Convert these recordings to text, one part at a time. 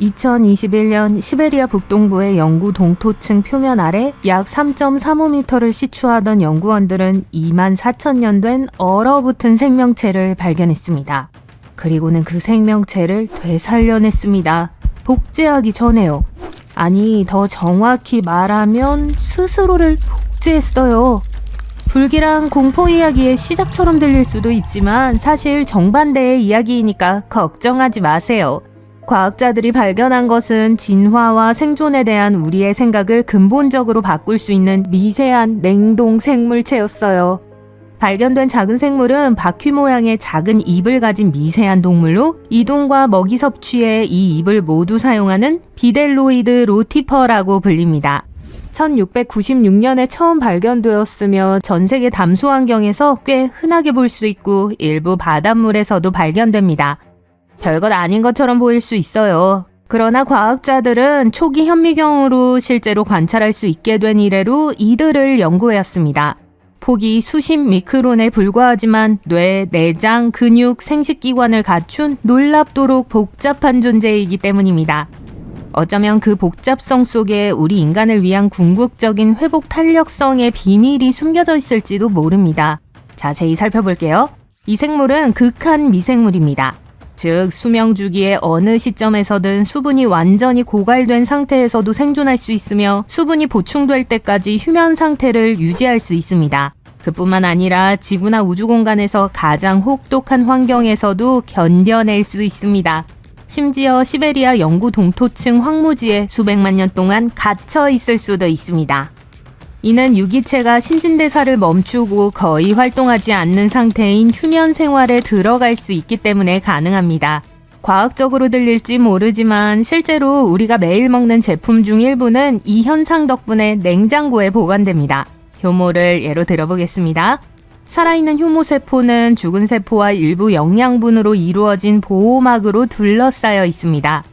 2021년 시베리아 북동부의 영구 동토층 표면 아래 약 3.35m를 시추하던 연구원들은 24,000년 된 얼어붙은 생명체를 발견했습니다. 그리고는 그 생명체를 되살려냈습니다. 복제하기 전에요. 아니, 더 정확히 말하면 스스로를 복제했어요. 불길한 공포 이야기의 시작처럼 들릴 수도 있지만 사실 정반대의 이야기이니까 걱정하지 마세요. 과학자들이 발견한 것은 진화와 생존에 대한 우리의 생각을 근본적으로 바꿀 수 있는 미세한 냉동 생물체였어요. 발견된 작은 생물은 바퀴 모양의 작은 입을 가진 미세한 동물로 이동과 먹이 섭취에 이 입을 모두 사용하는 비델로이드 로티퍼라고 불립니다. 1696년에 처음 발견되었으며 전 세계 담수 환경에서 꽤 흔하게 볼 수 있고 일부 바닷물에서도 발견됩니다. 별것 아닌 것처럼 보일 수 있어요. 그러나 과학자들은 초기 현미경으로 실제로 관찰할 수 있게 된 이래로 이들을 연구해왔습니다. 폭이 수십 미크론에 불과하지만 뇌, 내장, 근육, 생식기관을 갖춘 놀랍도록 복잡한 존재이기 때문입니다. 어쩌면 그 복잡성 속에 우리 인간을 위한 궁극적인 회복 탄력성의 비밀이 숨겨져 있을지도 모릅니다. 자세히 살펴볼게요. 이 생물은 극한 미생물입니다. 즉, 수명 주기의 어느 시점에서든 수분이 완전히 고갈된 상태에서도 생존할 수 있으며 수분이 보충될 때까지 휴면 상태를 유지할 수 있습니다. 그뿐만 아니라 지구나 우주 공간에서 가장 혹독한 환경에서도 견뎌낼 수 있습니다. 심지어 시베리아 영구 동토층 황무지에 수백만 년 동안 갇혀 있을 수도 있습니다. 이는 유기체가 신진대사를 멈추고 거의 활동하지 않는 상태인 휴면 생활에 들어갈 수 있기 때문에 가능합니다. 과학적으로 들릴지 모르지만 실제로 우리가 매일 먹는 제품 중 일부는 이 현상 덕분에 냉장고에 보관됩니다. 효모를 예로 들어보겠습니다. 살아있는 효모세포는 죽은 세포와 일부 영양분으로 이루어진 보호막으로 둘러싸여 있습니다.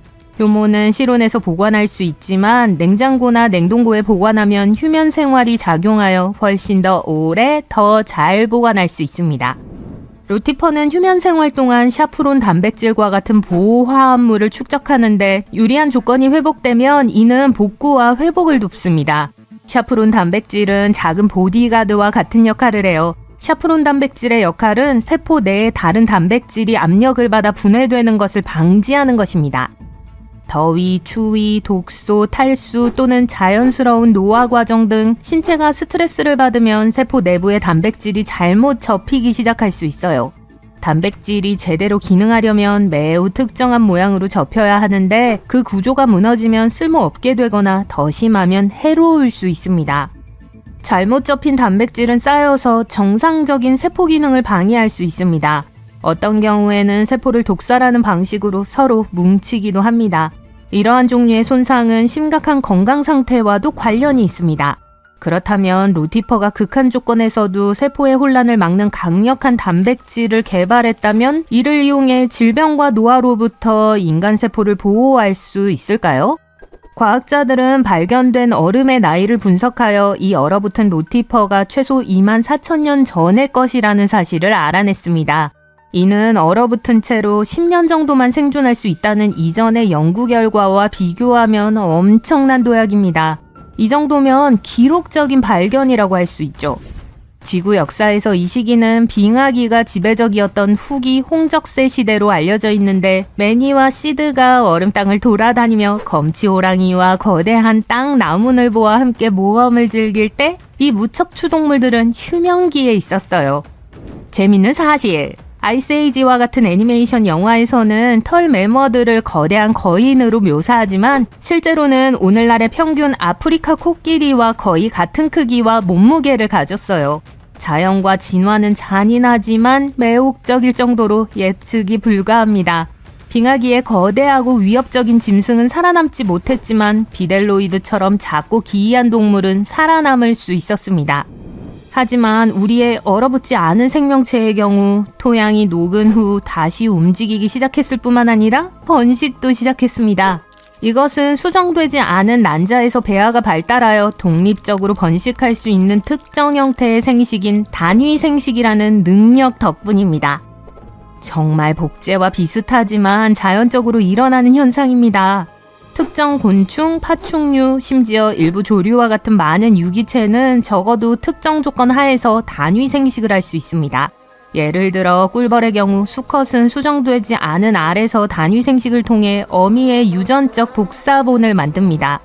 효모는 실온에서 보관할 수 있지만 냉장고나 냉동고에 보관하면 휴면 생활이 작용하여 훨씬 더 오래 더 잘 보관할 수 있습니다. 로티퍼는 휴면 생활 동안 샤프론 단백질과 같은 보호 화합물을 축적하는데 유리한 조건이 회복되면 이는 복구와 회복을 돕습니다. 샤프론 단백질은 작은 보디가드와 같은 역할을 해요. 샤프론 단백질의 역할은 세포 내에 다른 단백질이 압력을 받아 분해되는 것을 방지하는 것입니다. 더위, 추위, 독소, 탈수 또는 자연스러운 노화 과정 등 신체가 스트레스를 받으면 세포 내부의 단백질이 잘못 접히기 시작할 수 있어요. 단백질이 제대로 기능하려면 매우 특정한 모양으로 접혀야 하는데 그 구조가 무너지면 쓸모없게 되거나 더 심하면 해로울 수 있습니다. 잘못 접힌 단백질은 쌓여서 정상적인 세포 기능을 방해할 수 있습니다. 어떤 경우에는 세포를 독살하는 방식으로 서로 뭉치기도 합니다. 이러한 종류의 손상은 심각한 건강 상태와도 관련이 있습니다. 그렇다면 로티퍼가 극한 조건에서도 세포의 혼란을 막는 강력한 단백질을 개발했다면 이를 이용해 질병과 노화로부터 인간 세포를 보호할 수 있을까요? 과학자들은 발견된 얼음의 나이를 분석하여 이 얼어붙은 로티퍼가 최소 24,000년 전의 것이라는 사실을 알아냈습니다. 이는 얼어붙은 채로 10년 정도만 생존할 수 있다는 이전의 연구 결과와 비교하면 엄청난 도약입니다. 이 정도면 기록적인 발견이라고 할 수 있죠. 지구 역사에서 이 시기는 빙하기가 지배적이었던 후기 홍적세 시대로 알려져 있는데 매니와 시드가 얼음 땅을 돌아다니며 검치호랑이와 거대한 땅 나무늘보와 함께 모험을 즐길 때 이 무척추 동물들은 휴면기에 있었어요. 재밌는 사실, 아이스에이지와 같은 애니메이션 영화에서는 털 매머드를 거대한 거인으로 묘사하지만 실제로는 오늘날의 평균 아프리카 코끼리와 거의 같은 크기와 몸무게를 가졌어요. 자연과 진화는 잔인하지만 매혹적일 정도로 예측이 불가합니다. 빙하기에 거대하고 위협적인 짐승은 살아남지 못했지만 비델로이드처럼 작고 기이한 동물은 살아남을 수 있었습니다. 하지만 우리의 얼어붙지 않은 생명체의 경우 토양이 녹은 후 다시 움직이기 시작했을 뿐만 아니라 번식도 시작했습니다. 이것은 수정되지 않은 난자에서 배아가 발달하여 독립적으로 번식할 수 있는 특정 형태의 생식인 단위 생식이라는 능력 덕분입니다. 정말 복제와 비슷하지만 자연적으로 일어나는 현상입니다. 특정 곤충, 파충류, 심지어 일부 조류와 같은 많은 유기체는 적어도 특정 조건 하에서 단위 생식을 할 수 있습니다. 예를 들어 꿀벌의 경우 수컷은 수정되지 않은 알에서 단위 생식을 통해 어미의 유전적 독사본을 만듭니다.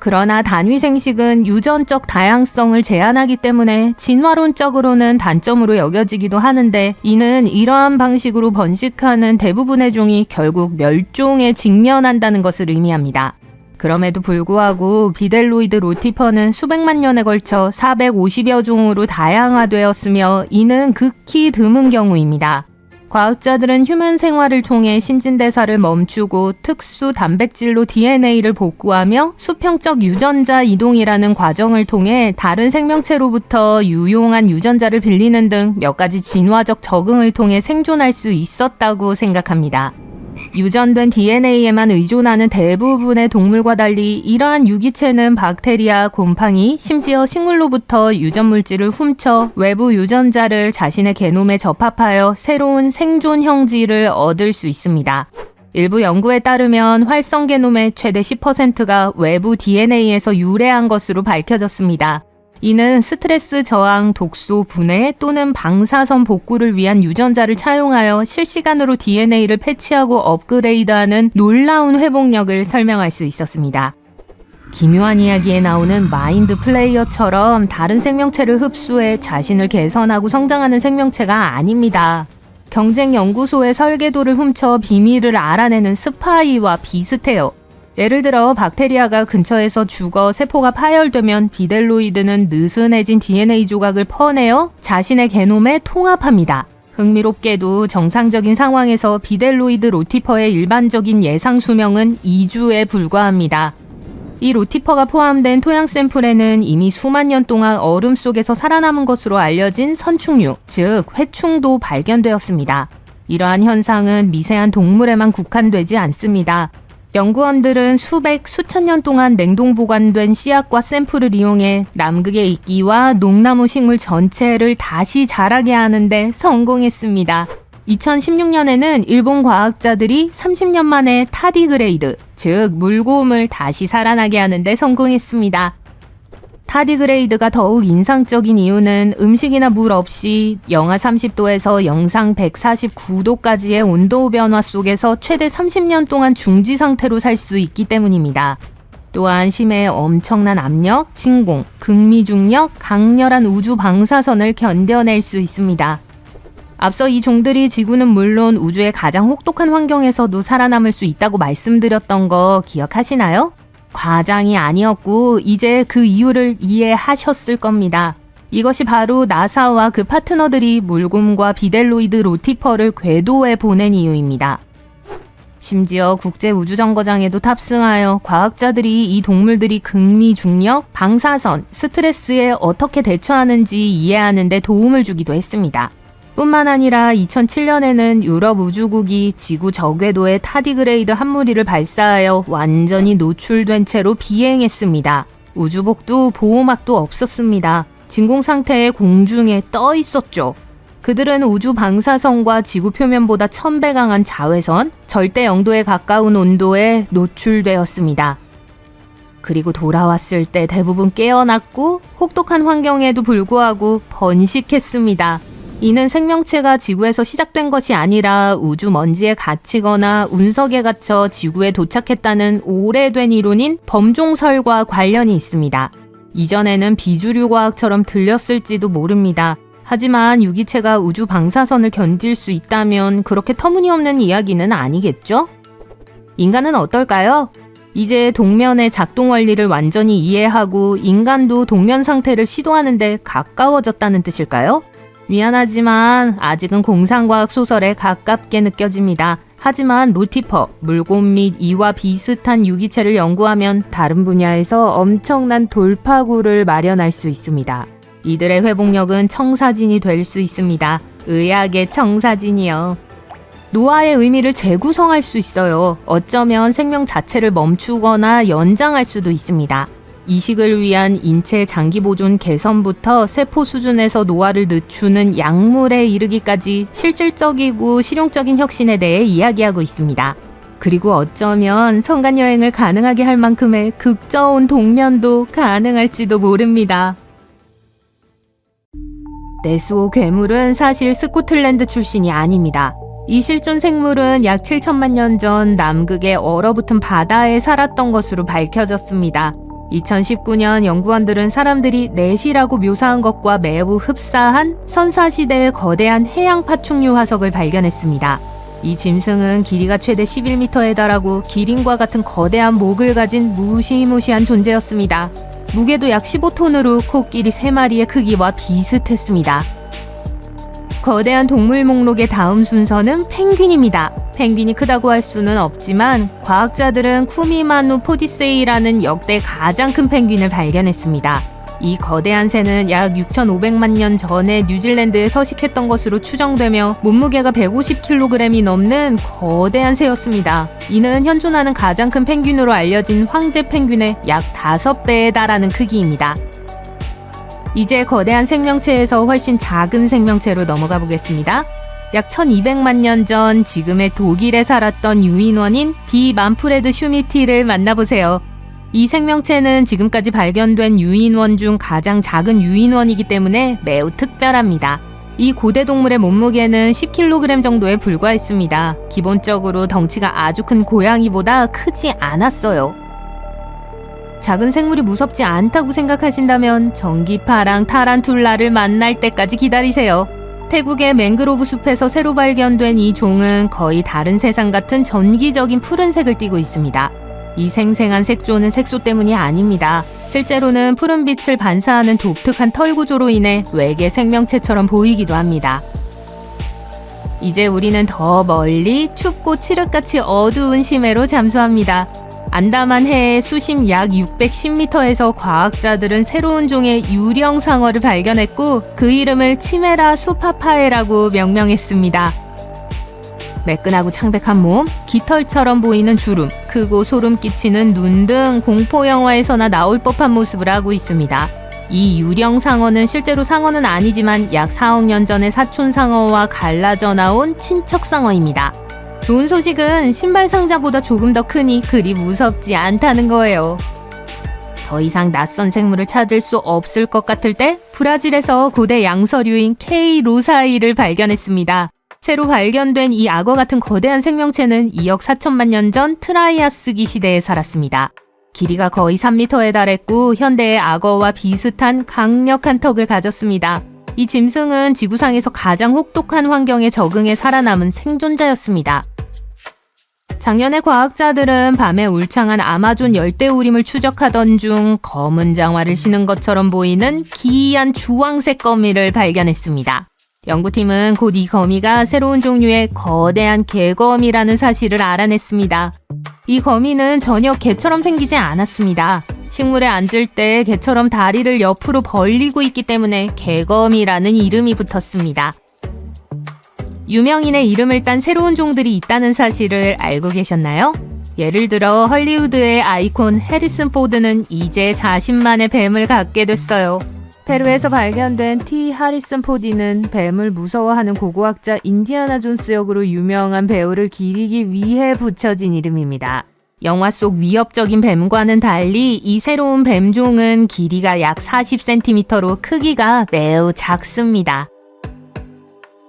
그러나 단위 생식은 유전적 다양성을 제한하기 때문에 진화론적으로는 단점으로 여겨지기도 하는데, 이는 이러한 방식으로 번식하는 대부분의 종이 결국 멸종에 직면한다는 것을 의미합니다. 그럼에도 불구하고 비델로이드 로티퍼는 수백만 년에 걸쳐 450여 종으로 다양화되었으며 이는 극히 드문 경우입니다. 과학자들은 휴면 생활을 통해 신진대사를 멈추고 특수 단백질로 DNA를 복구하며 수평적 유전자 이동이라는 과정을 통해 다른 생명체로부터 유용한 유전자를 빌리는 등 몇 가지 진화적 적응을 통해 생존할 수 있었다고 생각합니다. 유전된 DNA에만 의존하는 대부분의 동물과 달리 이러한 유기체는 박테리아, 곰팡이, 심지어 식물로부터 유전물질을 훔쳐 외부 유전자를 자신의 게놈에 접합하여 새로운 생존 형질을 얻을 수 있습니다. 일부 연구에 따르면 활성 게놈의 최대 10%가 외부 DNA에서 유래한 것으로 밝혀졌습니다. 이는 스트레스 저항, 독소 분해 또는 방사선 복구를 위한 유전자를 차용하여 실시간으로 DNA를 패치하고 업그레이드하는 놀라운 회복력을 설명할 수 있었습니다. 기묘한 이야기에 나오는 마인드 플레이어처럼 다른 생명체를 흡수해 자신을 개선하고 성장하는 생명체가 아닙니다. 경쟁 연구소의 설계도를 훔쳐 비밀을 알아내는 스파이와 비슷해요. 예를 들어 박테리아가 근처에서 죽어 세포가 파열되면 비델로이드는 느슨해진 DNA 조각을 퍼내어 자신의 게놈에 통합합니다. 흥미롭게도 정상적인 상황에서 비델로이드 로티퍼의 일반적인 예상 수명은 2주에 불과합니다. 이 로티퍼가 포함된 토양 샘플에는 이미 수만 년 동안 얼음 속에서 살아남은 것으로 알려진 선충류, 즉 회충도 발견되었습니다. 이러한 현상은 미세한 동물에만 국한되지 않습니다. 연구원들은 수천 년 동안 냉동 보관된 씨앗과 샘플을 이용해 남극의 이끼와 농나무 식물 전체를 다시 자라게 하는데 성공했습니다. 2016년에는 일본 과학자들이 30년 만에 타디그레이드, 즉 물곰을 다시 살아나게 하는데 성공했습니다. 타디그레이드가 더욱 인상적인 이유는 음식이나 물 없이 영하 30도에서 영상 149도까지의 온도 변화 속에서 최대 30년 동안 중지 상태로 살 수 있기 때문입니다. 또한 심해의 엄청난 압력, 진공, 극미중력, 강렬한 우주 방사선을 견뎌낼 수 있습니다. 앞서 이 종들이 지구는 물론 우주의 가장 혹독한 환경에서도 살아남을 수 있다고 말씀드렸던 거 기억하시나요? 과장이 아니었고 이제 그 이유를 이해하셨을 겁니다. 이것이 바로 나사와 그 파트너들이 물곰과 비델로이드 로티퍼를 궤도에 보낸 이유입니다. 심지어 국제우주정거장에도 탑승하여 과학자들이 이 동물들이 극미 중력, 방사선, 스트레스에 어떻게 대처하는지 이해하는 데 도움을 주기도 했습니다. 뿐만 아니라 2007년에는 유럽 우주국이 지구 저궤도에 타디그레이드 한 무리를 발사하여 완전히 노출된 채로 비행했습니다. 우주복도 보호막도 없었습니다. 진공 상태의 공중에 떠 있었죠. 그들은 우주 방사선과 지구 표면보다 1000배 강한 자외선, 절대 0도에 가까운 온도에 노출되었습니다. 그리고 돌아왔을 때 대부분 깨어났고 혹독한 환경에도 불구하고 번식했습니다. 이는 생명체가 지구에서 시작된 것이 아니라 우주 먼지에 갇히거나 운석에 갇혀 지구에 도착했다는 오래된 이론인 범종설과 관련이 있습니다. 이전에는 비주류 과학처럼 들렸을지도 모릅니다. 하지만 유기체가 우주 방사선을 견딜 수 있다면 그렇게 터무니없는 이야기는 아니겠죠? 인간은 어떨까요? 이제 동면의 작동 원리를 완전히 이해하고 인간도 동면 상태를 시도하는 데 가까워졌다는 뜻일까요? 미안하지만 아직은 공상과학 소설에 가깝게 느껴집니다. 하지만 로티퍼, 물곰 및 이와 비슷한 유기체를 연구하면 다른 분야에서 엄청난 돌파구를 마련할 수 있습니다. 이들의 회복력은 청사진이 될 수 있습니다. 의학의 청사진이요. 노화의 의미를 재구성할 수 있어요. 어쩌면 생명 자체를 멈추거나 연장할 수도 있습니다. 이식을 위한 인체 장기 보존 개선부터 세포 수준에서 노화를 늦추는 약물에 이르기까지 실질적이고 실용적인 혁신에 대해 이야기하고 있습니다. 그리고 어쩌면 성간 여행을 가능하게 할 만큼의 극저온 동면도 가능할지도 모릅니다. 네스호 괴물은 사실 스코틀랜드 출신이 아닙니다. 이 실존 생물은 약 7천만 년 전 남극의 얼어붙은 바다에 살았던 것으로 밝혀졌습니다. 2019년 연구원들은 사람들이 넷이라고 묘사한 것과 매우 흡사한 선사시대의 거대한 해양 파충류 화석을 발견했습니다. 이 짐승은 길이가 최대 11m에 달하고 기린과 같은 거대한 목을 가진 무시무시한 존재였습니다. 무게도 약 15톤으로 코끼리 3마리의 크기와 비슷했습니다. 거대한 동물 목록의 다음 순서는 펭귄입니다. 펭귄이 크다고 할 수는 없지만 과학자들은 쿠미마누 포디세이라는 역대 가장 큰 펭귄을 발견했습니다. 이 거대한 새는 약 6,500만 년 전에 뉴질랜드에 서식했던 것으로 추정되며 몸무게가 150kg이 넘는 거대한 새였습니다. 이는 현존하는 가장 큰 펭귄으로 알려진 황제 펭귄의 약 5배에 달하는 크기입니다. 이제 거대한 생명체에서 훨씬 작은 생명체로 넘어가 보겠습니다. 약 1200만 년 전 지금의 독일에 살았던 유인원인 비 만프레드 슈미티를 만나보세요. 이 생명체는 지금까지 발견된 유인원 중 가장 작은 유인원이기 때문에 매우 특별합니다. 이 고대 동물의 몸무게는 10kg 정도에 불과했습니다. 기본적으로 덩치가 아주 큰 고양이보다 크지 않았어요. 작은 생물이 무섭지 않다고 생각하신다면 전기파랑 타란툴라를 만날 때까지 기다리세요. 태국의 맹그로브 숲에서 새로 발견된 이 종은 거의 다른 세상 같은 전기적인 푸른색을 띠고 있습니다. 이 생생한 색조는 색소 때문이 아닙니다. 실제로는 푸른빛을 반사하는 독특한 털 구조로 인해 외계 생명체처럼 보이기도 합니다. 이제 우리는 더 멀리 춥고 칠흑같이 어두운 심해로 잠수합니다. 안다만 해의 수심 약 610m에서 과학자들은 새로운 종의 유령 상어를 발견했고 그 이름을 치메라 수파파에라고 명명했습니다. 매끈하고 창백한 몸, 깃털처럼 보이는 주름, 크고 소름 끼치는 눈 등 공포 영화에서나 나올 법한 모습을 하고 있습니다. 이 유령 상어는 실제로 상어는 아니지만 약 4억 년 전에 사촌 상어와 갈라져 나온 친척 상어입니다. 좋은 소식은 신발 상자보다 조금 더 크니 그리 무섭지 않다는 거예요. 더 이상 낯선 생물을 찾을 수 없을 것 같을 때 브라질에서 고대 양서류인 K. 로사이를 발견했습니다. 새로 발견된 이 악어 같은 거대한 생명체는 2억 4천만 년 전 트라이아스기 시대에 살았습니다. 길이가 거의 3m에 달했고 현대의 악어와 비슷한 강력한 턱을 가졌습니다. 이 짐승은 지구상에서 가장 혹독한 환경에 적응해 살아남은 생존자였습니다. 작년에 과학자들은 밤에 울창한 아마존 열대우림을 추적하던 중 검은 장화를 신은 것처럼 보이는 기이한 주황색 거미를 발견했습니다. 연구팀은 곧 이 거미가 새로운 종류의 거대한 개거미라는 사실을 알아냈습니다. 이 거미는 전혀 개처럼 생기지 않았습니다. 식물에 앉을 때 개처럼 다리를 옆으로 벌리고 있기 때문에 개거미라는 이름이 붙었습니다. 유명인의 이름을 딴 새로운 종들이 있다는 사실을 알고 계셨나요? 예를 들어 헐리우드의 아이콘 해리슨 포드는 이제 자신만의 뱀을 갖게 됐어요. 페루에서 발견된 T. 하리슨 포디는 뱀을 무서워하는 고고학자 인디아나 존스 역으로 유명한 배우를 기리기 위해 붙여진 이름입니다. 영화 속 위협적인 뱀과는 달리 이 새로운 뱀종은 길이가 약 40cm로 크기가 매우 작습니다.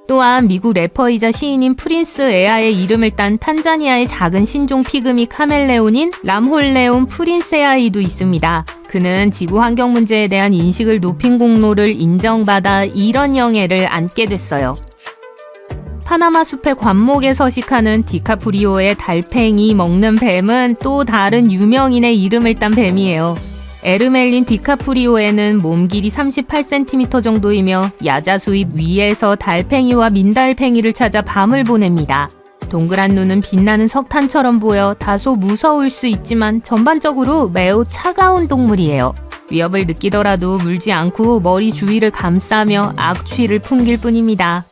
또한 미국 래퍼이자 시인인 프린스 에아의 이름을 딴 탄자니아의 작은 신종 피그미 카멜레온인 람홀레온 프린세아이도 있습니다. 그는 지구 환경 문제에 대한 인식을 높인 공로를 인정받아 이런 영예를 안게 됐어요. 파나마 숲의 관목에 서식하는 디카프리오의 달팽이 먹는 뱀은 또 다른 유명인의 이름을 딴 뱀이에요. 에르멜린 디카프리오에는 몸 길이 38cm 정도이며 야자수잎 위에서 달팽이와 민달팽이를 찾아 밤을 보냅니다. 동그란 눈은 빛나는 석탄처럼 보여 다소 무서울 수 있지만 전반적으로 매우 차가운 동물이에요. 위협을 느끼더라도 물지 않고 머리 주위를 감싸며 악취를 풍길 뿐입니다.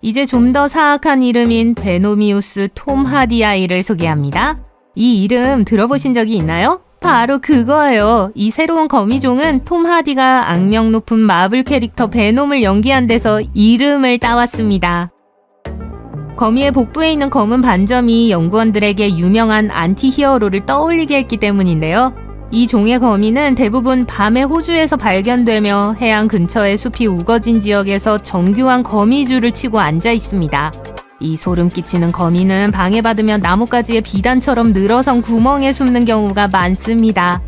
이제 좀 더 사악한 이름인 베노미우스 톰 하디아이를 소개합니다. 이 이름 들어보신 적이 있나요? 바로 그거예요. 이 새로운 거미종은 톰 하디가 악명 높은 마블 캐릭터 베놈을 연기한 데서 이름을 따왔습니다. 거미의 복부에 있는 검은 반점이 연구원들에게 유명한 안티히어로를 떠올리게 했기 때문인데요. 이 종의 거미는 대부분 밤에 호주에서 발견되며 해안 근처의 숲이 우거진 지역에서 정교한 거미줄을 치고 앉아 있습니다. 이 소름 끼치는 거미는 방해받으면 나뭇가지의 비단처럼 늘어선 구멍에 숨는 경우가 많습니다.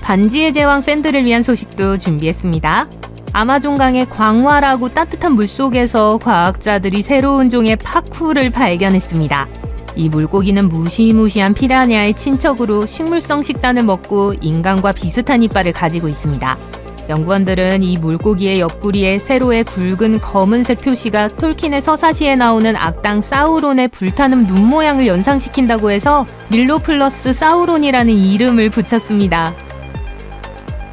반지의 제왕 팬들을 위한 소식도 준비했습니다. 아마존강의 광활하고 따뜻한 물속에서 과학자들이 새로운 종의 파쿠를 발견했습니다. 이 물고기는 무시무시한 피라냐의 친척으로 식물성 식단을 먹고 인간과 비슷한 이빨을 가지고 있습니다. 연구원들은 이 물고기의 옆구리에 세로의 굵은 검은색 표시가 톨킨의 서사시에 나오는 악당 사우론의 불타는 눈 모양을 연상시킨다고 해서 밀로플러스 사우론이라는 이름을 붙였습니다.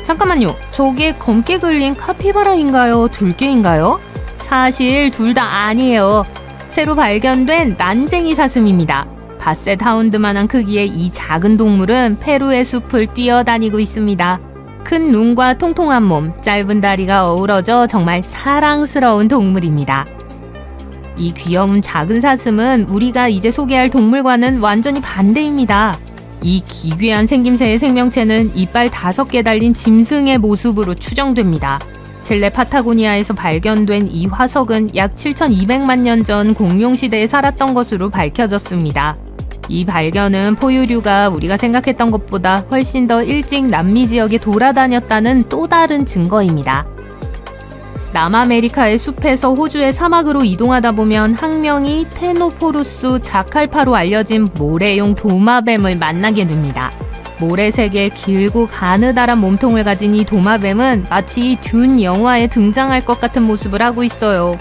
잠깐만요. 저게 검게 그린 카피바라인가요? 들개인가요? 사실 둘 다 아니에요. 새로 발견된 난쟁이 사슴입니다. 바셋 하운드만한 크기의 이 작은 동물은 페루의 숲을 뛰어다니고 있습니다. 큰 눈과 통통한 몸, 짧은 다리가 어우러져 정말 사랑스러운 동물입니다. 이 귀여운 작은 사슴은 우리가 이제 소개할 동물과는 완전히 반대입니다. 이 기괴한 생김새의 생명체는 이빨 5개 달린 짐승의 모습으로 추정됩니다. 칠레 파타고니아에서 발견된 이 화석은 약 7,200만 년 전 공룡시대에 살았던 것으로 밝혀졌습니다. 이 발견은 포유류가 우리가 생각했던 것보다 훨씬 더 일찍 남미 지역에 돌아다녔다는 또 다른 증거입니다. 남아메리카의 숲에서 호주의 사막으로 이동하다 보면 학명이 테노포루스 자칼파로 알려진 모래용 도마뱀을 만나게 됩니다. 모래색의 길고 가느다란 몸통을 가진 이 도마뱀은 마치 듄 영화에 등장할 것 같은 모습을 하고 있어요.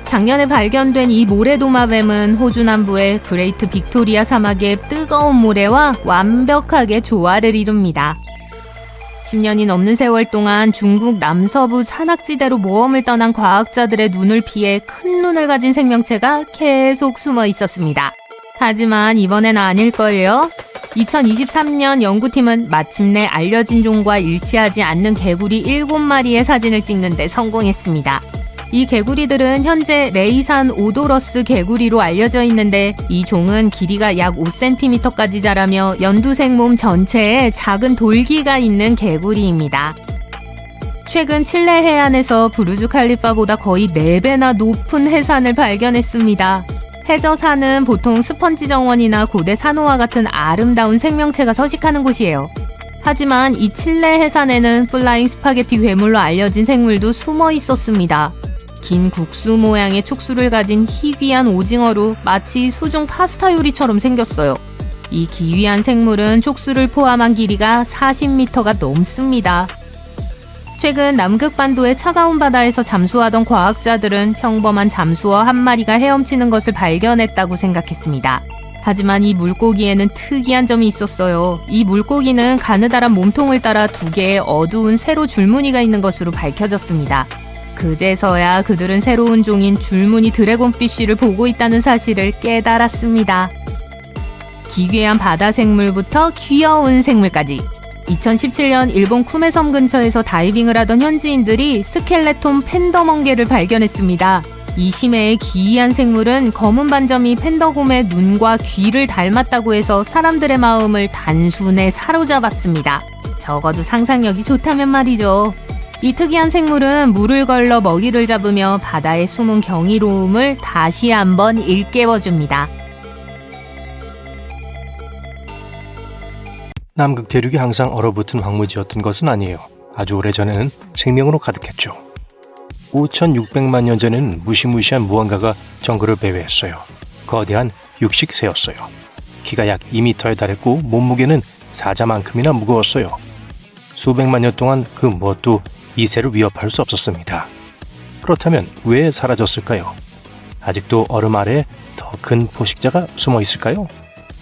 작년에 발견된 이 모래도마뱀은 호주 남부의 그레이트 빅토리아 사막의 뜨거운 모래와 완벽하게 조화를 이룹니다. 10년이 넘는 세월 동안 중국 남서부 산악지대로 모험을 떠난 과학자들의 눈을 피해 큰 눈을 가진 생명체가 계속 숨어 있었습니다. 하지만 이번엔 아닐걸요? 2023년 연구팀은 마침내 알려진 종과 일치하지 않는 개구리 7마리의 사진을 찍는 데 성공했습니다. 이 개구리들은 현재 레이산 오도러스 개구리로 알려져 있는데 이 종은 길이가 약 5cm까지 자라며 연두색 몸 전체에 작은 돌기가 있는 개구리입니다. 최근 칠레 해안에서 부르주 칼리파보다 거의 4배나 높은 해산을 발견했습니다. 해저산은 보통 스펀지 정원이나 고대 산호와 같은 아름다운 생명체가 서식하는 곳이에요. 하지만 이 칠레 해산에는 플라잉 스파게티 괴물로 알려진 생물도 숨어 있었습니다. 긴 국수 모양의 촉수를 가진 희귀한 오징어로 마치 수중 파스타 요리처럼 생겼어요. 이 기이한 생물은 촉수를 포함한 길이가 40m가 넘습니다. 최근 남극반도의 차가운 바다에서 잠수하던 과학자들은 평범한 잠수어 한 마리가 헤엄치는 것을 발견했다고 생각했습니다. 하지만 이 물고기에는 특이한 점이 있었어요. 이 물고기는 가느다란 몸통을 따라 2개의 어두운 세로 줄무늬가 있는 것으로 밝혀졌습니다. 그제서야 그들은 새로운 종인 줄무늬 드래곤피쉬를 보고 있다는 사실을 깨달았습니다. 기괴한 바다 생물부터 귀여운 생물까지 2017년 일본 쿠메 섬 근처에서 다이빙을 하던 현지인들이 스켈레톤 팬더멍게를 발견했습니다. 이 심해의 기이한 생물은 검은 반점이 팬더곰의 눈과 귀를 닮았다고 해서 사람들의 마음을 단순에 사로잡았습니다. 적어도 상상력이 좋다면 말이죠. 이 특이한 생물은 물을 걸러 먹이를 잡으며 바다의 숨은 경이로움을 다시 한번 일깨워줍니다. 남극 대륙이 항상 얼어붙은 황무지였던 것은 아니에요. 아주 오래전에는 생명으로 가득했죠. 5,600만 년 전에는 무시무시한 무언가가 정글을 배회했어요. 거대한 육식새였어요. 키가 약 2m에 달했고 몸무게는 사자만큼이나 무거웠어요. 수백만 년 동안 그 무엇도 이 새를 위협할 수 없었습니다. 그렇다면 왜 사라졌을까요? 아직도 얼음 아래에 더 큰 포식자가 숨어 있을까요?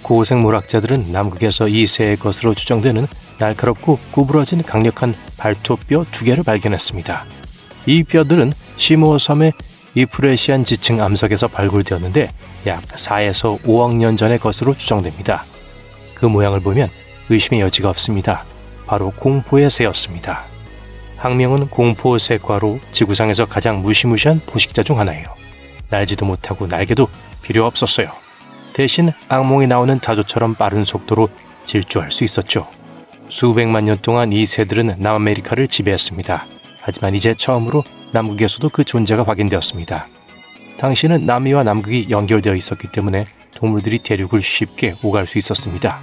고생물학자들은 남극에서 이 새의 것으로 추정되는 날카롭고 구부러진 강력한 발톱뼈 2개를 발견했습니다. 이 뼈들은 시모어 섬의 이프레시안 지층 암석에서 발굴되었는데 약 4에서 5억 년 전의 것으로 추정됩니다. 그 모양을 보면 의심의 여지가 없습니다. 바로 공포의 새였습니다. 학명은 공포새과로 지구상에서 가장 무시무시한 포식자 중 하나예요. 날지도 못하고 날개도 필요 없었어요. 대신 악몽이 나오는 타조처럼 빠른 속도로 질주할 수 있었죠. 수백만 년 동안 이 새들은 남아메리카를 지배했습니다. 하지만 이제 처음으로 남극에서도 그 존재가 확인되었습니다. 당시에는 남미와 남극이 연결되어 있었기 때문에 동물들이 대륙을 쉽게 오갈 수 있었습니다.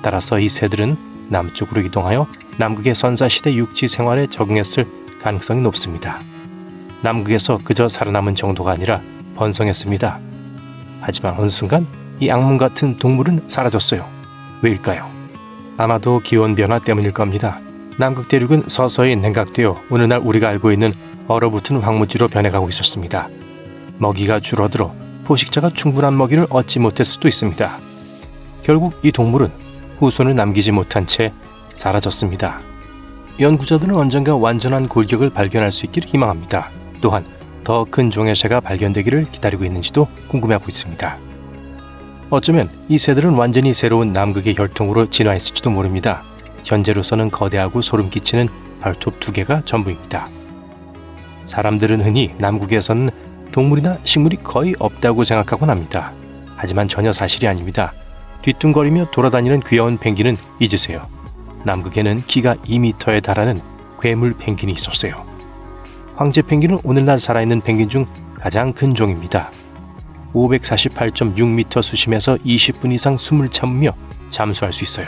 따라서 이 새들은 남쪽으로 이동하여 남극의 선사시대 육지 생활에 적응했을 가능성이 높습니다. 남극에서 그저 살아남은 정도가 아니라 번성했습니다. 하지만 어느 순간 이 악몽 같은 동물은 사라졌어요. 왜일까요? 아마도 기온변화 때문일 겁니다. 남극 대륙은 서서히 냉각되어 오늘날 우리가 알고 있는 얼어붙은 황무지로 변해가고 있었습니다. 먹이가 줄어들어 포식자가 충분한 먹이를 얻지 못했을 수도 있습니다. 결국 이 동물은 후손을 남기지 못한 채 사라졌습니다. 연구자들은 언젠가 완전한 골격을 발견할 수 있기를 희망합니다. 또한 더 큰 종의 새가 발견되기를 기다리고 있는지도 궁금해하고 있습니다. 어쩌면 이 새들은 완전히 새로운 남극의 혈통으로 진화했을지도 모릅니다. 현재로서는 거대하고 소름 끼치는 발톱 2개가 전부입니다. 사람들은 흔히 남극에서는 동물이나 식물이 거의 없다고 생각하곤 합니다. 하지만 전혀 사실이 아닙니다. 뒤뚱거리며 돌아다니는 귀여운 펭귄은 잊으세요. 남극에는 키가 2m에 달하는 괴물 펭귄이 있었어요. 황제 펭귄은 오늘날 살아있는 펭귄 중 가장 큰 종입니다. 548.6m 수심에서 20분 이상 숨을 참으며 잠수할 수 있어요.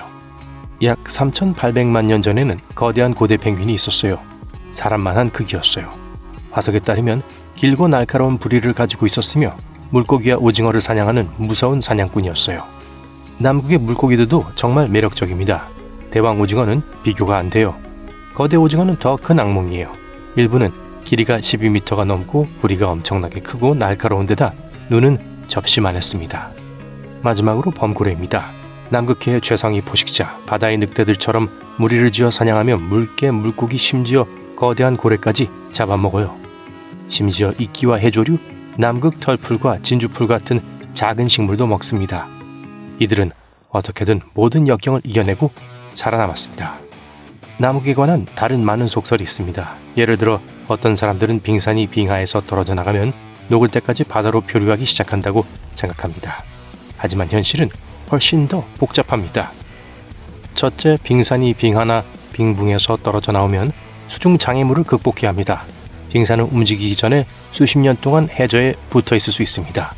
약 3,800만 년 전에는 거대한 고대 펭귄이 있었어요. 사람만한 크기였어요. 화석에 따르면 길고 날카로운 부리를 가지고 있었으며 물고기와 오징어를 사냥하는 무서운 사냥꾼이었어요. 남극의 물고기들도 정말 매력적입니다. 대왕 오징어는 비교가 안 돼요. 거대 오징어는 더 큰 악몽이에요. 일부는 길이가 12m가 넘고 부리가 엄청나게 크고 날카로운 데다 눈은 접시만 했습니다. 마지막으로 범고래입니다. 남극해의 최상위 포식자, 바다의 늑대들처럼 무리를 지어 사냥하며 물개, 물고기, 심지어 거대한 고래까지 잡아먹어요. 심지어 이끼와 해조류, 남극 털풀과 진주풀 같은 작은 식물도 먹습니다. 이들은 어떻게든 모든 역경을 이겨내고 살아남았습니다. 남극에 관한 다른 많은 속설이 있습니다. 예를 들어 어떤 사람들은 빙산이 빙하에서 떨어져 나가면 녹을 때까지 바다로 표류하기 시작한다고 생각합니다. 하지만 현실은 훨씬 더 복잡합니다. 첫째, 빙산이 빙하나 빙붕에서 떨어져 나오면 수중 장애물을 극복해야 합니다. 빙산은 움직이기 전에 수십 년 동안 해저에 붙어 있을 수 있습니다.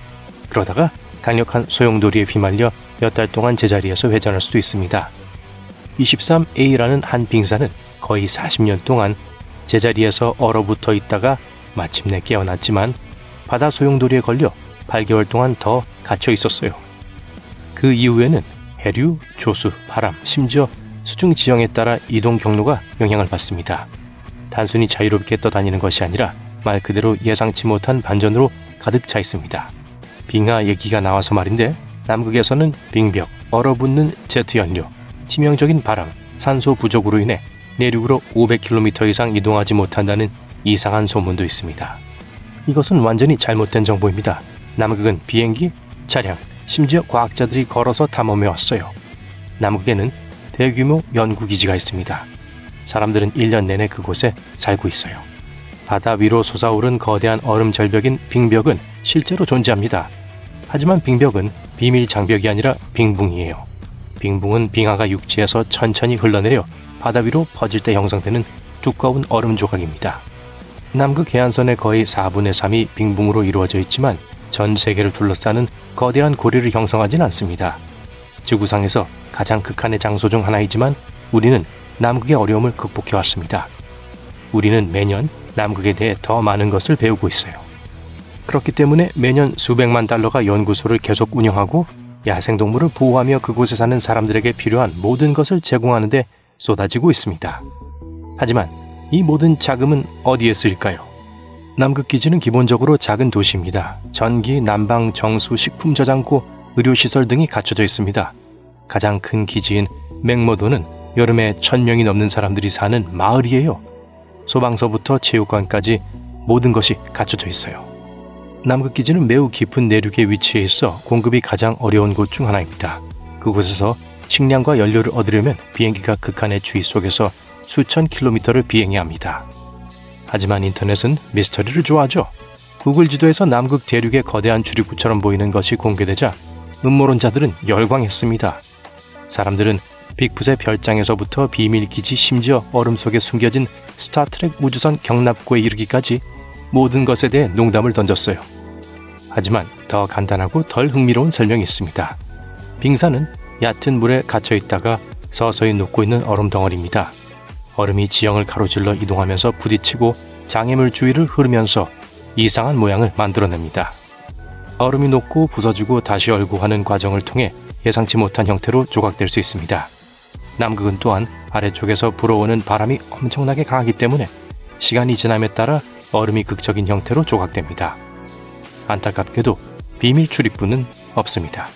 그러다가 강력한 소용돌이에 휘말려 몇 달 동안 제자리에서 회전할 수도 있습니다. 23A라는 한 빙산은 거의 40년 동안 제자리에서 얼어붙어 있다가 마침내 깨어났지만 바다 소용돌이에 걸려 8개월 동안 더 갇혀 있었어요. 그 이후에는 해류, 조수, 바람, 심지어 수중 지형에 따라 이동 경로가 영향을 받습니다. 단순히 자유롭게 떠다니는 것이 아니라 말 그대로 예상치 못한 반전으로 가득 차 있습니다. 빙하 얘기가 나와서 말인데 남극에서는 빙벽, 얼어붙는 제트 연료, 치명적인 바람, 산소 부족으로 인해 내륙으로 500km 이상 이동하지 못한다는 이상한 소문도 있습니다. 이것은 완전히 잘못된 정보입니다. 남극은 비행기, 차량, 심지어 과학자들이 걸어서 탐험해 왔어요. 남극에는 대규모 연구기지가 있습니다. 사람들은 1년 내내 그곳에 살고 있어요. 바다 위로 솟아오른 거대한 얼음 절벽인 빙벽은 실제로 존재합니다. 하지만 빙벽은 비밀 장벽이 아니라 빙붕이에요. 빙붕은 빙하가 육지에서 천천히 흘러내려 바다 위로 퍼질 때 형성되는 두꺼운 얼음 조각입니다. 남극 해안선의 거의 4분의 3이 빙붕으로 이루어져 있지만 전 세계를 둘러싸는 거대한 고리를 형성하진 않습니다. 지구상에서 가장 극한의 장소 중 하나이지만 우리는 남극의 어려움을 극복해왔습니다. 우리는 매년 남극에 대해 더 많은 것을 배우고 있어요. 그렇기 때문에 매년 수백만 달러가 연구소를 계속 운영하고 야생동물을 보호하며 그곳에 사는 사람들에게 필요한 모든 것을 제공하는 데 쏟아지고 있습니다. 하지만 이 모든 자금은 어디에 쓰일까요? 남극기지는 기본적으로 작은 도시입니다. 전기, 난방, 정수, 식품 저장고, 의료시설 등이 갖춰져 있습니다. 가장 큰 기지인 맥머도는 여름에 1,000명이 넘는 사람들이 사는 마을이에요. 소방서부터 체육관까지 모든 것이 갖춰져 있어요. 남극기지는 매우 깊은 내륙에 위치해 있어 공급이 가장 어려운 곳 중 하나입니다. 그곳에서 식량과 연료를 얻으려면 비행기가 극한의 추위 속에서 수천 킬로미터를 비행해야 합니다. 하지만 인터넷은 미스터리를 좋아하죠. 구글 지도에서 남극 대륙의 거대한 주류구처럼 보이는 것이 공개되자 음모론자들은 열광했습니다. 사람들은 빅풋의 별장에서부터 비밀기지, 심지어 얼음 속에 숨겨진 스타트랙 우주선 경납고에 이르기까지 모든 것에 대해 농담을 던졌어요. 하지만 더 간단하고 덜 흥미로운 설명이 있습니다. 빙산은 얕은 물에 갇혀 있다가 서서히 녹고 있는 얼음 덩어리입니다. 얼음이 지형을 가로질러 이동하면서 부딪히고 장애물 주위를 흐르면서 이상한 모양을 만들어냅니다. 얼음이 녹고 부서지고 다시 얼고 하는 과정을 통해 예상치 못한 형태로 조각될 수 있습니다. 남극은 또한 아래쪽에서 불어오는 바람이 엄청나게 강하기 때문에 시간이 지남에 따라 얼음이 극적인 형태로 조각됩니다. 안타깝게도 비밀 출입구는 없습니다.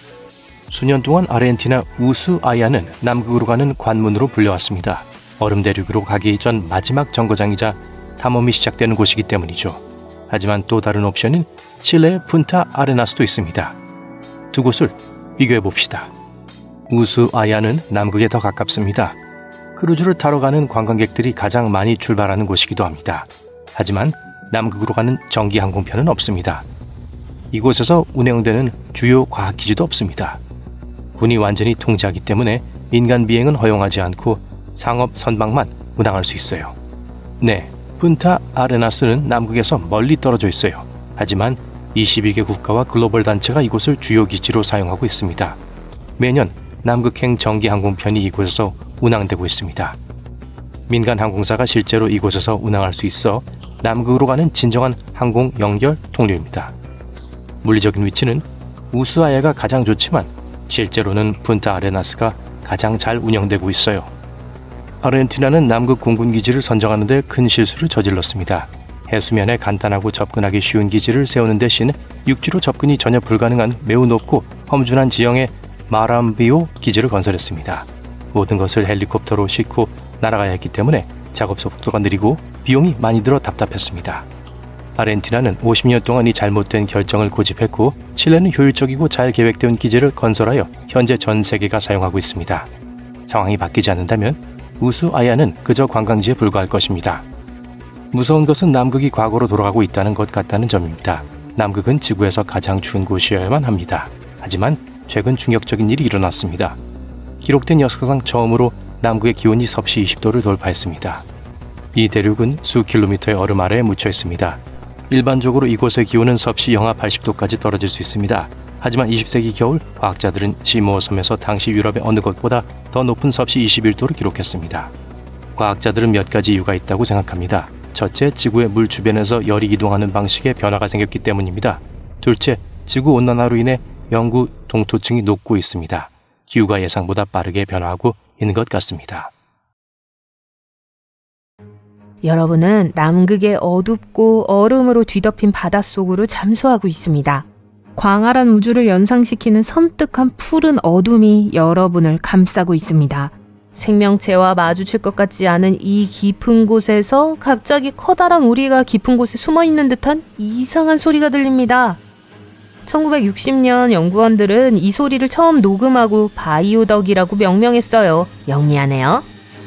수년 동안 아르헨티나 우수아야는 남극으로 가는 관문으로 불려왔습니다. 얼음 대륙으로 가기 전 마지막 정거장이자 탐험이 시작되는 곳이기 때문이죠. 하지만 또 다른 옵션인 칠레의 푼타 아레나스도 있습니다. 두 곳을 비교해 봅시다. 우수아야는 남극에 더 가깝습니다. 크루즈를 타러 가는 관광객들이 가장 많이 출발하는 곳이기도 합니다. 하지만 남극으로 가는 정기 항공편은 없습니다. 이곳에서 운행되는 주요 과학기지도 없습니다. 군이 완전히 통제하기 때문에 민간 비행은 허용하지 않고 상업 선박만 운항할 수 있어요. 네, 푼타 아레나스는 남극에서 멀리 떨어져 있어요. 하지만 21개 국가와 글로벌 단체가 이곳을 주요 기지로 사용하고 있습니다. 매년 남극행 정기 항공편이 이곳에서 운항되고 있습니다. 민간 항공사가 실제로 이곳에서 운항할 수 있어 남극으로 가는 진정한 항공 연결 통로입니다. 물리적인 위치는 우수아야가 가장 좋지만 실제로는 푼타 아레나스가 가장 잘 운영되고 있어요. 아르헨티나는 남극 공군기지를 선정하는 데 큰 실수를 저질렀습니다. 해수면에 간단하고 접근하기 쉬운 기지를 세우는 대신 육지로 접근이 전혀 불가능한 매우 높고 험준한 지형에 마람비오 기지를 건설했습니다. 모든 것을 헬리콥터로 싣고 날아가야 했기 때문에 작업 속도가 느리고 비용이 많이 들어 답답했습니다. 아르헨티나는 50년 동안 이 잘못된 결정을 고집했고 칠레는 효율적이고 잘 계획된 기지를 건설하여 현재 전 세계가 사용하고 있습니다. 상황이 바뀌지 않는다면 우수아야는 그저 관광지에 불과할 것입니다. 무서운 것은 남극이 과거로 돌아가고 있다는 것 같다는 점입니다. 남극은 지구에서 가장 추운 곳이어야만 합니다. 하지만 최근 충격적인 일이 일어났습니다. 기록된 역사상 처음으로 남극의 기온이 섭씨 20도를 돌파했습니다. 이 대륙은 수 킬로미터의 얼음 아래에 묻혀 있습니다. 일반적으로 이곳의 기온은 섭씨 영하 80도까지 떨어질 수 있습니다. 하지만 20세기 겨울 과학자들은 시모어 섬에서 당시 유럽의 어느 곳보다 더 높은 섭씨 21도를 기록했습니다. 과학자들은 몇 가지 이유가 있다고 생각합니다. 첫째, 지구의 물 주변에서 열이 이동하는 방식에 변화가 생겼기 때문입니다. 둘째, 지구 온난화로 인해 영구 동토층이 녹고 있습니다. 기후가 예상보다 빠르게 변화하고 있는 것 같습니다. 여러분은 남극의 어둡고 얼음으로 뒤덮인 바닷속으로 잠수하고 있습니다. 광활한 우주를 연상시키는 섬뜩한 푸른 어둠이 여러분을 감싸고 있습니다. 생명체와 마주칠 것 같지 않은 이 깊은 곳에서 갑자기 커다란 오리가 깊은 곳에 숨어있는 듯한 이상한 소리가 들립니다. 1960년 연구원들은 이 소리를 처음 녹음하고 바이오덕이라고 명명했어요. 영리하네요.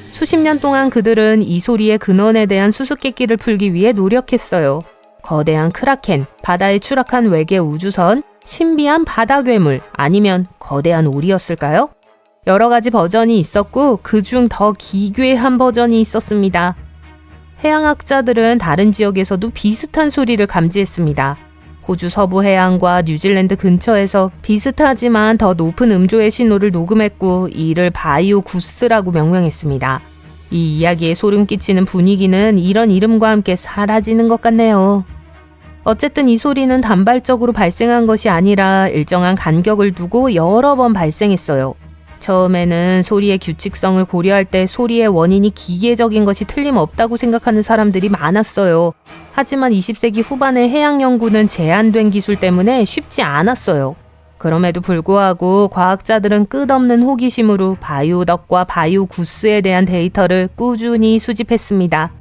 수십 년 동안 그들은 이 소리의 근원에 대한 수수께끼를 풀기 위해 노력했어요. 거대한 크라켄, 바다에 추락한 외계 우주선, 신비한 바다 괴물, 아니면 거대한 오리였을까요? 여러 가지 버전이 있었고 그중 더 기괴한 버전이 있었습니다. 해양학자들은 다른 지역에서도 비슷한 소리를 감지했습니다. 호주 서부 해안과 뉴질랜드 근처에서 비슷하지만 더 높은 음조의 신호를 녹음했고 이를 바이오 구스라고 명명했습니다. 이 이야기에 소름 끼치는 분위기는 이런 이름과 함께 사라지는 것 같네요. 어쨌든 이 소리는 단발적으로 발생한 것이 아니라 일정한 간격을 두고 여러 번 발생했어요. 처음에는 소리의 규칙성을 고려할 때 소리의 원인이 기계적인 것이 틀림없다고 생각하는 사람들이 많았어요. 하지만 20세기 후반의 해양 연구는 제한된 기술 때문에 쉽지 않았어요. 그럼에도 불구하고 과학자들은 끝없는 호기심으로 바이오덕과 바이오구스에 대한 데이터를 꾸준히 수집했습니다.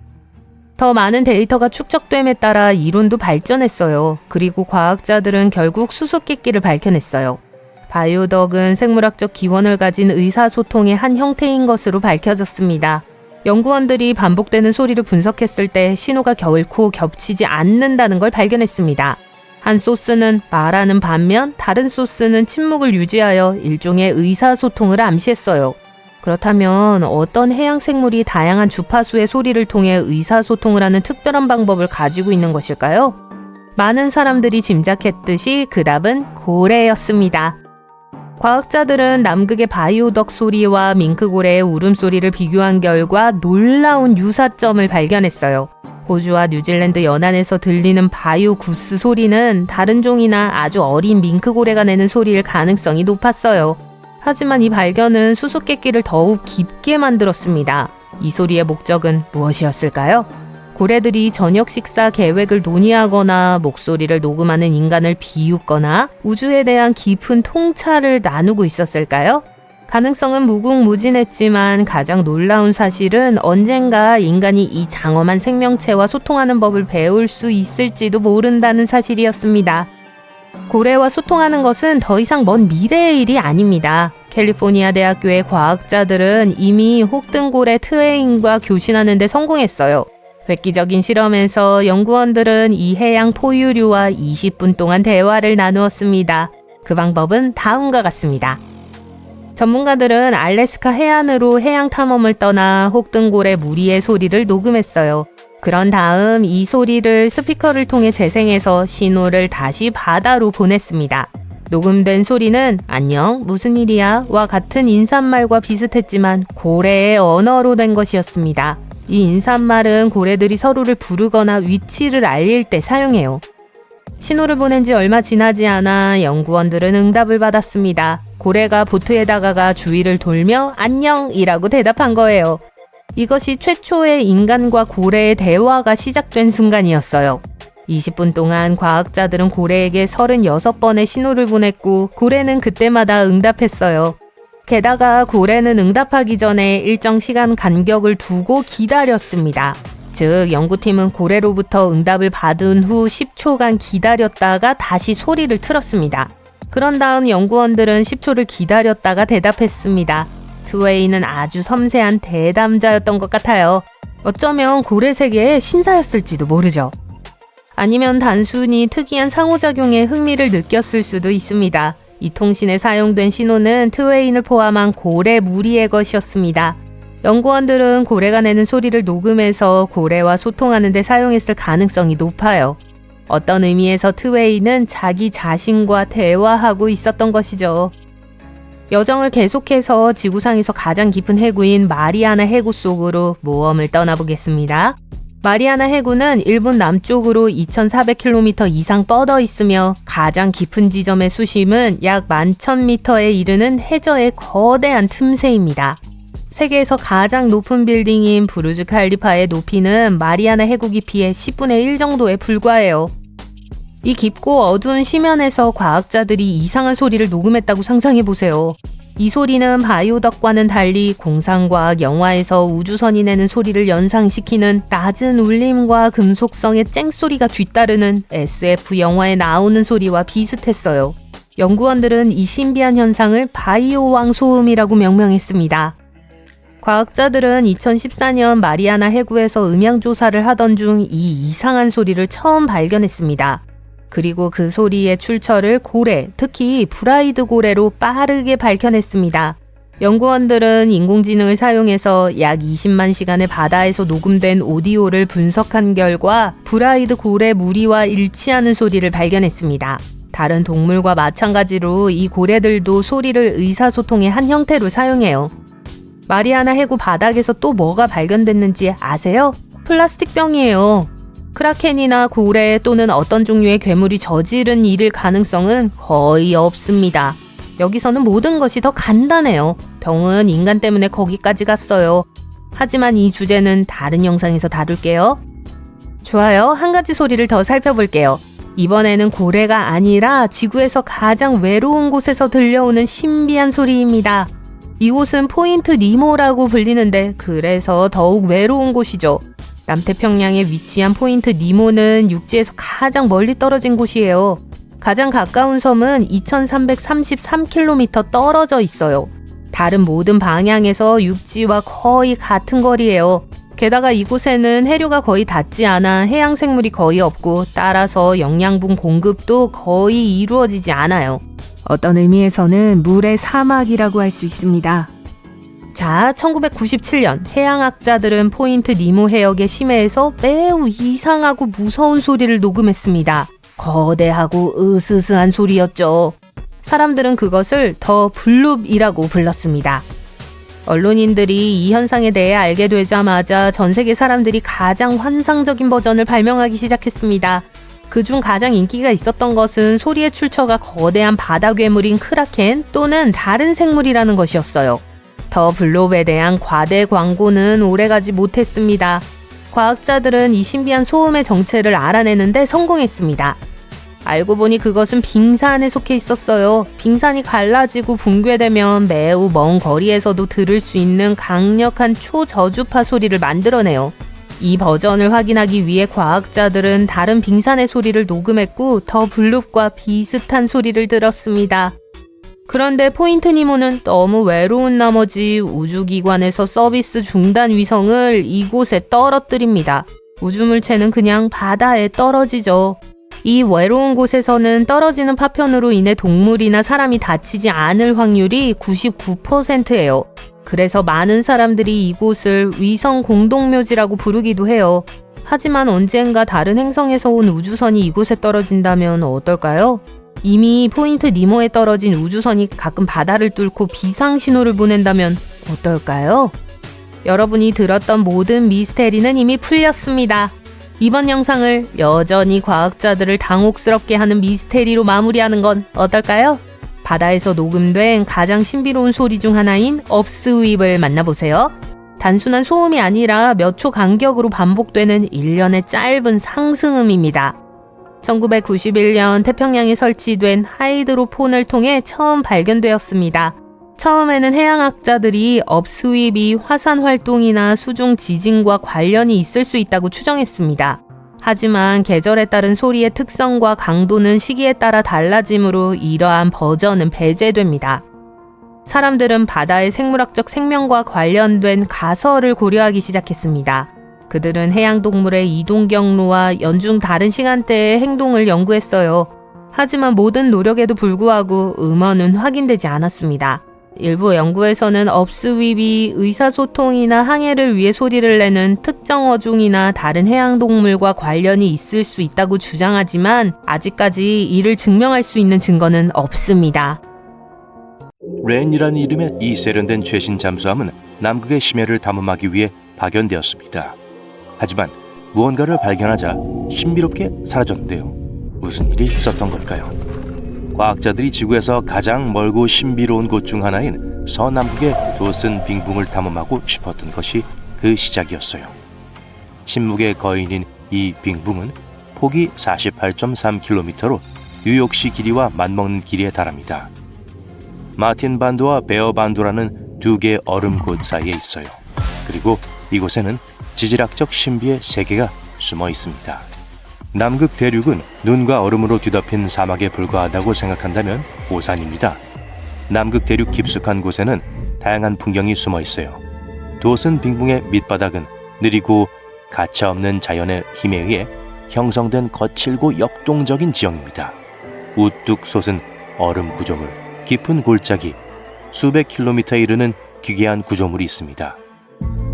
더 많은 데이터가 축적됨에 따라 이론도 발전했어요. 그리고 과학자들은 결국 수수께끼를 밝혀냈어요. 바이오덕은 생물학적 기원을 가진 의사소통의 한 형태인 것으로 밝혀졌습니다. 연구원들이 반복되는 소리를 분석했을 때 신호가 결코 겹치지 않는다는 걸 발견했습니다. 한 소스는 말하는 반면 다른 소스는 침묵을 유지하여 일종의 의사소통을 암시했어요. 그렇다면 어떤 해양 생물이 다양한 주파수의 소리를 통해 의사소통을 하는 특별한 방법을 가지고 있는 것일까요? 많은 사람들이 짐작했듯이 그 답은 고래였습니다. 과학자들은 남극의 바이오덕 소리와 밍크고래의 울음소리를 비교한 결과 놀라운 유사점을 발견했어요. 호주와 뉴질랜드 연안에서 들리는 바이오구스 소리는 다른 종이나 아주 어린 밍크고래가 내는 소리일 가능성이 높았어요. 하지만 이 발견은 수수께끼를 더욱 깊게 만들었습니다. 이 소리의 목적은 무엇이었을까요? 고래들이 저녁 식사 계획을 논의하거나 목소리를 녹음하는 인간을 비웃거나 우주에 대한 깊은 통찰을 나누고 있었을까요? 가능성은 무궁무진했지만 가장 놀라운 사실은 언젠가 인간이 이 장엄한 생명체와 소통하는 법을 배울 수 있을지도 모른다는 사실이었습니다. 고래와 소통하는 것은 더 이상 먼 미래의 일이 아닙니다. 캘리포니아 대학교의 과학자들은 이미 혹등고래 트웨인과 교신하는 데 성공했어요. 획기적인 실험에서 연구원들은 이 해양 포유류와 20분 동안 대화를 나누었습니다. 그 방법은 다음과 같습니다. 전문가들은 알래스카 해안으로 해양 탐험을 떠나 혹등고래 무리의 소리를 녹음했어요. 그런 다음 이 소리를 스피커를 통해 재생해서 신호를 다시 바다로 보냈습니다. 녹음된 소리는 안녕, 무슨 일이야? 와 같은 인사말과 비슷했지만 고래의 언어로 된 것이었습니다. 이 인사말은 고래들이 서로를 부르거나 위치를 알릴 때 사용해요. 신호를 보낸 지 얼마 지나지 않아 연구원들은 응답을 받았습니다. 고래가 보트에 다가가 주위를 돌며 안녕이라고 대답한 거예요. 이것이 최초의 인간과 고래의 대화가 시작된 순간이었어요. 20분 동안 과학자들은 고래에게 36번의 신호를 보냈고 고래는 그때마다 응답했어요. 게다가 고래는 응답하기 전에 일정 시간 간격을 두고 기다렸습니다. 즉 연구팀은 고래로부터 응답을 받은 후 10초간 기다렸다가 다시 소리를 틀었습니다. 그런 다음 연구원들은 10초를 기다렸다가 대답했습니다. 트웨이는 아주 섬세한 대담자였던 것 같아요. 어쩌면 고래 세계의 신사였을지도 모르죠. 아니면 단순히 특이한 상호작용에 흥미를 느꼈을 수도 있습니다. 이 통신에 사용된 신호는 트웨인을 포함한 고래 무리의 것이었습니다. 연구원들은 고래가 내는 소리를 녹음해서 고래와 소통하는 데 사용했을 가능성이 높아요. 어떤 의미에서 트웨인은 자기 자신과 대화하고 있었던 것이죠. 여정을 계속해서 지구상에서 가장 깊은 해구인 마리아나 해구 속으로 모험을 떠나보겠습니다. 마리아나 해구는 일본 남쪽으로 2,400km 이상 뻗어 있으며 가장 깊은 지점의 수심은 약 11,000m에 이르는 해저의 거대한 틈새입니다. 세계에서 가장 높은 빌딩인 부르즈 칼리파의 높이는 마리아나 해구 깊이의 10분의 1 정도에 불과해요. 이 깊고 어두운 심연에서 과학자들이 이상한 소리를 녹음했다고 상상해보세요. 이 소리는 바이오덕과는 달리 공상과학 영화에서 우주선이 내는 소리를 연상시키는 낮은 울림과 금속성의 쨍소리가 뒤따르는 SF 영화에 나오는 소리와 비슷했어요. 연구원들은 이 신비한 현상을 바이오왕 소음이라고 명명했습니다. 과학자들은 2014년 마리아나 해구에서 음향 조사를 하던 중 이 이상한 소리를 처음 발견했습니다. 그리고 그 소리의 출처를 고래, 특히 브라이드 고래로 빠르게 밝혀냈습니다. 연구원들은 인공지능을 사용해서 약 20만 시간의 바다에서 녹음된 오디오를 분석한 결과 브라이드 고래 무리와 일치하는 소리를 발견했습니다. 다른 동물과 마찬가지로 이 고래들도 소리를 의사소통의 한 형태로 사용해요. 마리아나 해구 바닥에서 또 뭐가 발견됐는지 아세요? 플라스틱 병이에요. 크라켄이나 고래 또는 어떤 종류의 괴물이 저지른 일일 가능성은 거의 없습니다. 여기서는 모든 것이 더 간단해요. 병은 인간 때문에 거기까지 갔어요. 하지만 이 주제는 다른 영상에서 다룰게요. 좋아요. 한 가지 소리를 더 살펴볼게요. 이번에는 고래가 아니라 지구에서 가장 외로운 곳에서 들려오는 신비한 소리입니다. 이곳은 포인트 니모라고 불리는데 그래서 더욱 외로운 곳이죠. 남태평양에 위치한 포인트 니모는 육지에서 가장 멀리 떨어진 곳이에요. 가장 가까운 섬은 2333km 떨어져 있어요. 다른 모든 방향에서 육지와 거의 같은 거리예요. 게다가 이곳에는 해류가 거의 닿지 않아 해양 생물이 거의 없고 따라서 영양분 공급도 거의 이루어지지 않아요. 어떤 의미에서는 물의 사막이라고 할 수 있습니다. 자, 1997년 해양학자들은 포인트 니모 해역의 심해에서 매우 이상하고 무서운 소리를 녹음했습니다. 거대하고 으스스한 소리였죠. 사람들은 그것을 더 블룹이라고 불렀습니다. 언론인들이 이 현상에 대해 알게 되자마자 전 세계 사람들이 가장 환상적인 버전을 발명하기 시작했습니다. 그중 가장 인기가 있었던 것은 소리의 출처가 거대한 바다 괴물인 크라켄 또는 다른 생물이라는 것이었어요. 더 블롭에 대한 과대 광고는 오래가지 못했습니다. 과학자들은 이 신비한 소음의 정체를 알아내는데 성공했습니다. 알고 보니 그것은 빙산에 속해 있었어요. 빙산이 갈라지고 붕괴되면 매우 먼 거리에서도 들을 수 있는 강력한 초저주파 소리를 만들어내요. 이 버전을 확인하기 위해 과학자들은 다른 빙산의 소리를 녹음했고 더 블룹과 비슷한 소리를 들었습니다. 그런데 포인트 니모는 너무 외로운 나머지 우주기관에서 서비스 중단 위성을 이곳에 떨어뜨립니다. 우주물체는 그냥 바다에 떨어지죠. 이 외로운 곳에서는 떨어지는 파편으로 인해 동물이나 사람이 다치지 않을 확률이 99%예요. 그래서 많은 사람들이 이곳을 위성 공동묘지라고 부르기도 해요. 하지만 언젠가 다른 행성에서 온 우주선이 이곳에 떨어진다면 어떨까요? 이미 포인트 니모에 떨어진 우주선이 가끔 바다를 뚫고 비상신호를 보낸다면 어떨까요? 여러분이 들었던 모든 미스테리는 이미 풀렸습니다. 이번 영상을 여전히 과학자들을 당혹스럽게 하는 미스테리로 마무리하는 건 어떨까요? 바다에서 녹음된 가장 신비로운 소리 중 하나인 업스윕을 만나보세요. 단순한 소음이 아니라 몇 초 간격으로 반복되는 일련의 짧은 상승음입니다. 1991년 태평양에 설치된 하이드로폰을 통해 처음 발견되었습니다. 처음에는 해양학자들이 업스윕이 화산 활동이나 수중 지진과 관련이 있을 수 있다고 추정했습니다. 하지만 계절에 따른 소리의 특성과 강도는 시기에 따라 달라지므로 이러한 버전은 배제됩니다. 사람들은 바다의 생물학적 생명과 관련된 가설을 고려하기 시작했습니다. 그들은 해양동물의 이동 경로와 연중 다른 시간대의 행동을 연구했어요. 하지만 모든 노력에도 불구하고 음원은 확인되지 않았습니다. 일부 연구에서는 업스윕이 의사소통이나 항해를 위해 소리를 내는 특정 어종이나 다른 해양동물과 관련이 있을 수 있다고 주장하지만 아직까지 이를 증명할 수 있는 증거는 없습니다. 렌이라는 이름의 이 세련된 최신 잠수함은 남극의 심해를 탐험하기 위해 파견되었습니다. 하지만 무언가를 발견하자 신비롭게 사라졌는데요. 무슨 일이 있었던 걸까요? 과학자들이 지구에서 가장 멀고 신비로운 곳 중 하나인 서남극의 도슨 빙붕을 탐험하고 싶었던 것이 그 시작이었어요. 침묵의 거인인 이 빙붕은 폭이 48.3km로 뉴욕시 길이와 맞먹는 길이에 달합니다. 마틴 반도와 베어 반도라는 두 개의 얼음 곳 사이에 있어요. 그리고 이곳에는 지질학적 신비의 세계가 숨어 있습니다. 남극 대륙은 눈과 얼음으로 뒤덮인 사막에 불과하다고 생각한다면 오산입니다. 남극 대륙 깊숙한 곳에는 다양한 풍경이 숨어 있어요. 도슨 빙붕의 밑바닥은 느리고 가차없는 자연의 힘에 의해 형성된 거칠고 역동적인 지형입니다. 우뚝 솟은 얼음 구조물, 깊은 골짜기, 수백 킬로미터에 이르는 기괴한 구조물이 있습니다.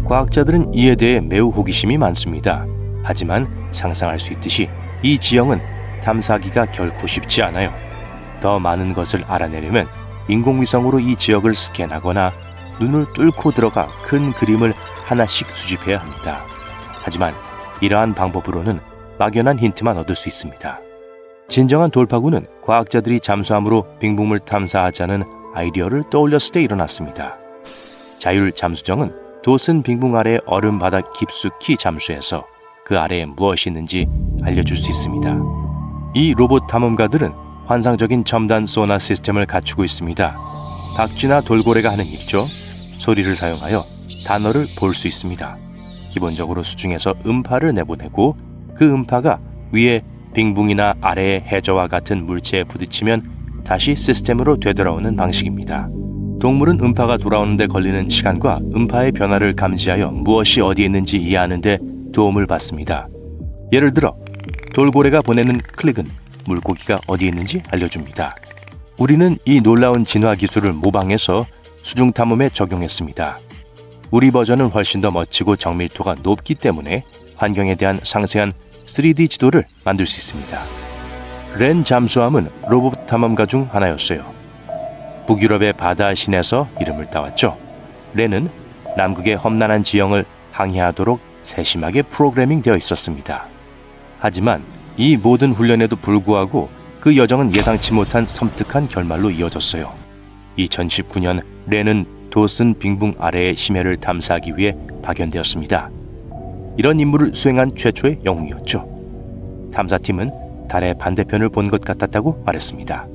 과학자들은 이에 대해 매우 호기심이 많습니다. 하지만 상상할 수 있듯이 이 지형은 탐사하기가 결코 쉽지 않아요. 더 많은 것을 알아내려면 인공위성으로 이 지역을 스캔하거나 눈을 뚫고 들어가 큰 그림을 하나씩 수집해야 합니다. 하지만 이러한 방법으로는 막연한 힌트만 얻을 수 있습니다. 진정한 돌파구는 과학자들이 잠수함으로 빙붕을 탐사하자는 아이디어를 떠올렸을 때 일어났습니다. 자율 잠수정은 도슨 빙붕 아래 얼음 바닥 깊숙이 잠수해서 그 아래에 무엇이 있는지 알려줄 수 있습니다. 이 로봇 탐험가들은 환상적인 첨단 소나 시스템을 갖추고 있습니다. 박쥐나 돌고래가 하는 일이죠. 소리를 사용하여 단어를 볼 수 있습니다. 기본적으로 수중에서 음파를 내보내고 그 음파가 위에 빙붕이나 아래의 해저와 같은 물체에 부딪히면 다시 시스템으로 되돌아오는 방식입니다. 동물은 음파가 돌아오는 데 걸리는 시간과 음파의 변화를 감지하여 무엇이 어디에 있는지 이해하는 데 도움을 받습니다. 예를 들어 돌고래가 보내는 클릭은 물고기가 어디에 있는지 알려줍니다. 우리는 이 놀라운 진화 기술을 모방해서 수중 탐험에 적용했습니다. 우리 버전은 훨씬 더 멋지고 정밀도가 높기 때문에 환경에 대한 상세한 3D 지도를 만들 수 있습니다. 렌 잠수함은 로봇 탐험가 중 하나였어요. 북유럽의 바다 신에서 이름을 따왔죠. 렌은 남극의 험난한 지형을 항해하도록 세심하게 프로그래밍 되어 있었습니다. 하지만 이 모든 훈련에도 불구하고 그 여정은 예상치 못한 섬뜩한 결말로 이어졌어요. 2019년 렌은 도슨 빙붕 아래의 심해를 탐사하기 위해 파견되었습니다. 이런 임무를 수행한 최초의 영웅이었죠. 탐사팀은 달의 반대편을 본 것 같았다고 말했습니다.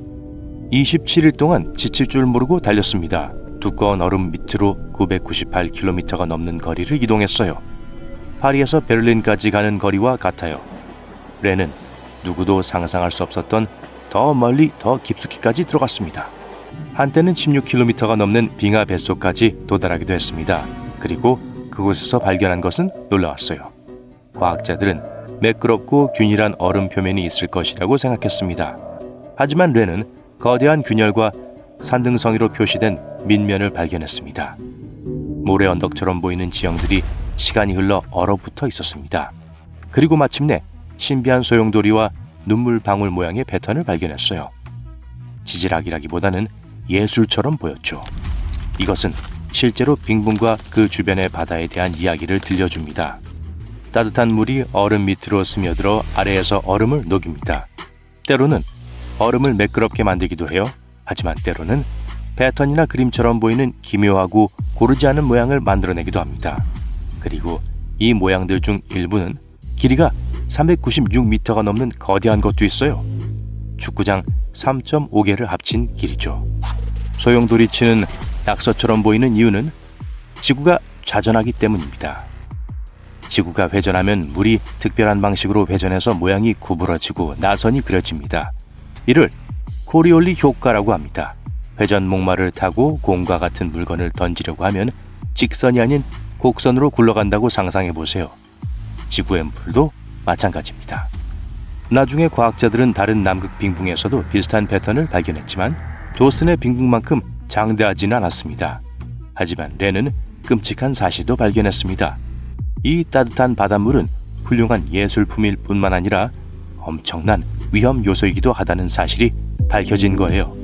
27일 동안 지칠 줄 모르고 달렸습니다. 두꺼운 얼음 밑으로 998km가 넘는 거리를 이동했어요. 파리에서 베를린까지 가는 거리와 같아요. 렌은 누구도 상상할 수 없었던 더 멀리 더 깊숙이까지 들어갔습니다. 한때는 16km가 넘는 빙하 뱃속까지 도달하기도 했습니다. 그리고 그곳에서 발견한 것은 놀라웠어요. 과학자들은 매끄럽고 균일한 얼음 표면이 있을 것이라고 생각했습니다. 하지만 렌은 거대한 균열과 산등성이로 표시된 밑면을 발견했습니다. 모래 언덕처럼 보이는 지형들이 시간이 흘러 얼어붙어 있었습니다. 그리고 마침내 신비한 소용돌이와 눈물 방울 모양의 패턴을 발견했어요. 지질학이라기보다는 예술처럼 보였죠. 이것은 실제로 빙붕과 그 주변의 바다에 대한 이야기를 들려줍니다. 따뜻한 물이 얼음 밑으로 스며들어 아래에서 얼음을 녹입니다. 때로는 얼음을 매끄럽게 만들기도 해요. 하지만 때로는 패턴이나 그림처럼 보이는 기묘하고 고르지 않은 모양을 만들어내기도 합니다. 그리고 이 모양들 중 일부는 길이가 396m가 넘는 거대한 것도 있어요. 축구장 3.5개를 합친 길이죠. 소용돌이치는 낙서처럼 보이는 이유는 지구가 좌전하기 때문입니다. 지구가 회전하면 물이 특별한 방식으로 회전해서 모양이 구부러지고 나선이 그려집니다. 이를 코리올리 효과라고 합니다. 회전 목마를 타고 공과 같은 물건을 던지려고 하면 직선이 아닌 곡선으로 굴러간다고 상상해 보세요. 지구의 물도 마찬가지입니다. 나중에 과학자들은 다른 남극 빙붕에서도 비슷한 패턴을 발견했지만 도슨의 빙붕만큼 장대하지는 않았습니다. 하지만 렌은 끔찍한 사실도 발견했습니다. 이 따뜻한 바닷물은 훌륭한 예술품일 뿐만 아니라 엄청난 위험 요소이기도 하다는 사실이 밝혀진 거예요.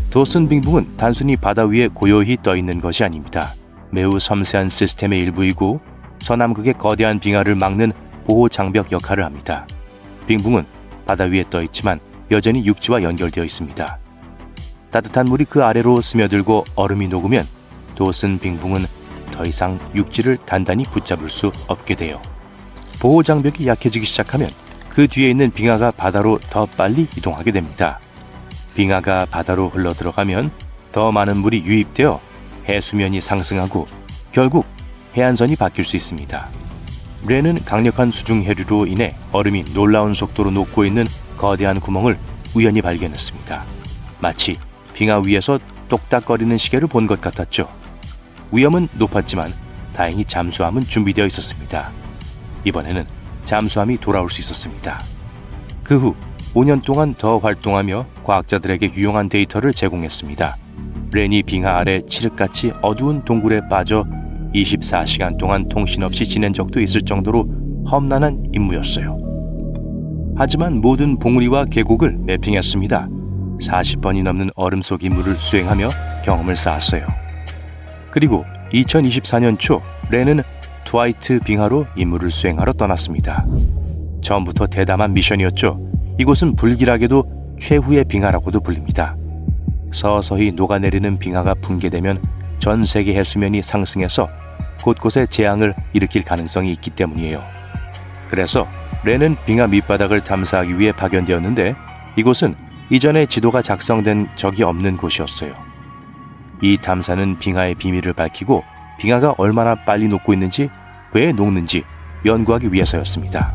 도슨 빙붕은 단순히 바다 위에 고요히 떠 있는 것이 아닙니다. 매우 섬세한 시스템의 일부이고 서남극의 거대한 빙하를 막는 보호 장벽 역할을 합니다. 빙붕은 바다 위에 떠 있지만 여전히 육지와 연결되어 있습니다. 따뜻한 물이 그 아래로 스며들고 얼음이 녹으면 도슨 빙붕은 더 이상 육지를 단단히 붙잡을 수 없게 돼요. 보호 장벽이 약해지기 시작하면 그 뒤에 있는 빙하가 바다로 더 빨리 이동하게 됩니다. 빙하가 바다로 흘러 들어가면 더 많은 물이 유입되어 해수면이 상승하고 결국 해안선이 바뀔 수 있습니다. 렌은 강력한 수중 해류로 인해 얼음이 놀라운 속도로 녹고 있는 거대한 구멍을 우연히 발견했습니다. 마치 빙하 위에서 똑딱거리는 시계를 본 것 같았죠. 위험은 높았지만 다행히 잠수함은 준비되어 있었습니다. 이번에는 잠수함이 돌아올 수 있었습니다. 그 후 5년 동안 더 활동하며 과학자들에게 유용한 데이터를 제공했습니다. 렌이 빙하 아래 칠흑같이 어두운 동굴에 빠져 24시간 동안 통신없이 지낸 적도 있을 정도로 험난한 임무였어요. 하지만 모든 봉우리와 계곡을 매핑했습니다. 40번이 넘는 얼음 속 임무를 수행하며 경험을 쌓았어요. 그리고 2024년 초 렌은 트와이트 빙하로 임무를 수행하러 떠났습니다. 처음부터 대담한 미션이었죠. 이곳은 불길하게도 최후의 빙하라고도 불립니다. 서서히 녹아내리는 빙하가 붕괴되면 전 세계 해수면이 상승해서 곳곳에 재앙을 일으킬 가능성이 있기 때문이에요. 그래서 렌은 빙하 밑바닥을 탐사하기 위해 파견되었는데 이곳은 이전에 지도가 작성된 적이 없는 곳이었어요. 이 탐사는 빙하의 비밀을 밝히고 빙하가 얼마나 빨리 녹고 있는지, 왜 녹는지 연구하기 위해서였습니다.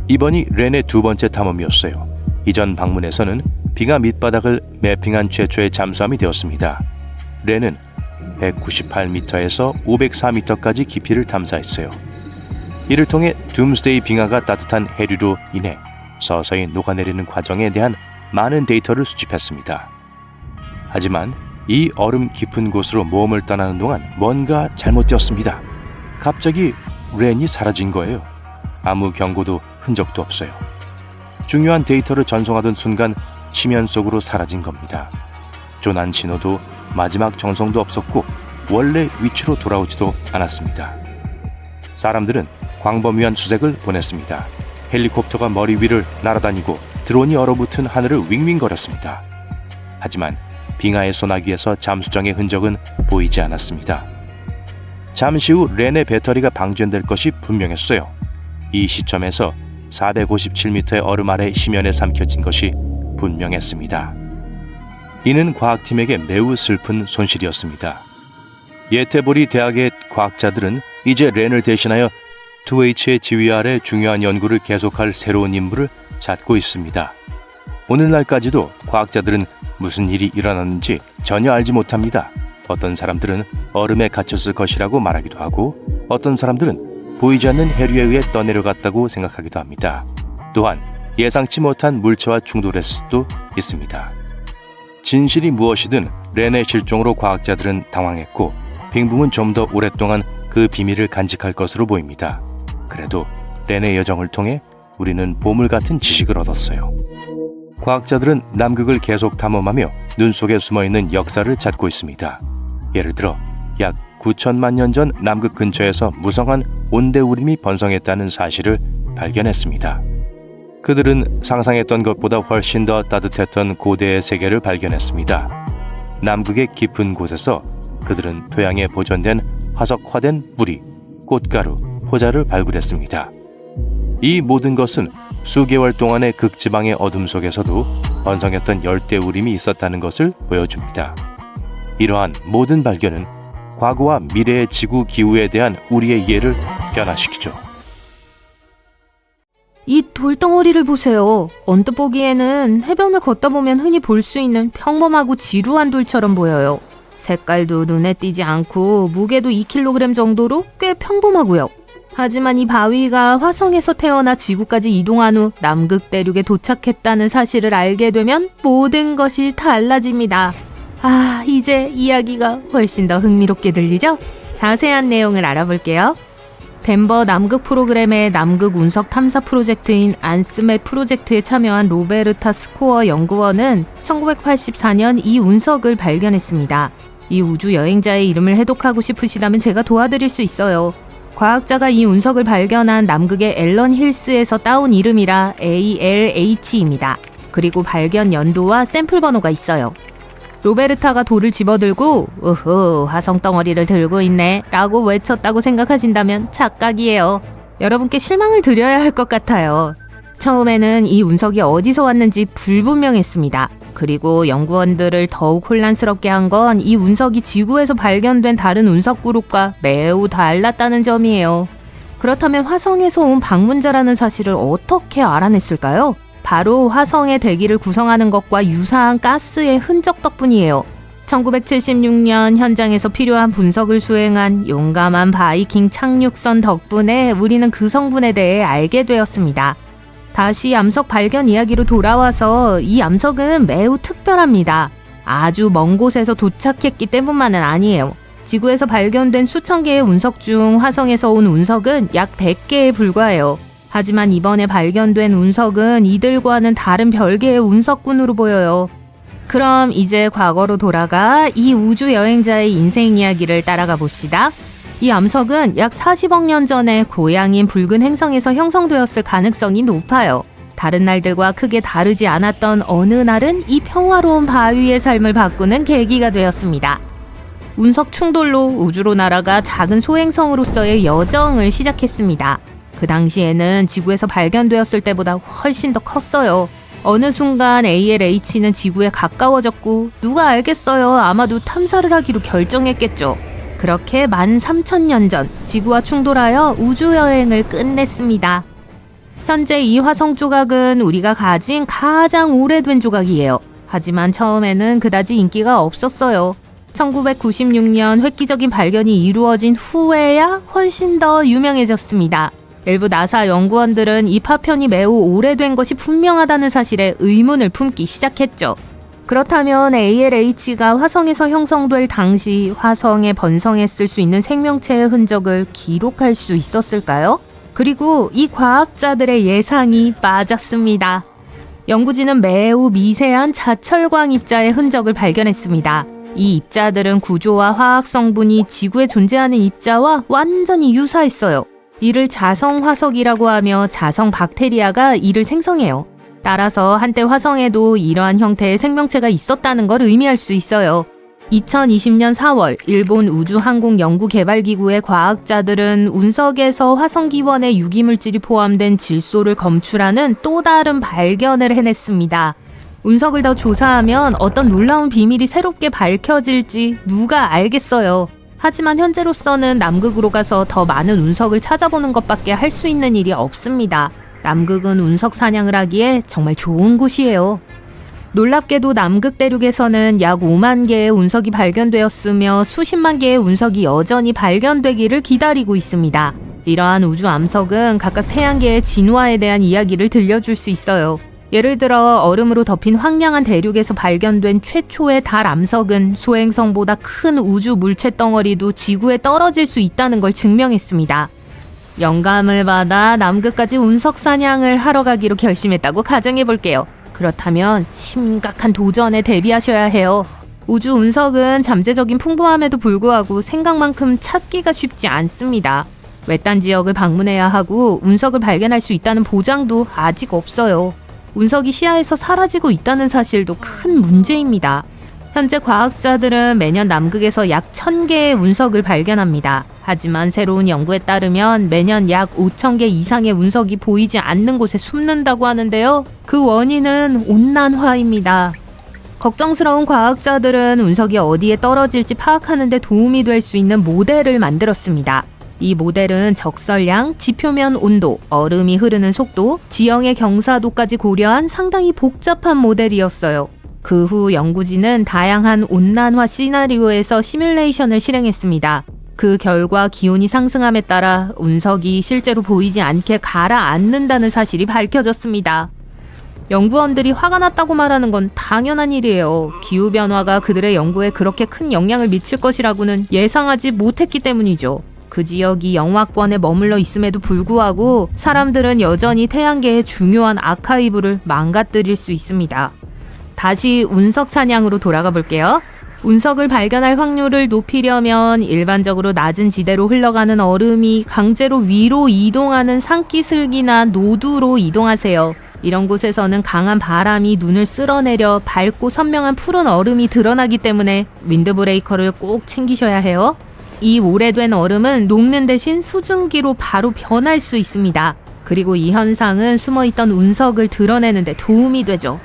이번이 렌의 두 번째 탐험이었어요. 이전 방문에서는 빙하 밑바닥을 매핑한 최초의 잠수함이 되었습니다. 렌은 198m에서 504m까지 깊이를 탐사했어요. 이를 통해 둠스데이 빙하가 따뜻한 해류로 인해 서서히 녹아내리는 과정에 대한 많은 데이터를 수집했습니다. 하지만 이 얼음 깊은 곳으로 모험을 떠나는 동안 뭔가 잘못되었습니다. 갑자기 렌이 사라진 거예요. 아무 경고도 흔적도 없어요. 중요한 데이터를 전송하던 순간 심연 속으로 사라진 겁니다. 조난 신호도 마지막 정성도 없었고 원래 위치로 돌아오지도 않았습니다. 사람들은 광범위한 수색을 보냈습니다. 헬리콥터가 머리 위를 날아다니고 드론이 얼어붙은 하늘을 윙윙거렸습니다. 하지만 빙하의 소나기에서 잠수정의 흔적은 보이지 않았습니다. 잠시 후 렌의 배터리가 방전될 것이 분명했어요. 이 시점에서 457m의 얼음 아래 심연에 삼켜진 것이 분명했습니다. 이는 과학팀에게 매우 슬픈 손실이었습니다. 예테보리 대학의 과학자들은 이제 렌을 대신하여 2H의 지휘 아래 중요한 연구를 계속할 새로운 인물을 찾고 있습니다. 오늘날까지도 과학자들은 무슨 일이 일어났는지 전혀 알지 못합니다. 어떤 사람들은 얼음에 갇혔을 것이라고 말하기도 하고 어떤 사람들은 보이지 않는 해류에 의해 떠내려갔다고 생각하기도 합니다. 또한 예상치 못한 물체와 충돌했을 수도 있습니다. 진실이 무엇이든 렌의 실종으로 과학자들은 당황했고 빙붕은 좀 더 오랫동안 그 비밀을 간직할 것으로 보입니다. 그래도 렌의 여정을 통해 우리는 보물 같은 지식을 얻었어요. 과학자들은 남극을 계속 탐험하며 눈 속에 숨어있는 역사를 찾고 있습니다. 예를 들어 약 9천만 년 전 남극 근처에서 무성한 온대우림이 번성했다는 사실을 발견했습니다. 그들은 상상했던 것보다 훨씬 더 따뜻했던 고대의 세계를 발견했습니다. 남극의 깊은 곳에서 그들은 토양에 보존된 화석화된 뿌리, 꽃가루, 호자를 발굴했습니다. 이 모든 것은 수개월 동안의 극지방의 어둠 속에서도 번성했던 열대우림이 있었다는 것을 보여줍니다. 이러한 모든 발견은 과거와 미래의 지구 기후에 대한 우리의 이해를 변화시키죠. 이 돌덩어리를 보세요. 언뜻 보기에는 해변을 걷다 보면 흔히 볼 수 있는 평범하고 지루한 돌처럼 보여요. 색깔도 눈에 띄지 않고 무게도 2kg 정도로 꽤 평범하고요. 하지만 이 바위가 화성에서 태어나 지구까지 이동한 후 남극 대륙에 도착했다는 사실을 알게 되면 모든 것이 달라집니다. 아, 이제 이야기가 훨씬 더 흥미롭게 들리죠? 자세한 내용을 알아볼게요. 덴버 남극 프로그램의 남극 운석 탐사 프로젝트인 안스메 프로젝트에 참여한 로베르타 스코어 연구원은 1984년 이 운석을 발견했습니다. 이 우주 여행자의 이름을 해독하고 싶으시다면 제가 도와드릴 수 있어요. 과학자가 이 운석을 발견한 남극의 앨런 힐스에서 따온 이름이라 ALH입니다. 그리고 발견 연도와 샘플 번호가 있어요. 로베르타가 돌을 집어들고 우후 화성 덩어리를 들고 있네 라고 외쳤다고 생각하신다면 착각이에요. 여러분께 실망을 드려야 할 것 같아요. 처음에는 이 운석이 어디서 왔는지 불분명했습니다. 그리고 연구원들을 더욱 혼란스럽게 한 건 이 운석이 지구에서 발견된 다른 운석 그룹과 매우 달랐다는 점이에요. 그렇다면 화성에서 온 방문자라는 사실을 어떻게 알아냈을까요? 바로 화성의 대기를 구성하는 것과 유사한 가스의 흔적 덕분이에요. 1976년 현장에서 필요한 분석을 수행한 용감한 바이킹 착륙선 덕분에 우리는 그 성분에 대해 알게 되었습니다. 다시 암석 발견 이야기로 돌아와서 이 암석은 매우 특별합니다. 아주 먼 곳에서 도착했기 때문만은 아니에요. 지구에서 발견된 수천 개의 운석 중 화성에서 온 운석은 약 100개에 불과해요. 하지만 이번에 발견된 운석은 이들과는 다른 별개의 운석군으로 보여요. 그럼 이제 과거로 돌아가 이 우주 여행자의 인생 이야기를 따라가 봅시다. 이 암석은 약 40억 년 전에 고향인 붉은 행성에서 형성되었을 가능성이 높아요. 다른 날들과 크게 다르지 않았던 어느 날은 이 평화로운 바위의 삶을 바꾸는 계기가 되었습니다. 운석 충돌로 우주로 날아가 작은 소행성으로서의 여정을 시작했습니다. 그 당시에는 지구에서 발견되었을 때보다 훨씬 더 컸어요. 어느 순간 ALH는 지구에 가까워졌고 누가 알겠어요. 아마도 탐사를 하기로 결정했겠죠. 그렇게 13,000년 전 지구와 충돌하여 우주여행을 끝냈습니다. 현재 이 화성 조각은 우리가 가진 가장 오래된 조각이에요. 하지만 처음에는 그다지 인기가 없었어요. 1996년 획기적인 발견이 이루어진 후에야 훨씬 더 유명해졌습니다. 일부 나사 연구원들은 이 파편이 매우 오래된 것이 분명하다는 사실에 의문을 품기 시작했죠. 그렇다면 ALH가 화성에서 형성될 당시 화성에 번성했을 수 있는 생명체의 흔적을 기록할 수 있었을까요? 그리고 이 과학자들의 예상이 맞았습니다. 연구진은 매우 미세한 자철광 입자의 흔적을 발견했습니다. 이 입자들은 구조와 화학 성분이 지구에 존재하는 입자와 완전히 유사했어요. 이를 자성화석이라고 하며 자성 박테리아가 이를 생성해요. 따라서 한때 화성에도 이러한 형태의 생명체가 있었다는 걸 의미할 수 있어요. 2020년 4월 일본 우주항공연구개발기구의 과학자들은 운석에서 화성기원의 유기물질이 포함된 질소를 검출하는 또 다른 발견을 해냈습니다. 운석을 더 조사하면 어떤 놀라운 비밀이 새롭게 밝혀질지 누가 알겠어요. 하지만 현재로서는 남극으로 가서 더 많은 운석을 찾아보는 것밖에 할 수 있는 일이 없습니다. 남극은 운석 사냥을 하기에 정말 좋은 곳이에요. 놀랍게도 남극 대륙에서는 약 5만 개의 운석이 발견되었으며 수십만 개의 운석이 여전히 발견되기를 기다리고 있습니다. 이러한 우주 암석은 각각 태양계의 진화에 대한 이야기를 들려줄 수 있어요. 예를 들어 얼음으로 덮인 황량한 대륙에서 발견된 최초의 달 암석은 소행성보다 큰 우주 물체 덩어리도 지구에 떨어질 수 있다는 걸 증명했습니다. 영감을 받아 남극까지 운석 사냥을 하러 가기로 결심했다고 가정해볼게요. 그렇다면 심각한 도전에 대비하셔야 해요. 우주 운석은 잠재적인 풍부함에도 불구하고 생각만큼 찾기가 쉽지 않습니다. 외딴 지역을 방문해야 하고 운석을 발견할 수 있다는 보장도 아직 없어요. 운석이 시야에서 사라지고 있다는 사실도 큰 문제입니다. 현재 과학자들은 매년 남극에서 약 1000개의 운석을 발견합니다. 하지만 새로운 연구에 따르면 매년 약 5000개 이상의 운석이 보이지 않는 곳에 숨는다고 하는데요. 그 원인은 온난화입니다. 걱정스러운 과학자들은 운석이 어디에 떨어질지 파악하는 데 도움이 될 수 있는 모델을 만들었습니다. 이 모델은 적설량, 지표면 온도, 얼음이 흐르는 속도, 지형의 경사도까지 고려한 상당히 복잡한 모델이었어요. 그 후 연구진은 다양한 온난화 시나리오에서 시뮬레이션을 실행했습니다. 그 결과 기온이 상승함에 따라 운석이 실제로 보이지 않게 가라앉는다는 사실이 밝혀졌습니다. 연구원들이 화가 났다고 말하는 건 당연한 일이에요. 기후변화가 그들의 연구에 그렇게 큰 영향을 미칠 것이라고는 예상하지 못했기 때문이죠. 그 지역이 영하권에 머물러 있음에도 불구하고 사람들은 여전히 태양계의 중요한 아카이브를 망가뜨릴 수 있습니다. 다시 운석 사냥으로 돌아가 볼게요. 운석을 발견할 확률을 높이려면 일반적으로 낮은 지대로 흘러가는 얼음이 강제로 위로 이동하는 산기슭이나 노두로 이동하세요. 이런 곳에서는 강한 바람이 눈을 쓸어내려 밝고 선명한 푸른 얼음이 드러나기 때문에 윈드브레이커를 꼭 챙기셔야 해요. 이 오래된 얼음은 녹는 대신 수증기로 바로 변할 수 있습니다. 그리고 이 현상은 숨어있던 운석을 드러내는 데 도움이 되죠.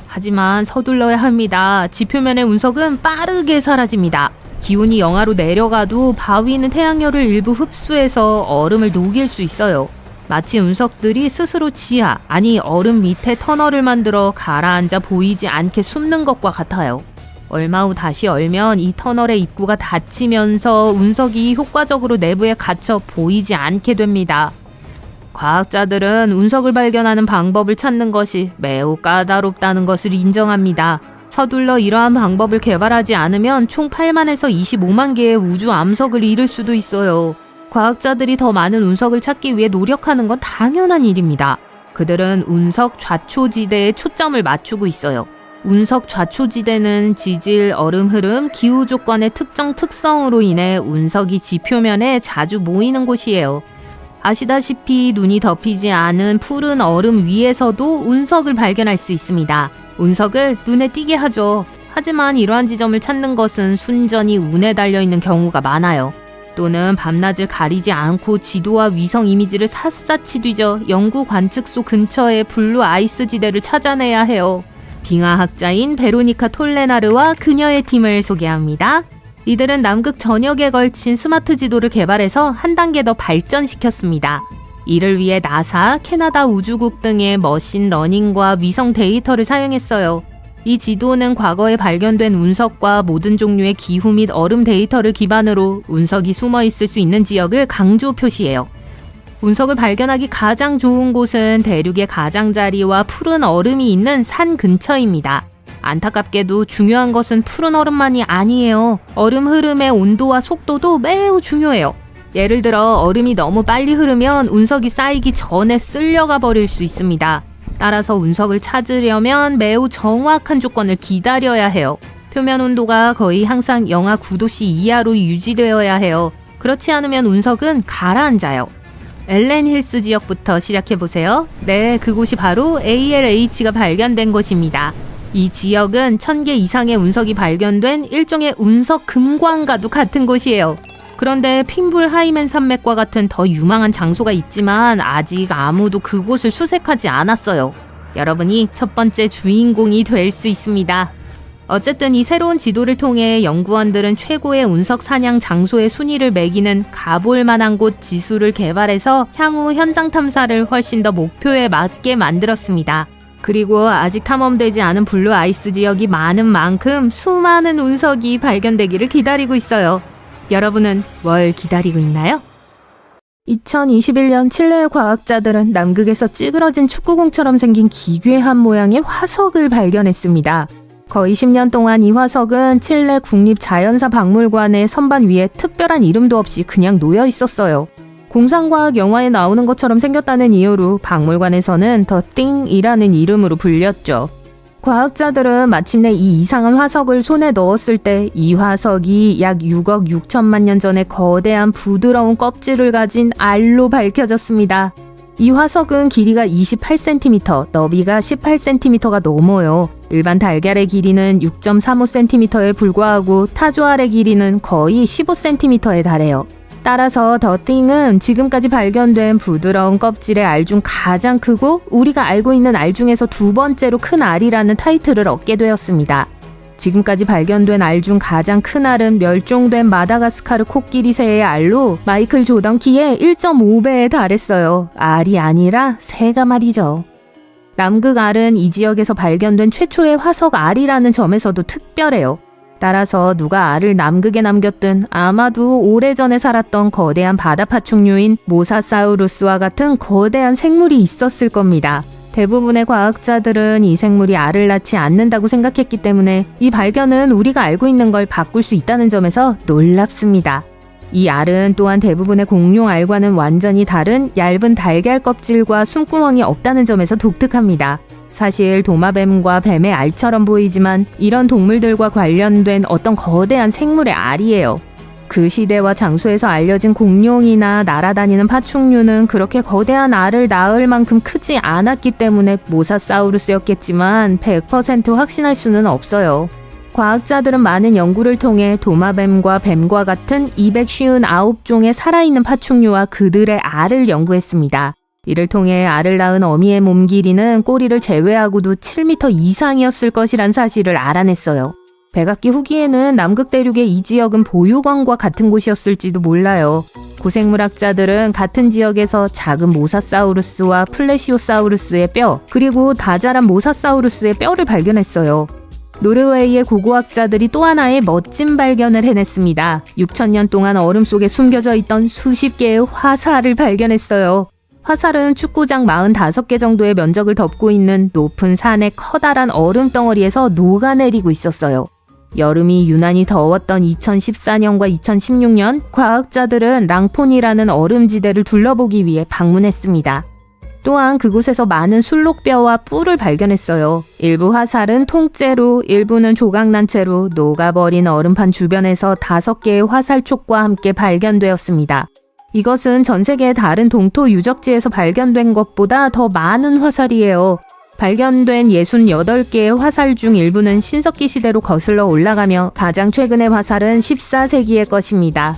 하지만 서둘러야 합니다. 지표면의 운석은 빠르게 사라집니다. 기온이 영하로 내려가도 바위는 태양열을 일부 흡수해서 얼음을 녹일 수 있어요. 마치 운석들이 스스로 지하, 아니 얼음 밑에 터널을 만들어 가라앉아 보이지 않게 숨는 것과 같아요. 얼마 후 다시 얼면 이 터널의 입구가 닫히면서 운석이 효과적으로 내부에 갇혀 보이지 않게 됩니다. 과학자들은 운석을 발견하는 방법을 찾는 것이 매우 까다롭다는 것을 인정합니다. 서둘러 이러한 방법을 개발하지 않으면 총 8만에서 25만 개의 우주 암석을 잃을 수도 있어요. 과학자들이 더 많은 운석을 찾기 위해 노력하는 건 당연한 일입니다. 그들은 운석 좌초지대에 초점을 맞추고 있어요. 운석 좌초지대는 지질, 얼음 흐름, 기후 조건의 특정 특성으로 인해 운석이 지표면에 자주 모이는 곳이에요. 아시다시피 눈이 덮이지 않은 푸른 얼음 위에서도 운석을 발견할 수 있습니다. 운석을 눈에 띄게 하죠. 하지만 이러한 지점을 찾는 것은 순전히 운에 달려있는 경우가 많아요. 또는 밤낮을 가리지 않고 지도와 위성 이미지를 샅샅이 뒤져 영구 관측소 근처의 블루 아이스 지대를 찾아내야 해요. 빙하학자인 베로니카 톨레나르와 그녀의 팀을 소개합니다. 이들은 남극 전역에 걸친 스마트 지도를 개발해서 한 단계 더 발전시켰습니다. 이를 위해 나사, 캐나다 우주국 등의 머신러닝과 위성 데이터를 사용했어요. 이 지도는 과거에 발견된 운석과 모든 종류의 기후 및 얼음 데이터를 기반으로 운석이 숨어 있을 수 있는 지역을 강조 표시해요. 운석을 발견하기 가장 좋은 곳은 대륙의 가장자리와 푸른 얼음이 있는 산 근처입니다. 안타깝게도 중요한 것은 푸른 얼음만이 아니에요. 얼음 흐름의 온도와 속도도 매우 중요해요. 예를 들어 얼음이 너무 빨리 흐르면 운석이 쌓이기 전에 쓸려가 버릴 수 있습니다. 따라서 운석을 찾으려면 매우 정확한 조건을 기다려야 해요. 표면 온도가 거의 항상 영하 9도씨 이하로 유지되어야 해요. 그렇지 않으면 운석은 가라앉아요. 엘렌 힐스 지역부터 시작해보세요. 네, 그곳이 바로 ALH가 발견된 곳입니다. 이 지역은 1000개 이상의 운석이 발견된 일종의 운석 금광과도 같은 곳이에요. 그런데 핀불 하이맨 산맥과 같은 더 유망한 장소가 있지만 아직 아무도 그곳을 수색하지 않았어요. 여러분이 첫 번째 주인공이 될 수 있습니다. 어쨌든 이 새로운 지도를 통해 연구원들은 최고의 운석 사냥 장소의 순위를 매기는 가볼 만한 곳 지수를 개발해서 향후 현장 탐사를 훨씬 더 목표에 맞게 만들었습니다. 그리고 아직 탐험되지 않은 블루 아이스 지역이 많은 만큼 수많은 운석이 발견되기를 기다리고 있어요. 여러분은 뭘 기다리고 있나요? 2021년 칠레의 과학자들은 남극에서 찌그러진 축구공처럼 생긴 기괴한 모양의 화석을 발견했습니다. 거의 10년 동안 이 화석은 칠레 국립자연사 박물관의 선반 위에 특별한 이름도 없이 그냥 놓여 있었어요. 공상과학 영화에 나오는 것처럼 생겼다는 이유로 박물관에서는 더 띵이라는 이름으로 불렸죠. 과학자들은 마침내 이 이상한 화석을 손에 넣었을 때 이 화석이 약 6억 6천만 년 전에 거대한 부드러운 껍질을 가진 알로 밝혀졌습니다. 이 화석은 길이가 28cm, 너비가 18cm가 넘어요. 일반 달걀의 길이는 6.35cm에 불과하고 타조알의 길이는 거의 15cm에 달해요. 따라서 더 띵은 지금까지 발견된 부드러운 껍질의 알 중 가장 크고 우리가 알고 있는 알 중에서 두 번째로 큰 알이라는 타이틀을 얻게 되었습니다. 지금까지 발견된 알 중 가장 큰 알은 멸종된 마다가스카르 코끼리새의 알로 마이클 조던 키의 1.5배에 달했어요. 알이 아니라 새가 말이죠. 남극 알은 이 지역에서 발견된 최초의 화석 알이라는 점에서도 특별해요. 따라서 누가 알을 남극에 남겼든 아마도 오래전에 살았던 거대한 바다 파충류인 모사사우루스와 같은 거대한 생물이 있었을 겁니다. 대부분의 과학자들은 이 생물이 알을 낳지 않는다고 생각했기 때문에 이 발견은 우리가 알고 있는 걸 바꿀 수 있다는 점에서 놀랍습니다. 이 알은 또한 대부분의 공룡 알과는 완전히 다른 얇은 달걀 껍질과 숨구멍이 없다는 점에서 독특합니다. 사실 도마뱀과 뱀의 알처럼 보이지만 이런 동물들과 관련된 어떤 거대한 생물의 알이에요. 그 시대와 장소에서 알려진 공룡이나 날아다니는 파충류는 그렇게 거대한 알을 낳을 만큼 크지 않았기 때문에 모사사우루스였겠지만 100% 확신할 수는 없어요. 과학자들은 많은 연구를 통해 도마뱀과 뱀과 같은 259종의 살아있는 파충류와 그들의 알을 연구했습니다. 이를 통해 알을 낳은 어미의 몸 길이는 꼬리를 제외하고도 7m 이상이었을 것이란 사실을 알아냈어요. 백악기 후기에는 남극 대륙의 이 지역은 보유광과 같은 곳이었을지도 몰라요. 고생물학자들은 같은 지역에서 작은 모사사우루스와 플레시오사우루스의 뼈, 그리고 다자란 모사사우루스의 뼈를 발견했어요. 노르웨이의 고고학자들이 또 하나의 멋진 발견을 해냈습니다. 6,000년 동안 얼음 속에 숨겨져 있던 수십 개의 화살을 발견했어요. 화살은 축구장 45개 정도의 면적을 덮고 있는 높은 산의 커다란 얼음 덩어리에서 녹아내리고 있었어요. 여름이 유난히 더웠던 2014년과 2016년, 과학자들은 랑폰이라는 얼음지대를 둘러보기 위해 방문했습니다. 또한 그곳에서 많은 술록뼈와 뿔을 발견했어요. 일부 화살은 통째로, 일부는 조각난 채로 녹아버린 얼음판 주변에서 5개의 화살촉과 함께 발견되었습니다. 이것은 전 세계의 다른 동토 유적지에서 발견된 것보다 더 많은 화살이에요. 발견된 68개의 화살 중 일부는 신석기 시대로 거슬러 올라가며 가장 최근의 화살은 14세기의 것입니다.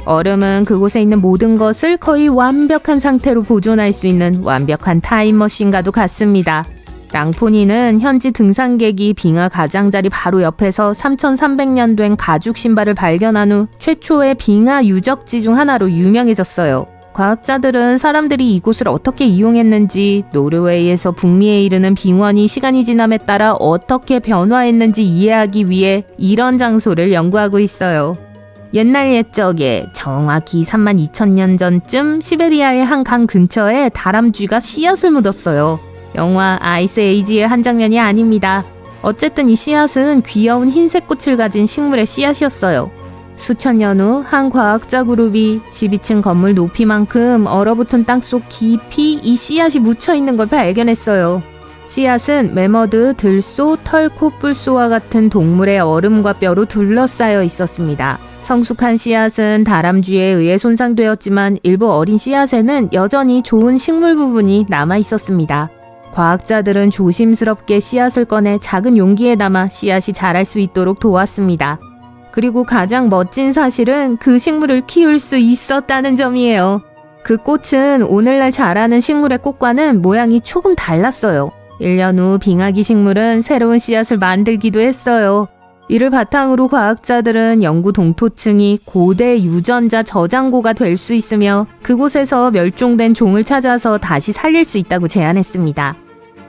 얼음은 그곳에 있는 모든 것을 거의 완벽한 상태로 보존할 수 있는 완벽한 타임머신과도 같습니다. 랑포니는 현지 등산객이 빙하 가장자리 바로 옆에서 3,300년 된 가죽 신발을 발견한 후 최초의 빙하 유적지 중 하나로 유명해졌어요. 과학자들은 사람들이 이곳을 어떻게 이용했는지, 노르웨이에서 북미에 이르는 빙원이 시간이 지남에 따라 어떻게 변화했는지 이해하기 위해 이런 장소를 연구하고 있어요. 옛날 옛적에 정확히 32,000년 전쯤 시베리아의 한 강 근처에 다람쥐가 씨앗을 묻었어요. 영화 아이스 에이지의 한 장면이 아닙니다. 어쨌든 이 씨앗은 귀여운 흰색 꽃을 가진 식물의 씨앗이었어요. 수천 년 후 한 과학자 그룹이 12층 건물 높이만큼 얼어붙은 땅속 깊이 이 씨앗이 묻혀있는 걸 발견했어요. 씨앗은 매머드, 들소, 털, 코뿔소와 같은 동물의 얼음과 뼈로 둘러싸여 있었습니다. 성숙한 씨앗은 다람쥐에 의해 손상되었지만 일부 어린 씨앗에는 여전히 좋은 식물 부분이 남아 있었습니다. 과학자들은 조심스럽게 씨앗을 꺼내 작은 용기에 담아 씨앗이 자랄 수 있도록 도왔습니다. 그리고 가장 멋진 사실은 그 식물을 키울 수 있었다는 점이에요. 그 꽃은 오늘날 자라는 식물의 꽃과는 모양이 조금 달랐어요. 1년 후 빙하기 식물은 새로운 씨앗을 만들기도 했어요. 이를 바탕으로 과학자들은 영구 동토층이 고대 유전자 저장고가 될 수 있으며 그곳에서 멸종된 종을 찾아서 다시 살릴 수 있다고 제안했습니다.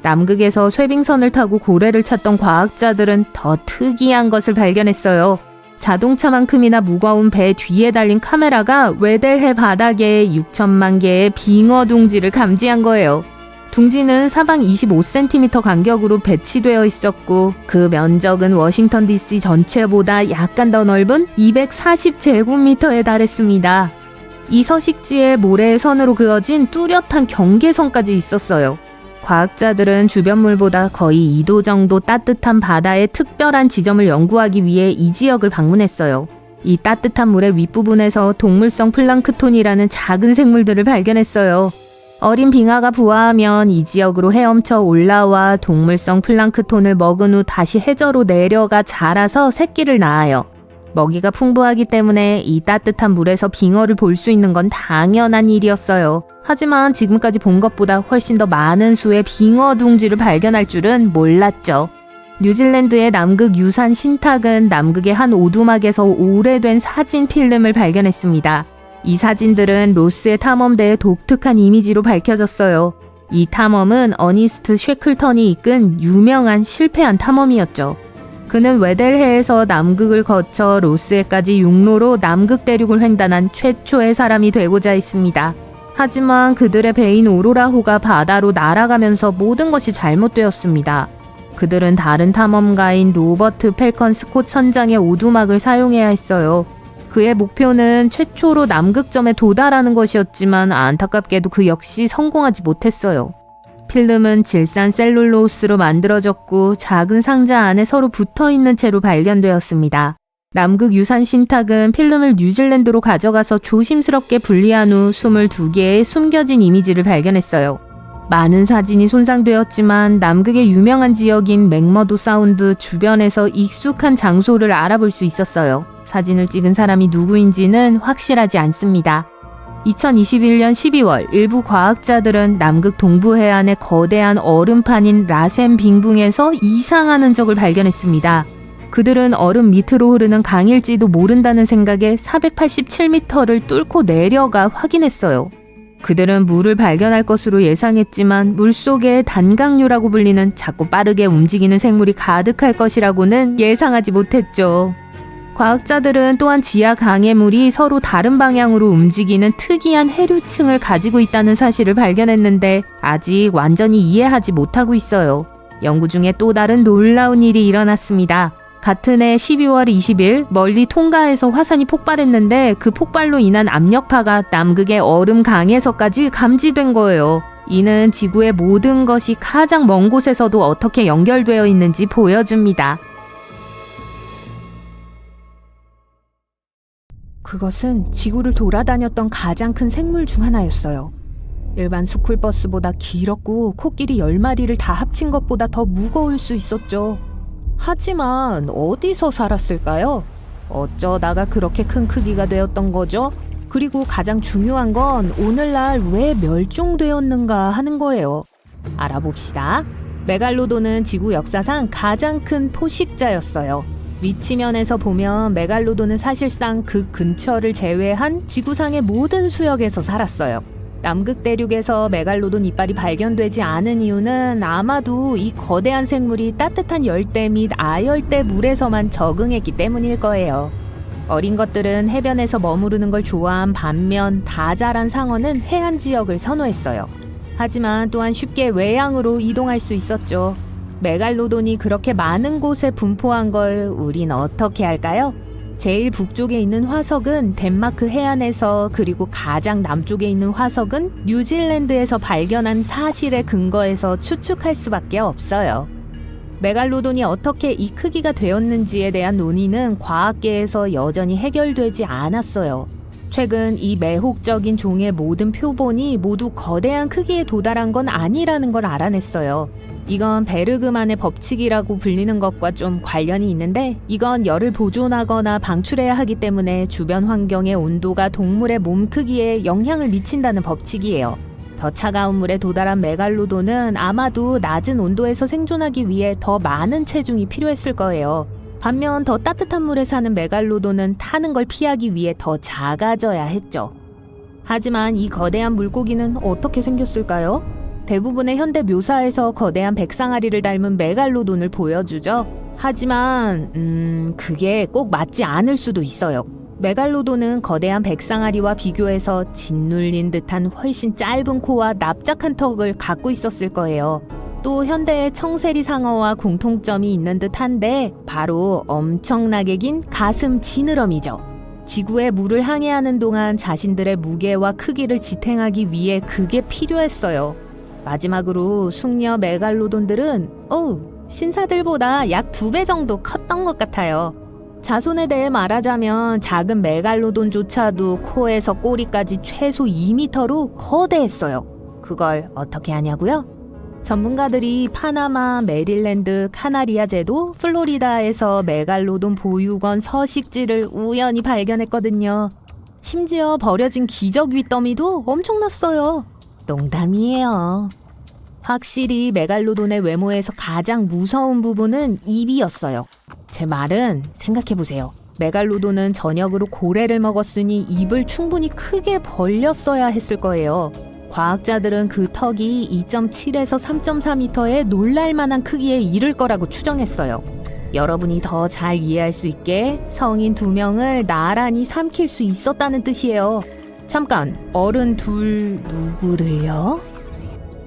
남극에서 쇠빙선을 타고 고래를 찾던 과학자들은 더 특이한 것을 발견했어요. 자동차만큼이나 무거운 배 뒤에 달린 카메라가 웨델해 바닥에 6천만 개의 빙어 둥지를 감지한 거예요. 둥지는 사방 25cm 간격으로 배치되어 있었고 그 면적은 워싱턴 DC 전체보다 약간 더 넓은 240제곱미터에 달했습니다. 이 서식지에 모래의 선으로 그어진 뚜렷한 경계선까지 있었어요. 과학자들은 주변 물보다 거의 2도 정도 따뜻한 바다의 특별한 지점을 연구하기 위해 이 지역을 방문했어요. 이 따뜻한 물의 윗부분에서 동물성 플랑크톤이라는 작은 생물들을 발견했어요. 어린 빙하가 부화하면 이 지역으로 헤엄쳐 올라와 동물성 플랑크톤을 먹은 후 다시 해저로 내려가 자라서 새끼를 낳아요. 먹이가 풍부하기 때문에 이 따뜻한 물에서 빙어를 볼 수 있는 건 당연한 일이었어요. 하지만 지금까지 본 것보다 훨씬 더 많은 수의 빙어 둥지를 발견할 줄은 몰랐죠. 뉴질랜드의 남극 유산 신탁은 남극의 한 오두막에서 오래된 사진 필름을 발견했습니다. 이 사진들은 로스의 탐험대의 독특한 이미지로 밝혀졌어요. 이 탐험은 어니스트 쉐클턴이 이끈 유명한 실패한 탐험이었죠. 그는 웨델해에서 남극을 거쳐 로스해까지 육로로 남극 대륙을 횡단한 최초의 사람이 되고자 했습니다. 하지만 그들의 배인 오로라호가 바다로 날아가면서 모든 것이 잘못되었습니다. 그들은 다른 탐험가인 로버트 펠컨 스콧 선장의 오두막을 사용해야 했어요. 그의 목표는 최초로 남극점에 도달하는 것이었지만 안타깝게도 그 역시 성공하지 못했어요. 필름은 질산 셀룰로스로 만들어졌고 작은 상자 안에 서로 붙어있는 채로 발견되었습니다. 남극 유산 신탁은 필름을 뉴질랜드로 가져가서 조심스럽게 분리한 후 22개의 숨겨진 이미지를 발견했어요. 많은 사진이 손상되었지만 남극의 유명한 지역인 맥머도 사운드 주변에서 익숙한 장소를 알아볼 수 있었어요. 사진을 찍은 사람이 누구인지는 확실하지 않습니다. 2021년 12월 일부 과학자들은 남극 동부 해안의 거대한 얼음판인 라셈 빙붕에서 이상한 흔적을 발견했습니다. 그들은 얼음 밑으로 흐르는 강일지도 모른다는 생각에 487m를 뚫고 내려가 확인했어요. 그들은 물을 발견할 것으로 예상했지만 물속에 단강류라고 불리는 자꾸 빠르게 움직이는 생물이 가득할 것이라고는 예상하지 못했죠. 과학자들은 또한 지하 강해물이 서로 다른 방향으로 움직이는 특이한 해류층을 가지고 있다는 사실을 발견했는데 아직 완전히 이해하지 못하고 있어요. 연구 중에 또 다른 놀라운 일이 일어났습니다. 같은 해 12월 20일 멀리 통가에서 화산이 폭발했는데 그 폭발로 인한 압력파가 남극의 얼음 강에서까지 감지된 거예요. 이는 지구의 모든 것이 가장 먼 곳에서도 어떻게 연결되어 있는지 보여줍니다. 그것은 지구를 돌아다녔던 가장 큰 생물 중 하나였어요. 일반 스쿨버스보다 길었고 코끼리 10마리를 다 합친 것보다 더 무거울 수 있었죠. 하지만 어디서 살았을까요? 어쩌다가 그렇게 큰 크기가 되었던 거죠? 그리고 가장 중요한 건 오늘날 왜 멸종되었는가 하는 거예요. 알아봅시다. 메갈로돈은 지구 역사상 가장 큰 포식자였어요. 위치면에서 보면 메갈로돈은 사실상 그 근처를 제외한 지구상의 모든 수역에서 살았어요. 남극 대륙에서 메갈로돈 이빨이 발견되지 않은 이유는 아마도 이 거대한 생물이 따뜻한 열대 및 아열대 물에서만 적응했기 때문일 거예요. 어린 것들은 해변에서 머무르는 걸 좋아한 반면 다 자란 상어는 해안 지역을 선호했어요. 하지만 또한 쉽게 외양으로 이동할 수 있었죠. 메갈로돈이 그렇게 많은 곳에 분포한 걸 우린 어떻게 할까요? 제일 북쪽에 있는 화석은 덴마크 해안에서, 그리고 가장 남쪽에 있는 화석은 뉴질랜드에서 발견한 사실에 근거해서 추측할 수밖에 없어요. 메갈로돈이 어떻게 이 크기가 되었는지에 대한 논의는 과학계에서 여전히 해결되지 않았어요. 최근 이 매혹적인 종의 모든 표본이 모두 거대한 크기에 도달한 건 아니라는 걸 알아냈어요. 이건 베르그만의 법칙이라고 불리는 것과 좀 관련이 있는데, 이건 열을 보존하거나 방출해야 하기 때문에 주변 환경의 온도가 동물의 몸 크기에 영향을 미친다는 법칙이에요. 더 차가운 물에 도달한 메갈로돈은 아마도 낮은 온도에서 생존하기 위해 더 많은 체중이 필요했을 거예요. 반면 더 따뜻한 물에 사는 메갈로돈은 타는 걸 피하기 위해 더 작아져야 했죠. 하지만 이 거대한 물고기는 어떻게 생겼을까요? 대부분의 현대 묘사에서 거대한 백상아리를 닮은 메갈로돈을 보여주죠. 하지만 그게 꼭 맞지 않을 수도 있어요. 메갈로돈은 거대한 백상아리와 비교해서 짓눌린 듯한 훨씬 짧은 코와 납작한 턱을 갖고 있었을 거예요. 또 현대의 청세리 상어와 공통점이 있는 듯한데, 바로 엄청나게 긴 가슴 지느러미죠. 지구의 물을 항해하는 동안 자신들의 무게와 크기를 지탱하기 위해 그게 필요했어요. 마지막으로 숙녀 메갈로돈들은 신사들보다 약 2배 정도 컸던 것 같아요. 자손에 대해 말하자면 작은 메갈로돈조차도 코에서 꼬리까지 최소 2m로 거대했어요. 그걸 어떻게 하냐고요? 전문가들이 파나마, 메릴랜드, 카나리아 제도, 플로리다에서 메갈로돈 보유권 서식지를 우연히 발견했거든요. 심지어 버려진 기적 윗더미도 엄청났어요. 농담이에요. 확실히 메갈로돈의 외모에서 가장 무서운 부분은 입이었어요. 제 말은 생각해보세요. 메갈로돈은 저녁으로 고래를 먹었으니 입을 충분히 크게 벌렸어야 했을 거예요. 과학자들은 그 턱이 2.7에서 3.4m의 놀랄만한 크기에 이를 거라고 추정했어요. 여러분이 더 잘 이해할 수 있게 성인 2명을 나란히 삼킬 수 있었다는 뜻이에요. 잠깐, 어른 둘 누구를요?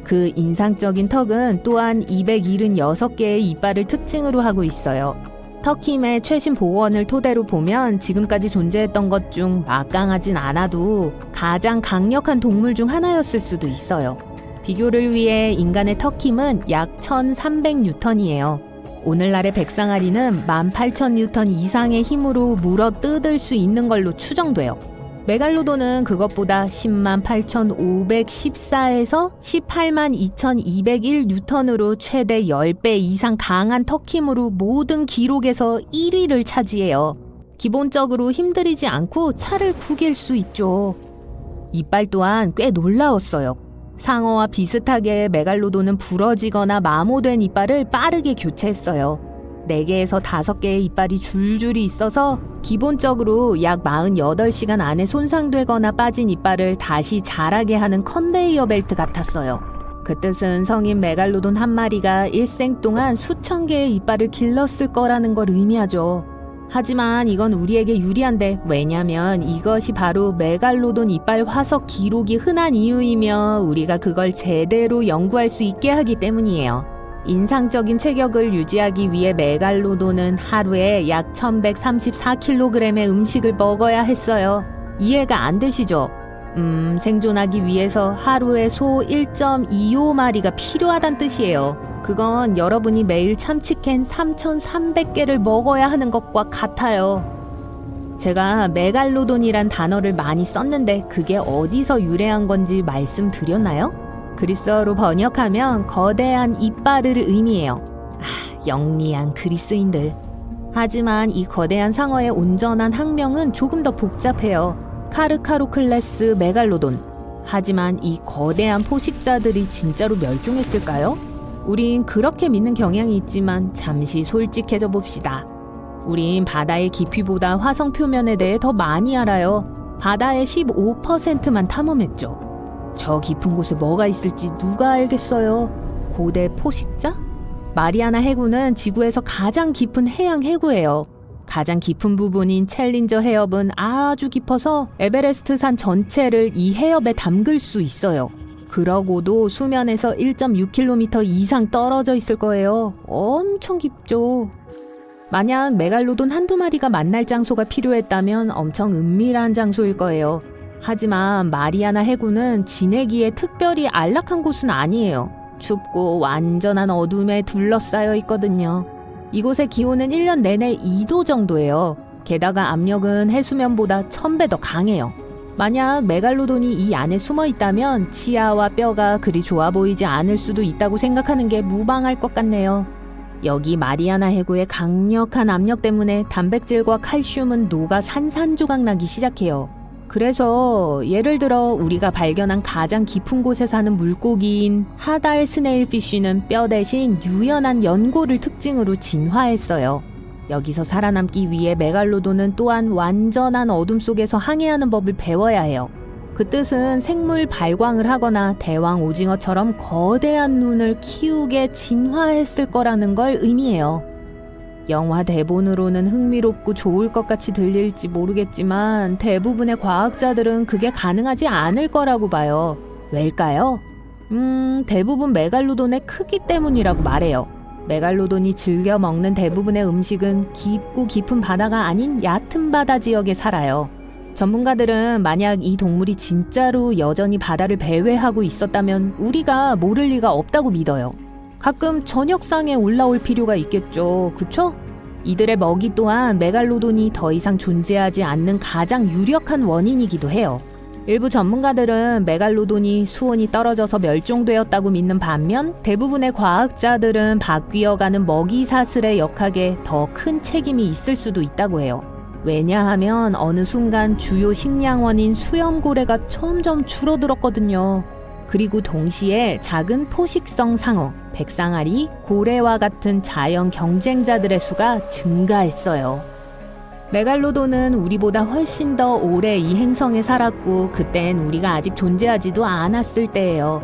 그 인상적인 턱은 또한 276개의 이빨을 특징으로 하고 있어요. 터킴의 최신 보원을 토대로 보면 지금까지 존재했던 것 중 막강하진 않아도 가장 강력한 동물 중 하나였을 수도 있어요. 비교를 위해 인간의 턱힘은 약 1300뉴턴이에요. 오늘날의 백상아리는 18000뉴턴 이상의 힘으로 물어 뜯을 수 있는 걸로 추정돼요. 메갈로돈은 그것보다 108,514에서 182,201뉴턴으로 최대 10배 이상 강한 턱힘으로 모든 기록에서 1위를 차지해요. 기본적으로 힘들이지 않고 차를 구길 수 있죠. 이빨 또한 꽤 놀라웠어요. 상어와 비슷하게 메갈로돈은 부러지거나 마모된 이빨을 빠르게 교체했어요. 4개에서 5개의 이빨이 줄줄이 있어서 기본적으로 약 48시간 안에 손상되거나 빠진 이빨을 다시 자라게 하는 컨베이어 벨트 같았어요. 그 뜻은 성인 메갈로돈 한 마리가 일생 동안 수천 개의 이빨을 길렀을 거라는 걸 의미하죠. 하지만 이건 우리에게 유리한데, 왜냐면 이것이 바로 메갈로돈 이빨 화석 기록이 흔한 이유이며 우리가 그걸 제대로 연구할 수 있게 하기 때문이에요. 인상적인 체격을 유지하기 위해 메갈로돈은 하루에 약 1134kg의 음식을 먹어야 했어요. 이해가 안 되시죠? 생존하기 위해서 하루에 소 1.25마리가 필요하단 뜻이에요. 그건 여러분이 매일 참치캔 3,300개를 먹어야 하는 것과 같아요. 제가 메갈로돈이란 단어를 많이 썼는데 그게 어디서 유래한 건지 말씀드렸나요? 그리스어로 번역하면 거대한 이빨을 의미해요. 영리한 그리스인들. 하지만 이 거대한 상어의 온전한 학명은 조금 더 복잡해요. 카르카로클레스 메갈로돈. 하지만 이 거대한 포식자들이 진짜로 멸종했을까요? 우린 그렇게 믿는 경향이 있지만 잠시 솔직해져 봅시다. 우린 바다의 깊이보다 화성 표면에 대해 더 많이 알아요. 바다의 15%만 탐험했죠. 저 깊은 곳에 뭐가 있을지 누가 알겠어요? 고대 포식자? 마리아나 해구는 지구에서 가장 깊은 해양 해구예요. 가장 깊은 부분인 챌린저 해협은 아주 깊어서 에베레스트 산 전체를 이 해협에 담글 수 있어요. 그러고도 수면에서 1.6km 이상 떨어져 있을 거예요. 엄청 깊죠. 만약 메갈로돈 한두 마리가 만날 장소가 필요했다면 엄청 은밀한 장소일 거예요. 하지만 마리아나 해구는 지내기에 특별히 안락한 곳은 아니에요. 춥고 완전한 어둠에 둘러싸여 있거든요. 이곳의 기온은 1년 내내 2도 정도예요. 게다가 압력은 해수면보다 1000배 더 강해요. 만약 메갈로돈이 이 안에 숨어 있다면 치아와 뼈가 그리 좋아 보이지 않을 수도 있다고 생각하는 게 무방할 것 같네요. 여기 마리아나 해구의 강력한 압력 때문에 단백질과 칼슘은 녹아 산산조각 나기 시작해요. 그래서 예를 들어 우리가 발견한 가장 깊은 곳에 사는 물고기인 하달 스네일피쉬는 뼈 대신 유연한 연골을 특징으로 진화했어요. 여기서 살아남기 위해 메갈로돈은 또한 완전한 어둠 속에서 항해하는 법을 배워야 해요. 그 뜻은 생물 발광을 하거나 대왕 오징어처럼 거대한 눈을 키우게 진화했을 거라는 걸 의미해요. 영화 대본으로는 흥미롭고 좋을 것 같이 들릴지 모르겠지만 대부분의 과학자들은 그게 가능하지 않을 거라고 봐요. 왜일까요? 대부분 메갈로돈의 크기 때문이라고 말해요. 메갈로돈이 즐겨 먹는 대부분의 음식은 깊고 깊은 바다가 아닌 얕은 바다 지역에 살아요. 전문가들은 만약 이 동물이 진짜로 여전히 바다를 배회하고 있었다면 우리가 모를 리가 없다고 믿어요. 가끔 저녁상에 올라올 필요가 있겠죠. 그쵸? 이들의 먹이 또한 메갈로돈이 더 이상 존재하지 않는 가장 유력한 원인이기도 해요. 일부 전문가들은 메갈로돈이 수온이 떨어져서 멸종되었다고 믿는 반면 대부분의 과학자들은 바뀌어가는 먹이 사슬의 역학에 더 큰 책임이 있을 수도 있다고 해요. 왜냐하면 어느 순간 주요 식량원인 수염고래가 점점 줄어들었거든요. 그리고 동시에 작은 포식성 상어, 백상아리, 고래와 같은 자연 경쟁자들의 수가 증가했어요. 메갈로돈은 우리보다 훨씬 더 오래 이 행성에 살았고 그땐 우리가 아직 존재하지도 않았을 때예요.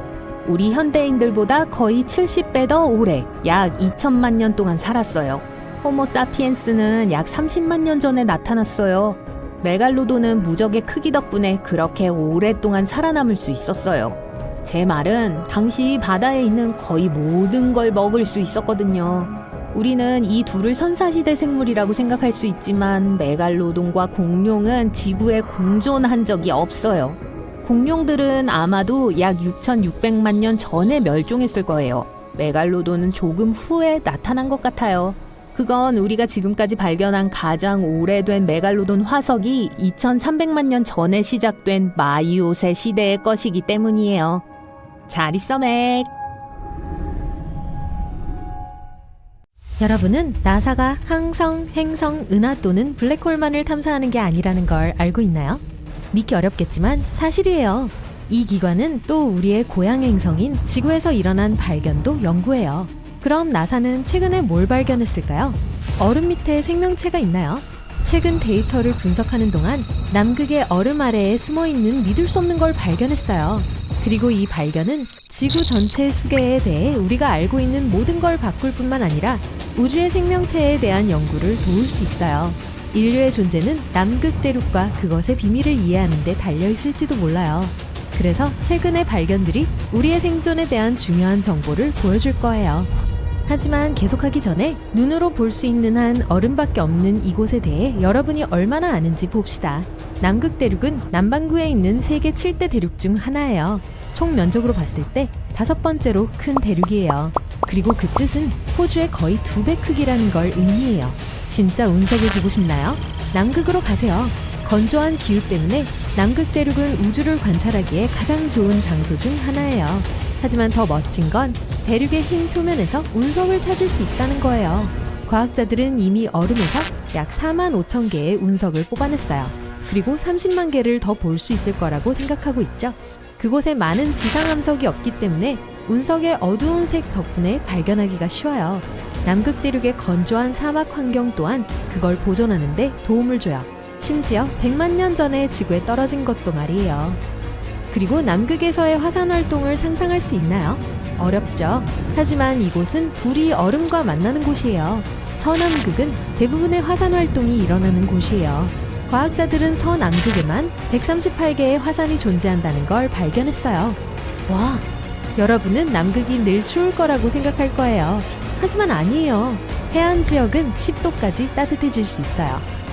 우리 현대인들보다 거의 70배 더 오래, 약 2000만 년 동안 살았어요. 호모 사피엔스는 약 30만 년 전에 나타났어요. 메갈로돈은 무적의 크기 덕분에 그렇게 오랫동안 살아남을 수 있었어요. 제 말은 당시 바다에 있는 거의 모든 걸 먹을 수 있었거든요. 우리는 이 둘을 선사시대 생물이라고 생각할 수 있지만 메갈로돈과 공룡은 지구에 공존한 적이 없어요. 공룡들은 아마도 약 6,600만 년 전에 멸종했을 거예요. 메갈로돈은 조금 후에 나타난 것 같아요. 그건 우리가 지금까지 발견한 가장 오래된 메갈로돈 화석이 2,300만 년 전에 시작된 마이오세 시대의 것이기 때문이에요. 잘 있어, 맥. 여러분은 나사가 항성, 행성, 은하 또는 블랙홀만을 탐사하는 게 아니라는 걸 알고 있나요? 믿기 어렵겠지만 사실이에요. 이 기관은 또 우리의 고향 행성인 지구에서 일어난 발견도 연구해요. 그럼 나사는 최근에 뭘 발견했을까요? 얼음 밑에 생명체가 있나요? 최근 데이터를 분석하는 동안 남극의 얼음 아래에 숨어있는 믿을 수 없는 걸 발견했어요. 그리고 이 발견은 지구 전체 수계에 대해 우리가 알고 있는 모든 걸 바꿀 뿐만 아니라 우주의 생명체에 대한 연구를 도울 수 있어요. 인류의 존재는 남극 대륙과 그것의 비밀을 이해하는 데 달려있을지도 몰라요. 그래서 최근의 발견들이 우리의 생존에 대한 중요한 정보를 보여줄 거예요. 하지만 계속하기 전에 눈으로 볼 수 있는 한 얼음밖에 없는 이곳에 대해 여러분이 얼마나 아는지 봅시다. 남극 대륙은 남반구에 있는 세계 7대 대륙 중 하나예요. 총 면적으로 봤을 때 5번째로 큰 대륙이에요. 그리고 그 뜻은 호주의 거의 2배 크기라는 걸 의미해요. 진짜 운석을 보고 싶나요? 남극으로 가세요. 건조한 기후 때문에 남극 대륙은 우주를 관찰하기에 가장 좋은 장소 중 하나예요. 하지만 더 멋진 건 대륙의 흰 표면에서 운석을 찾을 수 있다는 거예요. 과학자들은 이미 얼음에서 약 4만 5천 개의 운석을 뽑아냈어요. 그리고 30만 개를 더 볼 수 있을 거라고 생각하고 있죠. 그곳에 많은 지상암석이 없기 때문에 운석의 어두운 색 덕분에 발견하기가 쉬워요. 남극 대륙의 건조한 사막 환경 또한 그걸 보존하는 데 도움을 줘요. 심지어 100만 년 전에 지구에 떨어진 것도 말이에요. 그리고 남극에서의 화산 활동을 상상할 수 있나요? 어렵죠. 하지만 이곳은 불이 얼음과 만나는 곳이에요. 서남극은 대부분의 화산 활동이 일어나는 곳이에요. 과학자들은 서남극에만 138개의 화산이 존재한다는 걸 발견했어요. 와, 여러분은 남극이 늘 추울 거라고 생각할 거예요. 하지만 아니에요. 해안 지역은 10도까지 따뜻해질 수 있어요.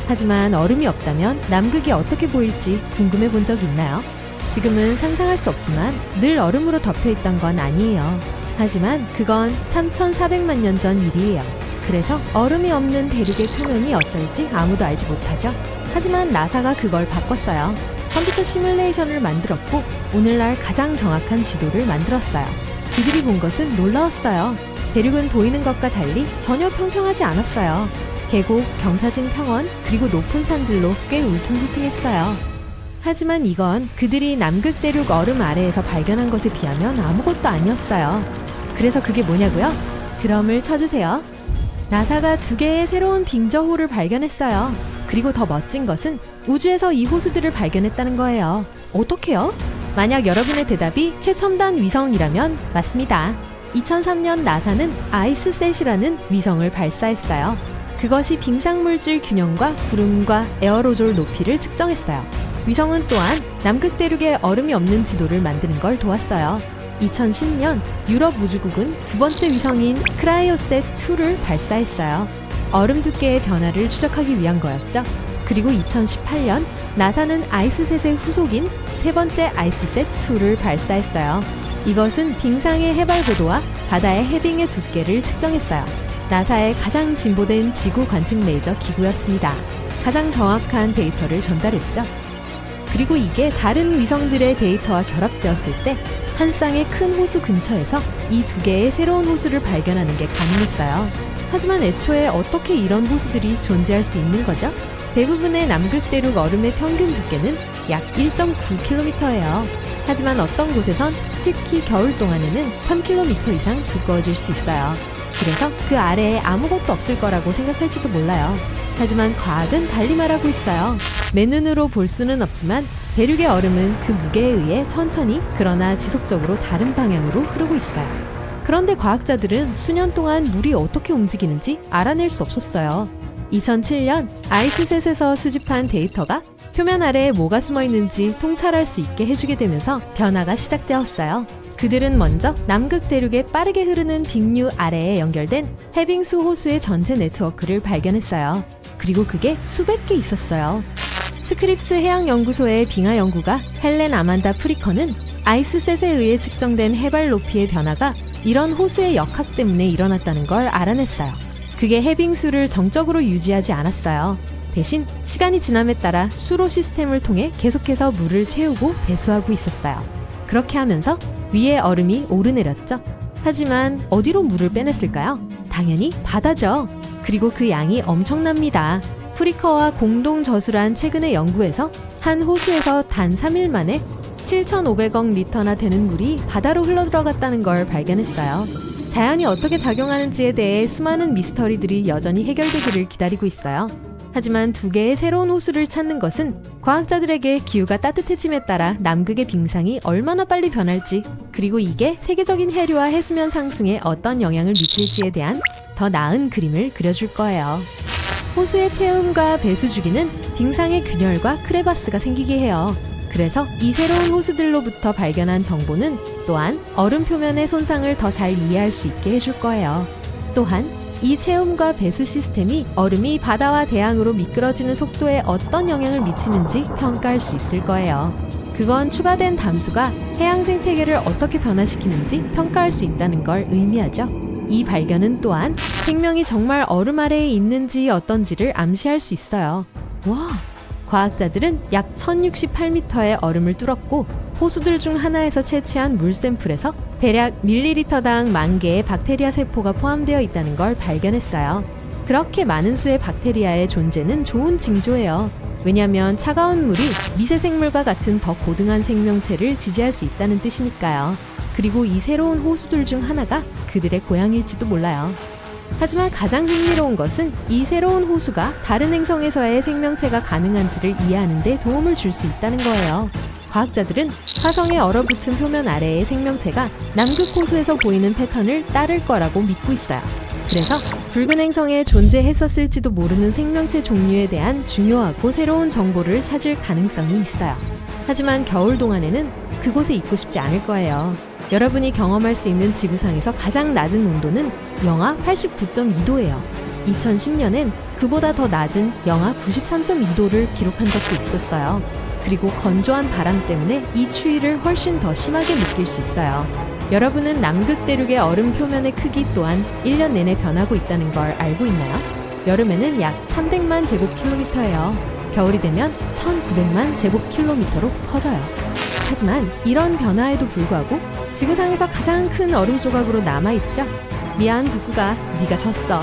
하지만 얼음이 없다면 남극이 어떻게 보일지 궁금해 본 적 있나요? 지금은 상상할 수 없지만 늘 얼음으로 덮여있던 건 아니에요. 하지만 그건 3,400만 년 전 일이에요. 그래서 얼음이 없는 대륙의 표면이 어떨지 아무도 알지 못하죠. 하지만 나사가 그걸 바꿨어요. 컴퓨터 시뮬레이션을 만들었고 오늘날 가장 정확한 지도를 만들었어요. 그들이 본 것은 놀라웠어요. 대륙은 보이는 것과 달리 전혀 평평하지 않았어요. 계곡, 경사진 평원, 그리고 높은 산들로 꽤 울퉁불퉁했어요. 하지만 이건 그들이 남극 대륙 얼음 아래에서 발견한 것에 비하면 아무것도 아니었어요. 그래서 그게 뭐냐고요? 드럼을 쳐주세요. 나사가 2개의 새로운 빙저호를 발견했어요. 그리고 더 멋진 것은 우주에서 이 호수들을 발견했다는 거예요. 어떻게요? 만약 여러분의 대답이 최첨단 위성이라면 맞습니다. 2003년 나사는 아이스셋이라는 위성을 발사했어요. 그것이 빙상물질 균형과 구름과 에어로졸 높이를 측정했어요. 위성은 또한 남극 대륙에 얼음이 없는 지도를 만드는 걸 도왔어요. 2010년 유럽 우주국은 2번째 위성인 크라이오셋2를 발사했어요. 얼음 두께의 변화를 추적하기 위한 거였죠. 그리고 2018년 나사는 아이스셋의 후속인 3번째 아이스셋2를 발사했어요. 이것은 빙상의 해발 고도와 바다의 해빙의 두께를 측정했어요. 나사의 가장 진보된 지구 관측 레이저 기구였습니다. 가장 정확한 데이터를 전달했죠. 그리고 이게 다른 위성들의 데이터와 결합되었을 때 한 쌍의 큰 호수 근처에서 이 2개의 새로운 호수를 발견하는 게 가능했어요. 하지만 애초에 어떻게 이런 호수들이 존재할 수 있는 거죠? 대부분의 남극 대륙 얼음의 평균 두께는 약 1.9km예요. 하지만 어떤 곳에선 특히 겨울 동안에는 3km 이상 두꺼워질 수 있어요. 그래서 그 아래에 아무것도 없을 거라고 생각할지도 몰라요. 하지만 과학은 달리 말하고 있어요. 맨눈으로 볼 수는 없지만 대륙의 얼음은 그 무게에 의해 천천히 그러나 지속적으로 다른 방향으로 흐르고 있어요. 그런데 과학자들은 수년 동안 물이 어떻게 움직이는지 알아낼 수 없었어요. 2007년 아이스셋에서 수집한 데이터가 표면 아래에 뭐가 숨어 있는지 통찰할 수 있게 해주게 되면서 변화가 시작되었어요. 그들은 먼저 남극 대륙에 빠르게 흐르는 빙류 아래에 연결된 해빙수 호수의 전체 네트워크를 발견했어요. 그리고 그게 수백 개 있었어요. 스크립스 해양연구소의 빙하 연구가 헬렌 아만다 프리커는 아이스셋에 의해 측정된 해발 높이의 변화가 이런 호수의 역학 때문에 일어났다는 걸 알아냈어요. 그게 해빙수를 정적으로 유지하지 않았어요. 대신 시간이 지남에 따라 수로 시스템을 통해 계속해서 물을 채우고 배수하고 있었어요. 그렇게 하면서 위에 얼음이 오르내렸죠. 하지만 어디로 물을 빼냈을까요? 당연히 바다죠. 그리고 그 양이 엄청납니다. 프리커와 공동 저술한 최근의 연구에서 한 호수에서 단 3일 만에 7,500억 리터나 되는 물이 바다로 흘러들어갔다는 걸 발견했어요. 자연이 어떻게 작용하는지에 대해 수많은 미스터리들이 여전히 해결되기를 기다리고 있어요. 하지만 2개의 새로운 호수를 찾는 것은 과학자들에게 기후가 따뜻해짐에 따라 남극의 빙상이 얼마나 빨리 변할지, 그리고 이게 세계적인 해류와 해수면 상승에 어떤 영향을 미칠지에 대한 더 나은 그림을 그려줄 거예요. 호수의 체음과 배수 주기는 빙상의 균열과 크레바스가 생기게 해요. 그래서 이 새로운 호수들로부터 발견한 정보는 또한 얼음 표면의 손상을 더 잘 이해할 수 있게 해줄 거예요. 또한 이 체험과 배수 시스템이 얼음이 바다와 대양으로 미끄러지는 속도에 어떤 영향을 미치는지 평가할 수 있을 거예요. 그건 추가된 담수가 해양 생태계를 어떻게 변화시키는지 평가할 수 있다는 걸 의미하죠. 이 발견은 또한 생명이 정말 얼음 아래에 있는지 어떤지를 암시할 수 있어요. 와! 과학자들은 약 1068m의 얼음을 뚫었고 호수들 중 하나에서 채취한 물 샘플에서 대략 밀리리터당 10,000개의 박테리아 세포가 포함되어 있다는 걸 발견했어요. 그렇게 많은 수의 박테리아의 존재는 좋은 징조예요. 왜냐하면 차가운 물이 미세생물과 같은 더 고등한 생명체를 지지할 수 있다는 뜻이니까요. 그리고 이 새로운 호수들 중 하나가 그들의 고향일지도 몰라요. 하지만 가장 흥미로운 것은 이 새로운 호수가 다른 행성에서의 생명체가 가능한지를 이해하는 데 도움을 줄 수 있다는 거예요. 과학자들은 화성에 얼어붙은 표면 아래의 생명체가 남극 호수에서 보이는 패턴을 따를 거라고 믿고 있어요. 그래서 붉은 행성에 존재했었을지도 모르는 생명체 종류에 대한 중요하고 새로운 정보를 찾을 가능성이 있어요. 하지만 겨울 동안에는 그곳에 있고 싶지 않을 거예요. 여러분이 경험할 수 있는 지구상에서 가장 낮은 온도는 영하 89.2도예요. 2010년엔 그보다 더 낮은 영하 93.2도를 기록한 적도 있었어요. 그리고 건조한 바람 때문에 이 추위를 훨씬 더 심하게 느낄 수 있어요. 여러분은 남극 대륙의 얼음 표면의 크기 또한 1년 내내 변하고 있다는 걸 알고 있나요? 여름에는 약 300만 제곱킬로미터예요. 겨울이 되면 1900만 제곱킬로미터로 커져요. 하지만 이런 변화에도 불구하고 지구상에서 가장 큰 얼음 조각으로 남아있죠? 미안 북극아, 네가 졌어.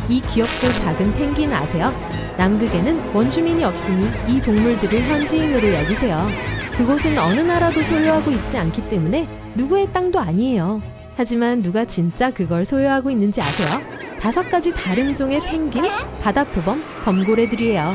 이 귀엽고 작은 펭귄 아세요? 남극에는 원주민이 없으니 이 동물들을 현지인으로 여기세요. 그곳은 어느 나라도 소유하고 있지 않기 때문에 누구의 땅도 아니에요. 하지만 누가 진짜 그걸 소유하고 있는지 아세요? 5가지 다른 종의 펭귄, 바다표범, 범고래들이에요.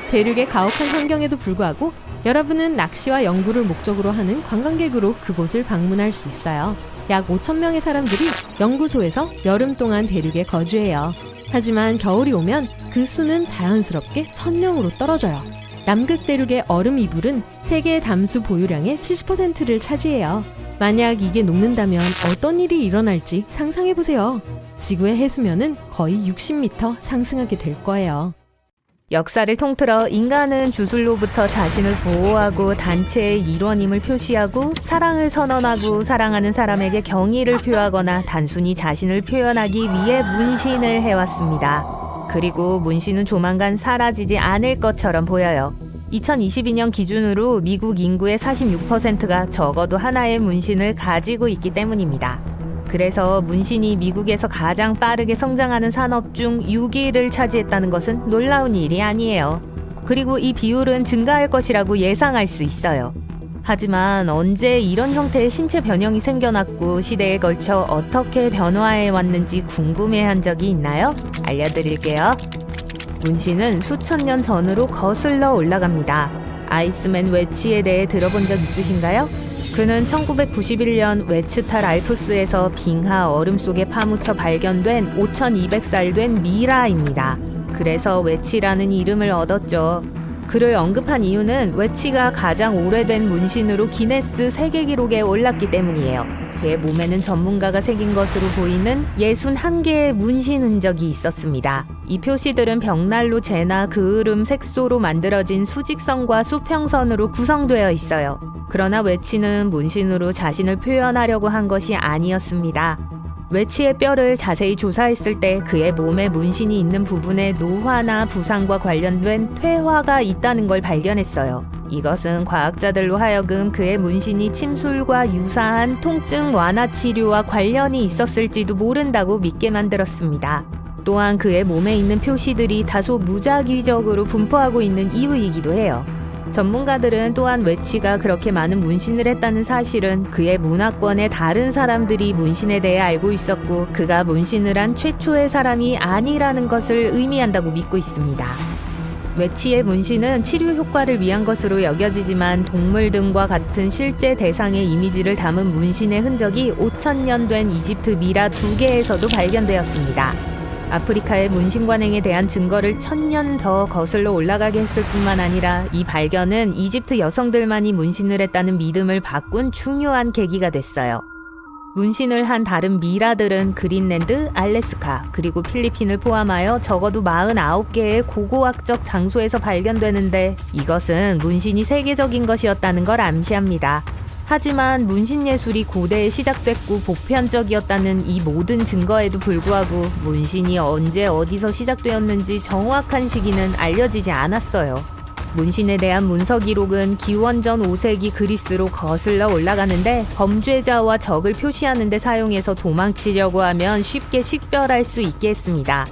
대륙의 가혹한 환경에도 불구하고 여러분은 낚시와 연구를 목적으로 하는 관광객으로 그곳을 방문할 수 있어요. 약 5,000명의 사람들이 연구소에서 여름 동안 대륙에 거주해요. 하지만 겨울이 오면 그 수는 자연스럽게 1,000명으로 떨어져요. 남극 대륙의 얼음 이불은 세계 담수 보유량의 70%를 차지해요. 만약 이게 녹는다면 어떤 일이 일어날지 상상해보세요. 지구의 해수면은 거의 60m 상승하게 될 거예요. 역사를 통틀어 인간은 주술로부터 자신을 보호하고 단체의 일원임을 표시하고 사랑을 선언하고 사랑하는 사람에게 경의를 표하거나 단순히 자신을 표현하기 위해 문신을 해왔습니다. 그리고 문신은 조만간 사라지지 않을 것처럼 보여요. 2022년 기준으로 미국 인구의 46%가 적어도 하나의 문신을 가지고 있기 때문입니다. 그래서 문신이 미국에서 가장 빠르게 성장하는 산업 중 6위를 차지했다는 것은 놀라운 일이 아니에요. 그리고 이 비율은 증가할 것이라고 예상할 수 있어요. 하지만 언제 이런 형태의 신체 변형이 생겨났고 시대에 걸쳐 어떻게 변화해 왔는지 궁금해한 적이 있나요? 알려드릴게요. 문신은 수천 년 전으로 거슬러 올라갑니다. 아이스맨 웨치에 대해 들어본 적 있으신가요? 그는 1991년 웨츠탈 알프스에서 빙하 얼음 속에 파묻혀 발견된 5200살 된 미라입니다. 그래서 웨치라는 이름을 얻었죠. 그를 언급한 이유는 웨치가 가장 오래된 문신으로 기네스 세계기록에 올랐기 때문이에요. 그의 몸에는 전문가가 새긴 것으로 보이는 61개의 문신 흔적이 있었습니다. 이 표시들은 벽난로 재나 그을음 색소로 만들어진 수직선과 수평선으로 구성되어 있어요. 그러나 웨치는 문신으로 자신을 표현하려고 한 것이 아니었습니다. 웨치의 뼈를 자세히 조사했을 때 그의 몸에 문신이 있는 부분에 노화나 부상과 관련된 퇴화가 있다는 걸 발견했어요. 이것은 과학자들로 하여금 그의 문신이 침술과 유사한 통증 완화 치료와 관련이 있었을지도 모른다고 믿게 만들었습니다. 또한 그의 몸에 있는 표시들이 다소 무작위적으로 분포하고 있는 이유이기도 해요. 전문가들은 또한 웨치가 그렇게 많은 문신을 했다는 사실은 그의 문화권의 다른 사람들이 문신에 대해 알고 있었고 그가 문신을 한 최초의 사람이 아니라는 것을 의미한다고 믿고 있습니다. 웨치의 문신은 치료 효과를 위한 것으로 여겨지지만 동물 등과 같은 실제 대상의 이미지를 담은 문신의 흔적이 5,000년 된 이집트 미라 2개에서도 발견되었습니다. 아프리카의 문신 관행에 대한 증거를 1,000년 더 거슬러 올라가게 했을 뿐만 아니라 이 발견은 이집트 여성들만이 문신을 했다는 믿음을 바꾼 중요한 계기가 됐어요. 문신을 한 다른 미라들은 그린랜드, 알래스카, 그리고 필리핀을 포함하여 적어도 49개의 고고학적 장소에서 발견되는데 이것은 문신이 세계적인 것이었다는 걸 암시합니다. 하지만 문신 예술이 고대에 시작됐고 보편적이었다는 이 모든 증거에도 불구하고 문신이 언제 어디서 시작되었는지 정확한 시기는 알려지지 않았어요. 문신에 대한 문서 기록은 기원전 5세기 그리스로 거슬러 올라가는데 범죄자와 적을 표시하는 데 사용해서 도망치려고 하면 쉽게 식별할 수 있게 했습니다.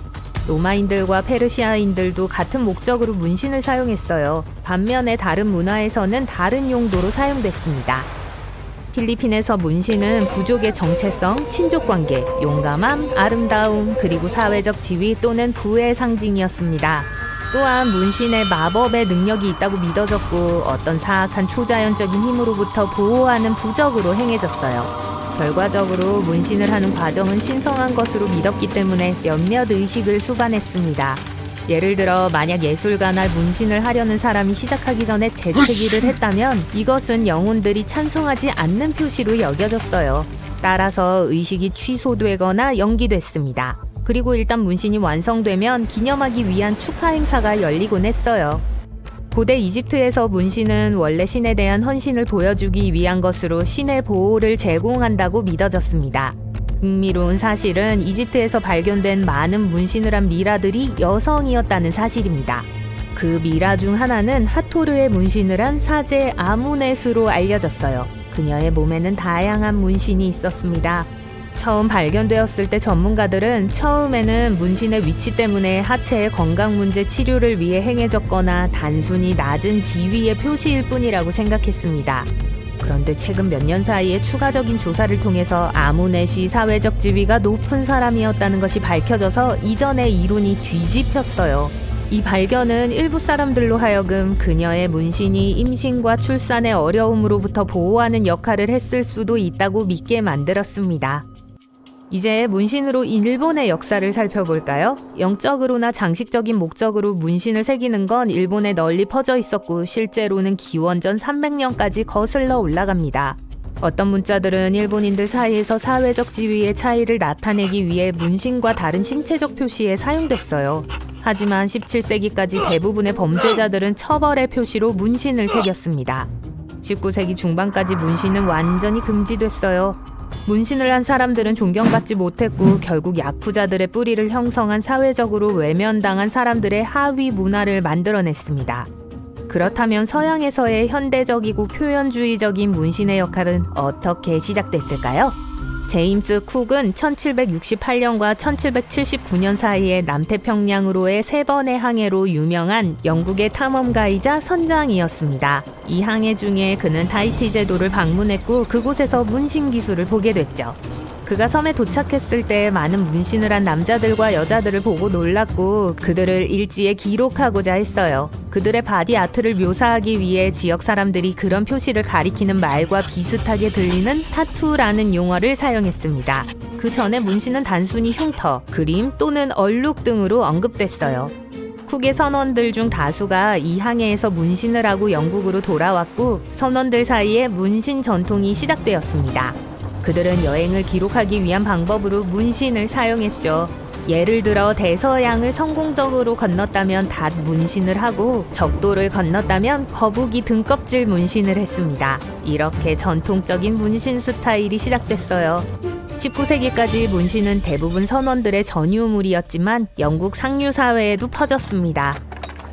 로마인들과 페르시아인들도 같은 목적으로 문신을 사용했어요. 반면에 다른 문화에서는 다른 용도로 사용됐습니다. 필리핀에서 문신은 부족의 정체성, 친족관계, 용감함, 아름다움, 그리고 사회적 지위 또는 부의 상징이었습니다. 또한 문신에 마법의 능력이 있다고 믿어졌고 어떤 사악한 초자연적인 힘으로부터 보호하는 부적으로 행해졌어요. 결과적으로 문신을 하는 과정은 신성한 것으로 믿었기 때문에 몇몇 의식을 수반했습니다. 예를 들어 만약 예술가나 문신을 하려는 사람이 시작하기 전에 재채기를 했다면 이것은 영혼들이 찬성하지 않는 표시로 여겨졌어요. 따라서 의식이 취소되거나 연기됐습니다. 그리고 일단 문신이 완성되면 기념하기 위한 축하 행사가 열리곤 했어요. 고대 이집트에서 문신은 원래 신에 대한 헌신을 보여주기 위한 것으로 신의 보호를 제공한다고 믿어졌습니다. 흥미로운 사실은 이집트에서 발견된 많은 문신을 한 미라들이 여성이었다는 사실입니다. 그 미라 중 하나는 하토르의 문신을 한 사제 아무넷으로 알려졌어요. 그녀의 몸에는 다양한 문신이 있었습니다. 처음 발견되었을 때 전문가들은 처음에는 문신의 위치 때문에 하체의 건강 문제 치료를 위해 행해졌거나 단순히 낮은 지위의 표시일 뿐이라고 생각했습니다. 그런데 최근 몇 년 사이에 추가적인 조사를 통해서 아무넷이 사회적 지위가 높은 사람이었다는 것이 밝혀져서 이전의 이론이 뒤집혔어요. 이 발견은 일부 사람들로 하여금 그녀의 문신이 임신과 출산의 어려움으로부터 보호하는 역할을 했을 수도 있다고 믿게 만들었습니다. 이제 문신으로 일본의 역사를 살펴볼까요? 영적으로나 장식적인 목적으로 문신을 새기는 건 일본에 널리 퍼져 있었고 실제로는 기원전 300년까지 거슬러 올라갑니다. 어떤 문자들은 일본인들 사이에서 사회적 지위의 차이를 나타내기 위해 문신과 다른 신체적 표시에 사용됐어요. 하지만 17세기까지 대부분의 범죄자들은 처벌의 표시로 문신을 새겼습니다. 19세기 중반까지 문신은 완전히 금지됐어요. 문신을 한 사람들은 존경받지 못했고 결국 야쿠자들의 뿌리를 형성한 사회적으로 외면당한 사람들의 하위 문화를 만들어냈습니다. 그렇다면 서양에서의 현대적이고 표현주의적인 문신의 역할은 어떻게 시작됐을까요? 제임스 쿡은 1768년과 1779년 사이에 남태평양으로의 3번의 항해로 유명한 영국의 탐험가이자 선장이었습니다. 이 항해 중에 그는 타히티 제도를 방문했고 그곳에서 문신 기술을 보게 됐죠. 그가 섬에 도착했을 때 많은 문신을 한 남자들과 여자들을 보고 놀랐고 그들을 일지에 기록하고자 했어요. 그들의 바디 아트를 묘사하기 위해 지역 사람들이 그런 표시를 가리키는 말과 비슷하게 들리는 타투라는 용어를 사용했습니다. 그 전에 문신은 단순히 흉터, 그림 또는 얼룩 등으로 언급됐어요. 쿡의 선원들 중 다수가 이 항해에서 문신을 하고 영국으로 돌아왔고 선원들 사이에 문신 전통이 시작되었습니다. 그들은 여행을 기록하기 위한 방법으로 문신을 사용했죠. 예를 들어 대서양을 성공적으로 건넜다면 닷 문신을 하고 적도를 건넜다면 거북이 등껍질 문신을 했습니다. 이렇게 전통적인 문신 스타일이 시작됐어요. 19세기까지 문신은 대부분 선원들의 전유물이었지만 영국 상류 사회에도 퍼졌습니다.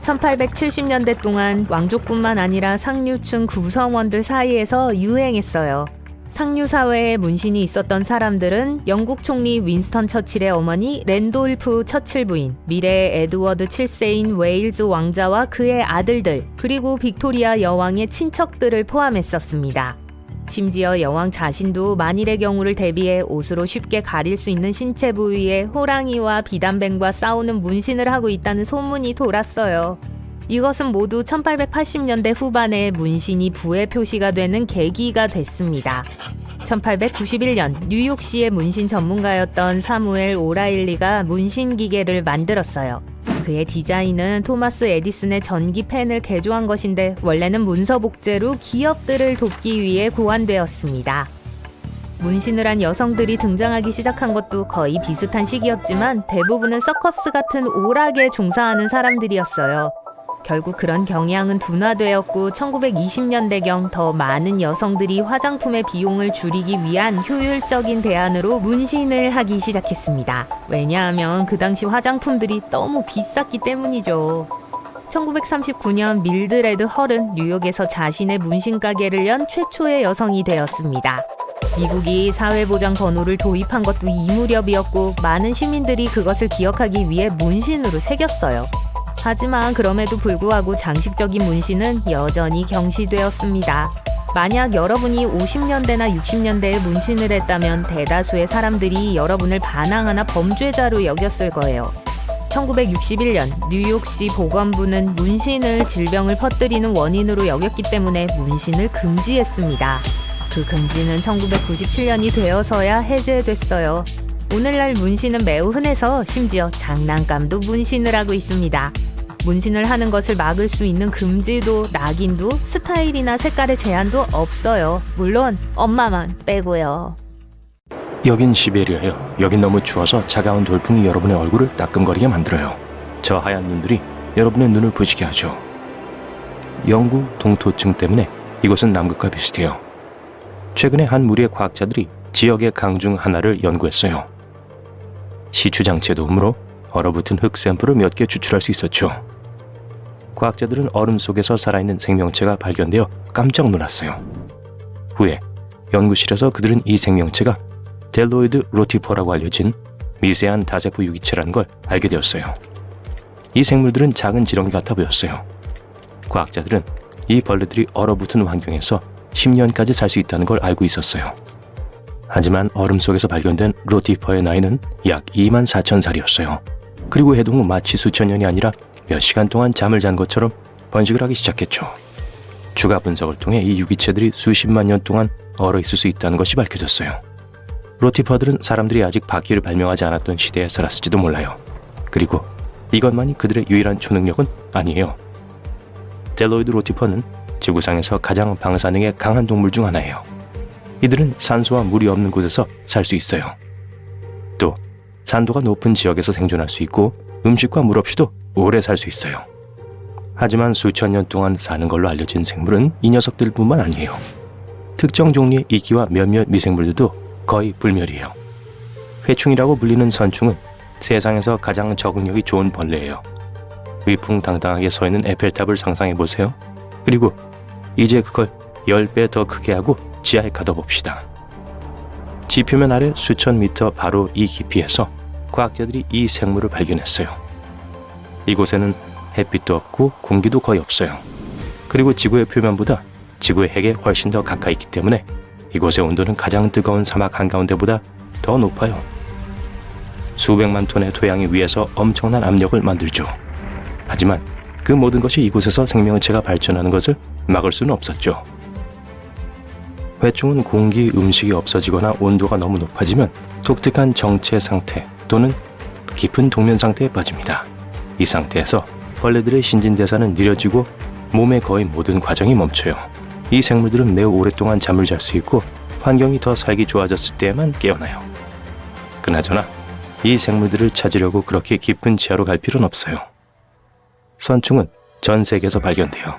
1870년대 동안 왕족뿐만 아니라 상류층 구성원들 사이에서 유행했어요. 상류 사회에 문신이 있었던 사람들은 영국 총리 윈스턴 처칠의 어머니 랜돌프 처칠 부인, 미래의 에드워드 7세인 웨일즈 왕자와 그의 아들들, 그리고 빅토리아 여왕의 친척들을 포함했었습니다. 심지어 여왕 자신도 만일의 경우를 대비해 옷으로 쉽게 가릴 수 있는 신체 부위에 호랑이와 비단뱀과 싸우는 문신을 하고 있다는 소문이 돌았어요. 이것은 모두 1880년대 후반에 문신이 부의 표시가 되는 계기가 됐습니다. 1891년 뉴욕시의 문신 전문가였던 사무엘 오라일리가 문신 기계를 만들었어요. 그의 디자인은 토마스 에디슨의 전기 펜을 개조한 것인데 원래는 문서 복제로 기업들을 돕기 위해 고안되었습니다. 문신을 한 여성들이 등장하기 시작한 것도 거의 비슷한 시기였지만 대부분은 서커스 같은 오락에 종사하는 사람들이었어요. 결국 그런 경향은 둔화되었고 1920년대경 더 많은 여성들이 화장품의 비용을 줄이기 위한 효율적인 대안으로 문신을 하기 시작했습니다. 왜냐하면 그 당시 화장품들이 너무 비쌌기 때문이죠. 1939년 밀드레드 헐은 뉴욕에서 자신의 문신 가게를 연 최초의 여성이 되었습니다. 미국이 사회보장 번호를 도입한 것도 이 무렵이었고 많은 시민들이 그것을 기억하기 위해 문신으로 새겼어요. 하지만 그럼에도 불구하고 장식적인 문신은 여전히 경시되었습니다. 만약 여러분이 50년대나 60년대에 문신을 했다면 대다수의 사람들이 여러분을 반항하나 범죄자로 여겼을 거예요. 1961년 뉴욕시 보건부는 문신을 질병을 퍼뜨리는 원인으로 여겼기 때문에 문신을 금지했습니다. 그 금지는 1997년이 되어서야 해제됐어요. 오늘날 문신은 매우 흔해서 심지어 장난감도 문신을 하고 있습니다. 문신을 하는 것을 막을 수 있는 금지도 낙인도 스타일이나 색깔의 제한도 없어요. 물론 엄마만 빼고요. 여긴 시베리아요. 여긴 너무 추워서 차가운 돌풍이 여러분의 얼굴을 따끔거리게 만들어요. 저 하얀 눈들이 여러분의 눈을 부시게 하죠. 영구 동토층 때문에 이곳은 남극과 비슷해요. 최근에 한 무리의 과학자들이 지역의 강 중 하나를 연구했어요. 시추장치의 도움으로 얼어붙은 흙 샘플을 몇 개 추출할 수 있었죠. 과학자들은 얼음 속에서 살아있는 생명체가 발견되어 깜짝 놀랐어요. 후에 연구실에서 그들은 이 생명체가 델로이드 로티퍼라고 알려진 미세한 다세포 유기체라는 걸 알게 되었어요. 이 생물들은 작은 지렁이 같아 보였어요. 과학자들은 이 벌레들이 얼어붙은 환경에서 10년까지 살 수 있다는 걸 알고 있었어요. 하지만 얼음 속에서 발견된 로티퍼의 나이는 약 24,000살이었어요. 그리고 해동 후 마치 수천 년이 아니라 몇 시간 동안 잠을 잔 것처럼 번식을 하기 시작했죠. 추가 분석을 통해 이 유기체들이 수십만 년 동안 얼어 있을 수 있다는 것이 밝혀졌어요. 로티퍼들은 사람들이 아직 바퀴를 발명하지 않았던 시대에 살았을지도 몰라요. 그리고 이것만이 그들의 유일한 초능력은 아니에요. 델로이드 로티퍼는 지구상에서 가장 방사능에 강한 동물 중 하나예요. 이들은 산소와 물이 없는 곳에서 살 수 있어요. 또 산도가 높은 지역에서 생존할 수 있고 음식과 물 없이도 오래 살 수 있어요. 하지만 수천 년 동안 사는 걸로 알려진 생물은 이 녀석들뿐만 아니에요. 특정 종류의 이끼와 몇몇 미생물들도 거의 불멸이에요. 회충이라고 불리는 선충은 세상에서 가장 적응력이 좋은 벌레예요. 위풍당당하게 서 있는 에펠탑을 상상해보세요. 그리고 이제 그걸 10배 더 크게 하고 지하에 가둬봅시다. 지표면 아래 수천 미터 바로 이 깊이에서 과학자들이 이 생물을 발견했어요. 이곳에는 햇빛도 없고 공기도 거의 없어요. 그리고 지구의 표면보다 지구의 핵에 훨씬 더 가까이 있기 때문에 이곳의 온도는 가장 뜨거운 사막 한가운데보다 더 높아요. 수백만 톤의 토양이 위에서 엄청난 압력을 만들죠. 하지만 그 모든 것이 이곳에서 생명체가 발전하는 것을 막을 수는 없었죠. 회충은 공기, 음식이 없어지거나 온도가 너무 높아지면 독특한 정체 상태 또는 깊은 동면 상태에 빠집니다. 이 상태에서 벌레들의 신진대사는 느려지고 몸의 거의 모든 과정이 멈춰요. 이 생물들은 매우 오랫동안 잠을 잘 수 있고 환경이 더 살기 좋아졌을 때에만 깨어나요. 그나저나 이 생물들을 찾으려고 그렇게 깊은 지하로 갈 필요는 없어요. 선충은 전 세계에서 발견돼요.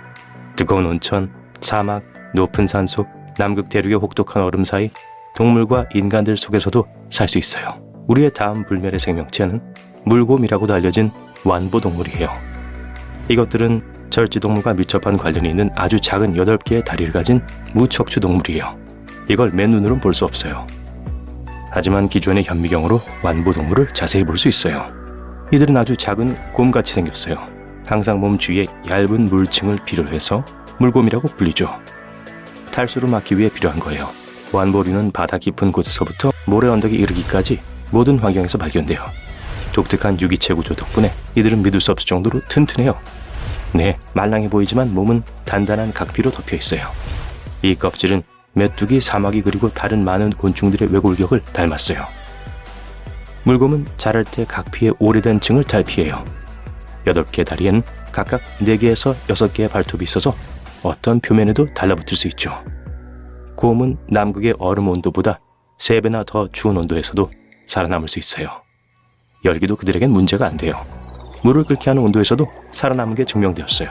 뜨거운 온천, 사막, 높은 산속, 남극 대륙의 혹독한 얼음 사이 동물과 인간들 속에서도 살 수 있어요. 우리의 다음 불멸의 생명체는 물곰이라고도 알려진 완보동물이에요. 이것들은 절지동물과 밀접한 관련이 있는 아주 작은 8개의 다리를 가진 무척추 동물이에요. 이걸 맨눈으로는 볼 수 없어요. 하지만 기존의 현미경으로 완보동물을 자세히 볼 수 있어요. 이들은 아주 작은 곰같이 생겼어요. 항상 몸 주위에 얇은 물층을 필요로 해서 물곰이라고 불리죠. 탈수를 막기 위해 필요한 거예요. 완보류는 바다 깊은 곳에서부터 모래 언덕에 이르기까지 모든 환경에서 발견돼요. 독특한 유기체 구조 덕분에 이들은 믿을 수 없을 정도로 튼튼해요. 네, 말랑해 보이지만 몸은 단단한 각피로 덮여 있어요. 이 껍질은 메뚜기, 사마귀 그리고 다른 많은 곤충들의 외골격을 닮았어요. 물곰은 자랄 때 각피의 오래된 층을 탈피해요. 8개 다리엔 각각 4개에서 6개의 발톱이 있어서 어떤 표면에도 달라붙을 수 있죠. 곰은 남극의 얼음 온도보다 3배나 더 추운 온도에서도 살아남을 수 있어요. 열기도 그들에겐 문제가 안 돼요. 물을 끓게 하는 온도에서도 살아남은 게 증명되었어요.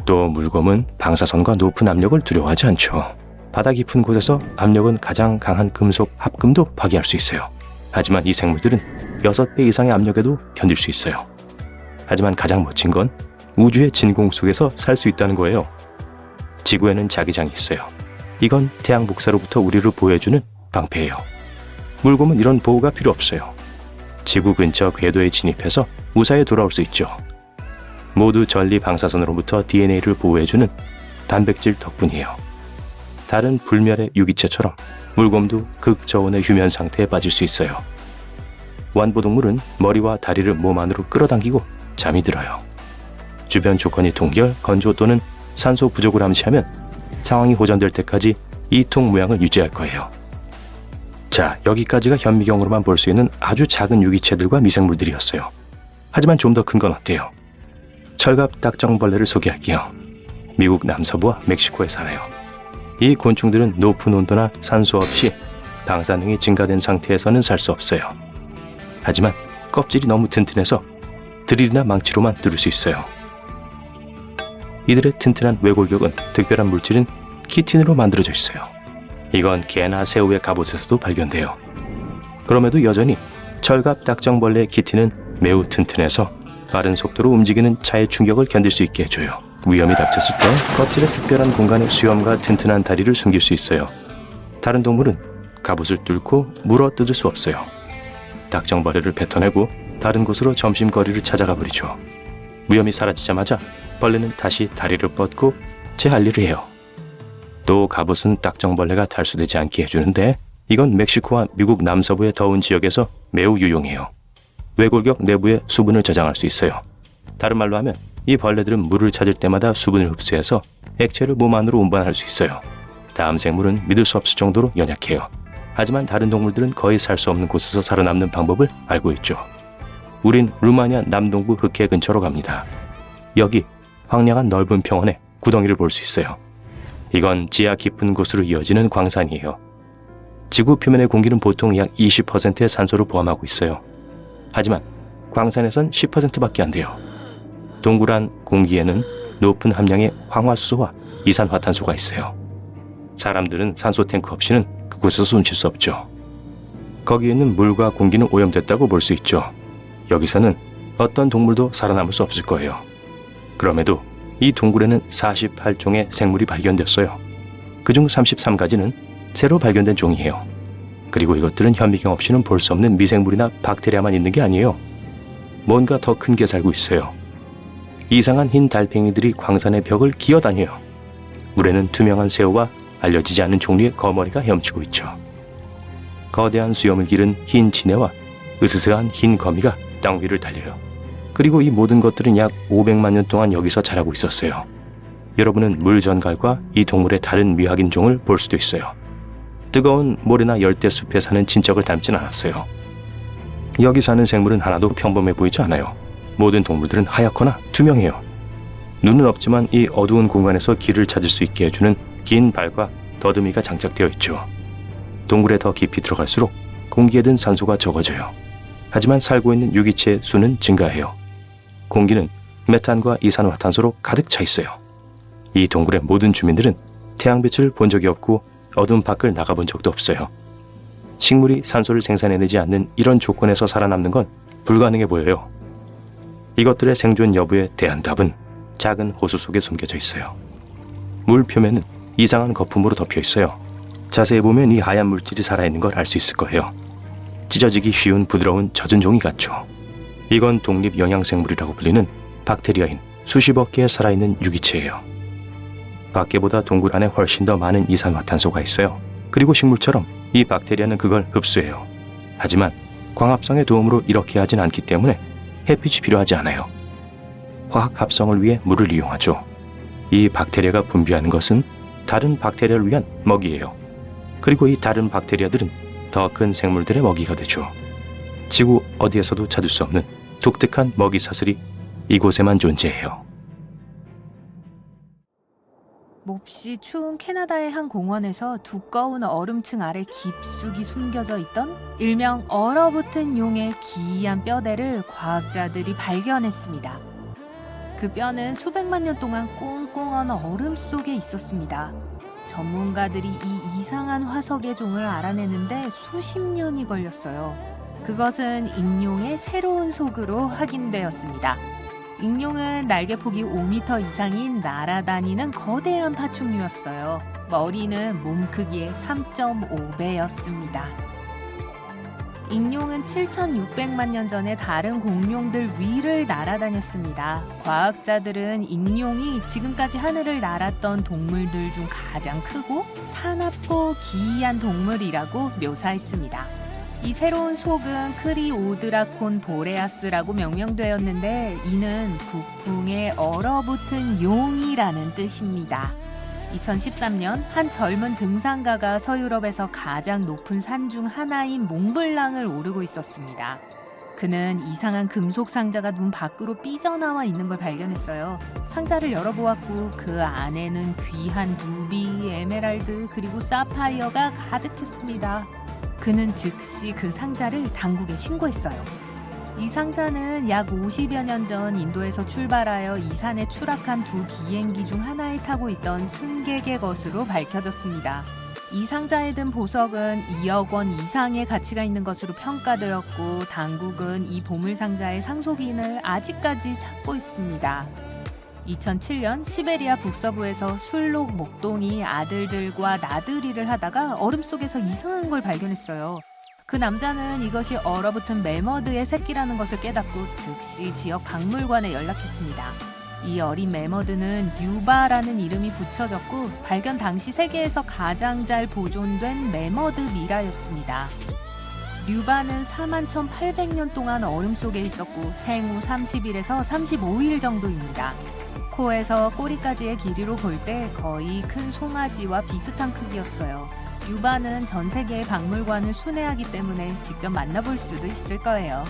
또 물곰은 방사선과 높은 압력을 두려워하지 않죠. 바다 깊은 곳에서 압력은 가장 강한 금속 합금도 파괴할 수 있어요. 하지만 이 생물들은 6배 이상의 압력에도 견딜 수 있어요. 하지만 가장 멋진 건 우주의 진공 속에서 살 수 있다는 거예요. 지구에는 자기장이 있어요. 이건 태양 복사로부터 우리를 보호해주는 방패예요. 물곰은 이런 보호가 필요 없어요. 지구 근처 궤도에 진입해서 무사히 돌아올 수 있죠. 모두 전리 방사선으로부터 DNA를 보호해주는 단백질 덕분이에요. 다른 불멸의 유기체처럼 물곰도 극저온의 휴면 상태에 빠질 수 있어요. 완보동물은 머리와 다리를 몸 안으로 끌어당기고 잠이 들어요. 주변 조건이 동결, 건조 또는 산소 부족을 암시하면 상황이 호전될 때까지 이 통 모양을 유지할 거예요. 자, 여기까지가 현미경으로만 볼 수 있는 아주 작은 유기체들과 미생물들이었어요. 하지만 좀 더 큰 건 어때요? 철갑 딱정벌레를 소개할게요. 미국 남서부와 멕시코에 살아요. 이 곤충들은 높은 온도나 산소 없이 방사능이 증가된 상태에서는 살 수 없어요. 하지만 껍질이 너무 튼튼해서 드릴이나 망치로만 뚫을 수 있어요. 이들의 튼튼한 외골격은 특별한 물질인 키틴으로 만들어져 있어요. 이건 개나 새우의 갑옷에서도 발견돼요. 그럼에도 여전히 철갑 딱정벌레의 키틴은 매우 튼튼해서 빠른 속도로 움직이는 차의 충격을 견딜 수 있게 해줘요. 위험이 닥쳤을 때 껍질의 특별한 공간에 수염과 튼튼한 다리를 숨길 수 있어요. 다른 동물은 갑옷을 뚫고 물어 뜯을 수 없어요. 딱정벌레를 뱉어내고 다른 곳으로 점심거리를 찾아가 버리죠. 위험이 사라지자마자 벌레는 다시 다리를 뻗고 제 할 일을 해요. 또 갑옷은 딱정벌레가 탈수되지 않게 해주는데 이건 멕시코와 미국 남서부의 더운 지역에서 매우 유용해요. 외골격 내부에 수분을 저장할 수 있어요. 다른 말로 하면 이 벌레들은 물을 찾을 때마다 수분을 흡수해서 액체를 몸 안으로 운반할 수 있어요. 다음 생물은 믿을 수 없을 정도로 연약해요. 하지만 다른 동물들은 거의 살 수 없는 곳에서 살아남는 방법을 알고 있죠. 우린 루마니아 남동부 흑해 근처로 갑니다. 여기 황량한 넓은 평원에 구덩이를 볼 수 있어요. 이건 지하 깊은 곳으로 이어지는 광산이에요. 지구 표면의 공기는 보통 약 20%의 산소를 포함하고 있어요. 하지만 광산에선 10%밖에 안 돼요. 동그란 공기에는 높은 함량의 황화수소와 이산화탄소가 있어요. 사람들은 산소 탱크 없이는 그곳에서 숨쉴 수 없죠. 거기에 있는 물과 공기는 오염됐다고 볼 수 있죠. 여기서는 어떤 동물도 살아남을 수 없을 거예요. 그럼에도 이 동굴에는 48종의 생물이 발견됐어요. 그중 33가지는 새로 발견된 종이에요. 그리고 이것들은 현미경 없이는 볼 수 없는 미생물이나 박테리아만 있는 게 아니에요. 뭔가 더 큰 게 살고 있어요. 이상한 흰 달팽이들이 광산의 벽을 기어다녀요. 물에는 투명한 새우와 알려지지 않은 종류의 거머리가 헤엄치고 있죠. 거대한 수염을 기른 흰 지네와 으스스한 흰 거미가 땅 위를 달려요. 그리고 이 모든 것들은 약 500만 년 동안 여기서 자라고 있었어요. 여러분은 물전갈과 이 동물의 다른 미확인 종을 볼 수도 있어요. 뜨거운 모래나 열대 숲에 사는 친척을 닮진 않았어요. 여기 사는 생물은 하나도 평범해 보이지 않아요. 모든 동물들은 하얗거나 투명해요. 눈은 없지만 이 어두운 공간에서 길을 찾을 수 있게 해주는 긴 발과 더듬이가 장착되어 있죠. 동굴에 더 깊이 들어갈수록 공기에 든 산소가 적어져요. 하지만 살고 있는 유기체의 수는 증가해요. 공기는 메탄과 이산화탄소로 가득 차 있어요. 이 동굴의 모든 주민들은 태양빛을 본 적이 없고 어두운 밖을 나가본 적도 없어요. 식물이 산소를 생산해내지 않는 이런 조건에서 살아남는 건 불가능해 보여요. 이것들의 생존 여부에 대한 답은 작은 호수 속에 숨겨져 있어요. 물 표면은 이상한 거품으로 덮여 있어요. 자세히 보면 이 하얀 물질이 살아있는 걸 알 수 있을 거예요. 찢어지기 쉬운 부드러운 젖은 종이 같죠. 이건 독립 영양생물이라고 불리는 박테리아인 수십억 개의 살아있는 유기체예요. 밖에보다 동굴 안에 훨씬 더 많은 이산화탄소가 있어요. 그리고 식물처럼 이 박테리아는 그걸 흡수해요. 하지만 광합성의 도움으로 이렇게 하진 않기 때문에 햇빛이 필요하지 않아요. 화학 합성을 위해 물을 이용하죠. 이 박테리아가 분비하는 것은 다른 박테리아를 위한 먹이예요. 그리고 이 다른 박테리아들은 더 큰 생물들의 먹이가 되죠. 지구 어디에서도 찾을 수 없는 독특한 먹이 사슬이 이곳에만 존재해요. 몹시 추운 캐나다의 한 공원에서 두꺼운 얼음층 아래 깊숙이 숨겨져 있던 일명 얼어붙은 용의 기이한 뼈대를 과학자들이 발견했습니다. 그 뼈는 수백만 년 동안 꽁꽁 얼은 얼음 속에 있었습니다. 전문가들이 이 이상한 화석의 종을 알아내는데 수십 년이 걸렸어요. 그것은 익룡의 새로운 속으로 확인되었습니다. 익룡은 날개폭이 5m 이상인 날아다니는 거대한 파충류였어요. 머리는 몸 크기의 3.5배였습니다. 익룡은 7,600만 년 전에 다른 공룡들 위를 날아다녔습니다. 과학자들은 익룡이 지금까지 하늘을 날았던 동물들 중 가장 크고 사납고 기이한 동물이라고 묘사했습니다. 이 새로운 속은 크리오드라콘 보레아스라고 명명되었는데 이는 북풍에 얼어붙은 용이라는 뜻입니다. 2013년 한 젊은 등산가가 서유럽에서 가장 높은 산 중 하나인 몽블랑을 오르고 있었습니다. 그는 이상한 금속 상자가 눈 밖으로 삐져나와 있는 걸 발견했어요. 상자를 열어보았고 그 안에는 귀한 루비, 에메랄드 그리고 사파이어가 가득했습니다. 그는 즉시 그 상자를 당국에 신고했어요. 이 상자는 약 50여 년 전 인도에서 출발하여 이 산에 추락한 두 비행기 중 하나에 타고 있던 승객의 것으로 밝혀졌습니다. 이 상자에 든 보석은 2억 원 이상의 가치가 있는 것으로 평가되었고 당국은 이 보물상자의 상속인을 아직까지 찾고 있습니다. 2007년 시베리아 북서부에서 술록 목동이 아들들과 나들이를 하다가 얼음 속에서 이상한 걸 발견했어요. 그 남자는 이것이 얼어붙은 매머드의 새끼라는 것을 깨닫고 즉시 지역 박물관에 연락했습니다. 이 어린 매머드는 류바라는 이름이 붙여졌고 발견 당시 세계에서 가장 잘 보존된 매머드 미라였습니다. 류바는 41,800년 동안 얼음 속에 있었고 생후 30일에서 35일 정도입니다. 코에서 꼬리까지의 길이로 볼 때 거의 큰 송아지와 비슷한 크기였어요. 유바는 전 세계의 박물관을 순회하기 때문에 직접 만나볼 수도 있을 거예요.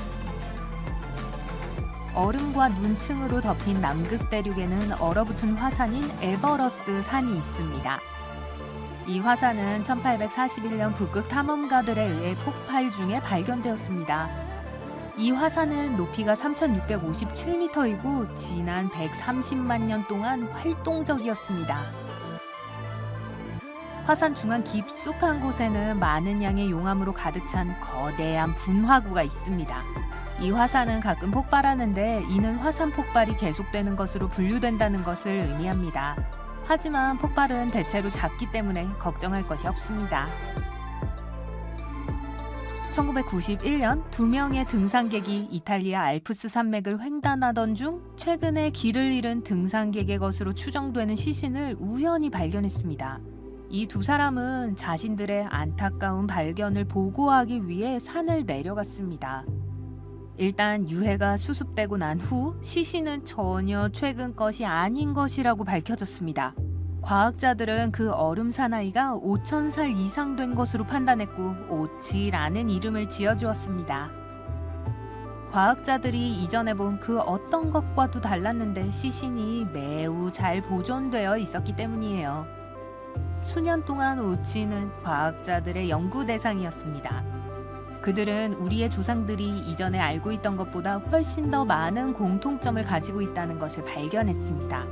얼음과 눈층으로 덮인 남극 대륙에는 얼어붙은 화산인 에버러스 산이 있습니다. 이 화산은 1841년 북극 탐험가들에 의해 폭발 중에 발견되었습니다. 이 화산은 높이가 3,657m이고 지난 130만 년 동안 활동적이었습니다. 화산 중앙 깊숙한 곳에는 많은 양의 용암으로 가득 찬 거대한 분화구가 있습니다. 이 화산은 가끔 폭발하는데 이는 화산 폭발이 계속되는 것으로 분류된다는 것을 의미합니다. 하지만 폭발은 대체로 작기 때문에 걱정할 것이 없습니다. 1991년 2명의 등산객이 이탈리아 알프스 산맥을 횡단하던 중 최근에 길을 잃은 등산객의 것으로 추정되는 시신을 우연히 발견했습니다. 이 두 사람은 자신들의 안타까운 발견을 보고하기 위해 산을 내려갔습니다. 일단 유해가 수습되고 난 후 시신은 전혀 최근 것이 아닌 것이라고 밝혀졌습니다. 과학자들은 그 얼음 사나이가 5,000살 이상 된 것으로 판단했고 오치라는 이름을 지어주었습니다. 과학자들이 이전에 본 그 어떤 것과도 달랐는데 시신이 매우 잘 보존되어 있었기 때문이에요. 수년 동안 오치는 과학자들의 연구 대상이었습니다. 그들은 우리의 조상들이 이전에 알고 있던 것보다 훨씬 더 많은 공통점을 가지고 있다는 것을 발견했습니다.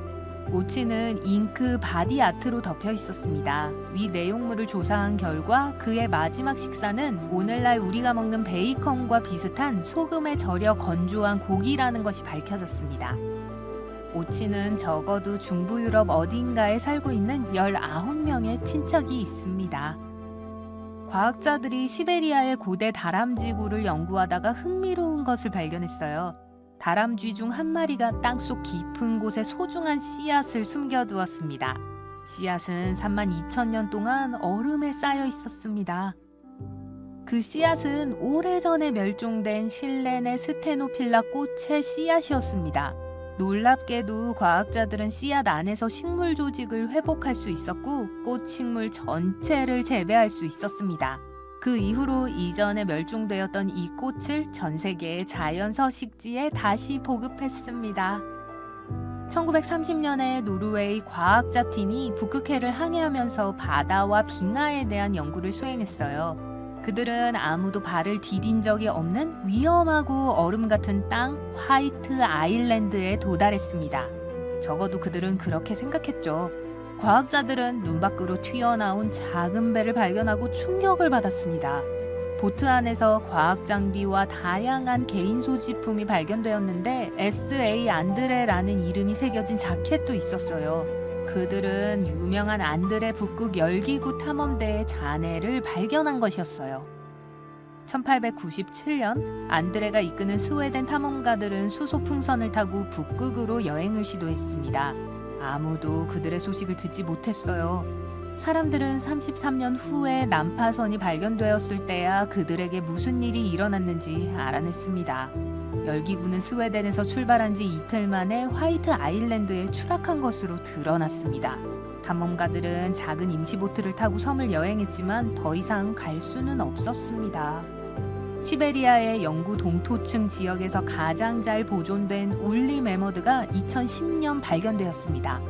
오치는 잉크 바디 아트로 덮여 있었습니다. 위 내용물을 조사한 결과 그의 마지막 식사는 오늘날 우리가 먹는 베이컨과 비슷한 소금에 절여 건조한 고기라는 것이 밝혀졌습니다. 오치는 적어도 중부 유럽 어딘가에 살고 있는 19명의 친척이 있습니다. 과학자들이 시베리아의 고대 다람쥐구를 연구하다가 흥미로운 것을 발견했어요. 다람쥐 중 한 마리가 땅속 깊은 곳에 소중한 씨앗을 숨겨두었습니다. 씨앗은 32,000년 동안 얼음에 쌓여 있었습니다. 그 씨앗은 오래전에 멸종된 실레네 스테노필라 꽃의 씨앗이었습니다. 놀랍게도 과학자들은 씨앗 안에서 식물 조직을 회복할 수 있었고 꽃 식물 전체를 재배할 수 있었습니다. 그 이후로 이전에 멸종되었던 이 꽃을 전 세계의 자연 서식지에 다시 보급했습니다. 1930년에 노르웨이 과학자 팀이 북극해를 항해하면서 바다와 빙하에 대한 연구를 수행했어요. 그들은 아무도 발을 디딘 적이 없는 위험하고 얼음 같은 땅 화이트 아일랜드에 도달했습니다. 적어도 그들은 그렇게 생각했죠. 과학자들은 눈 밖으로 튀어나온 작은 배를 발견하고 충격을 받았습니다. 보트 안에서 과학 장비와 다양한 개인 소지품이 발견되었는데 S.A. 안드레라는 이름이 새겨진 자켓도 있었어요. 그들은 유명한 안드레 북극 열기구 탐험대의 잔해를 발견한 것이었어요. 1897년 안드레가 이끄는 스웨덴 탐험가들은 수소풍선을 타고 북극으로 여행을 시도했습니다. 아무도 그들의 소식을 듣지 못했어요. 사람들은 33년 후에 난파선이 발견되었을 때야 그들에게 무슨 일이 일어났는지 알아냈습니다. 열기구는 스웨덴에서 출발한 지 이틀 만에 화이트 아일랜드에 추락한 것으로 드러났습니다. 탐험가들은 작은 임시보트를 타고 섬을 여행했지만 더 이상 갈 수는 없었습니다. 시베리아의 영구 동토층 지역에서 가장 잘 보존된 울리 매머드가 2010년 발견되었습니다.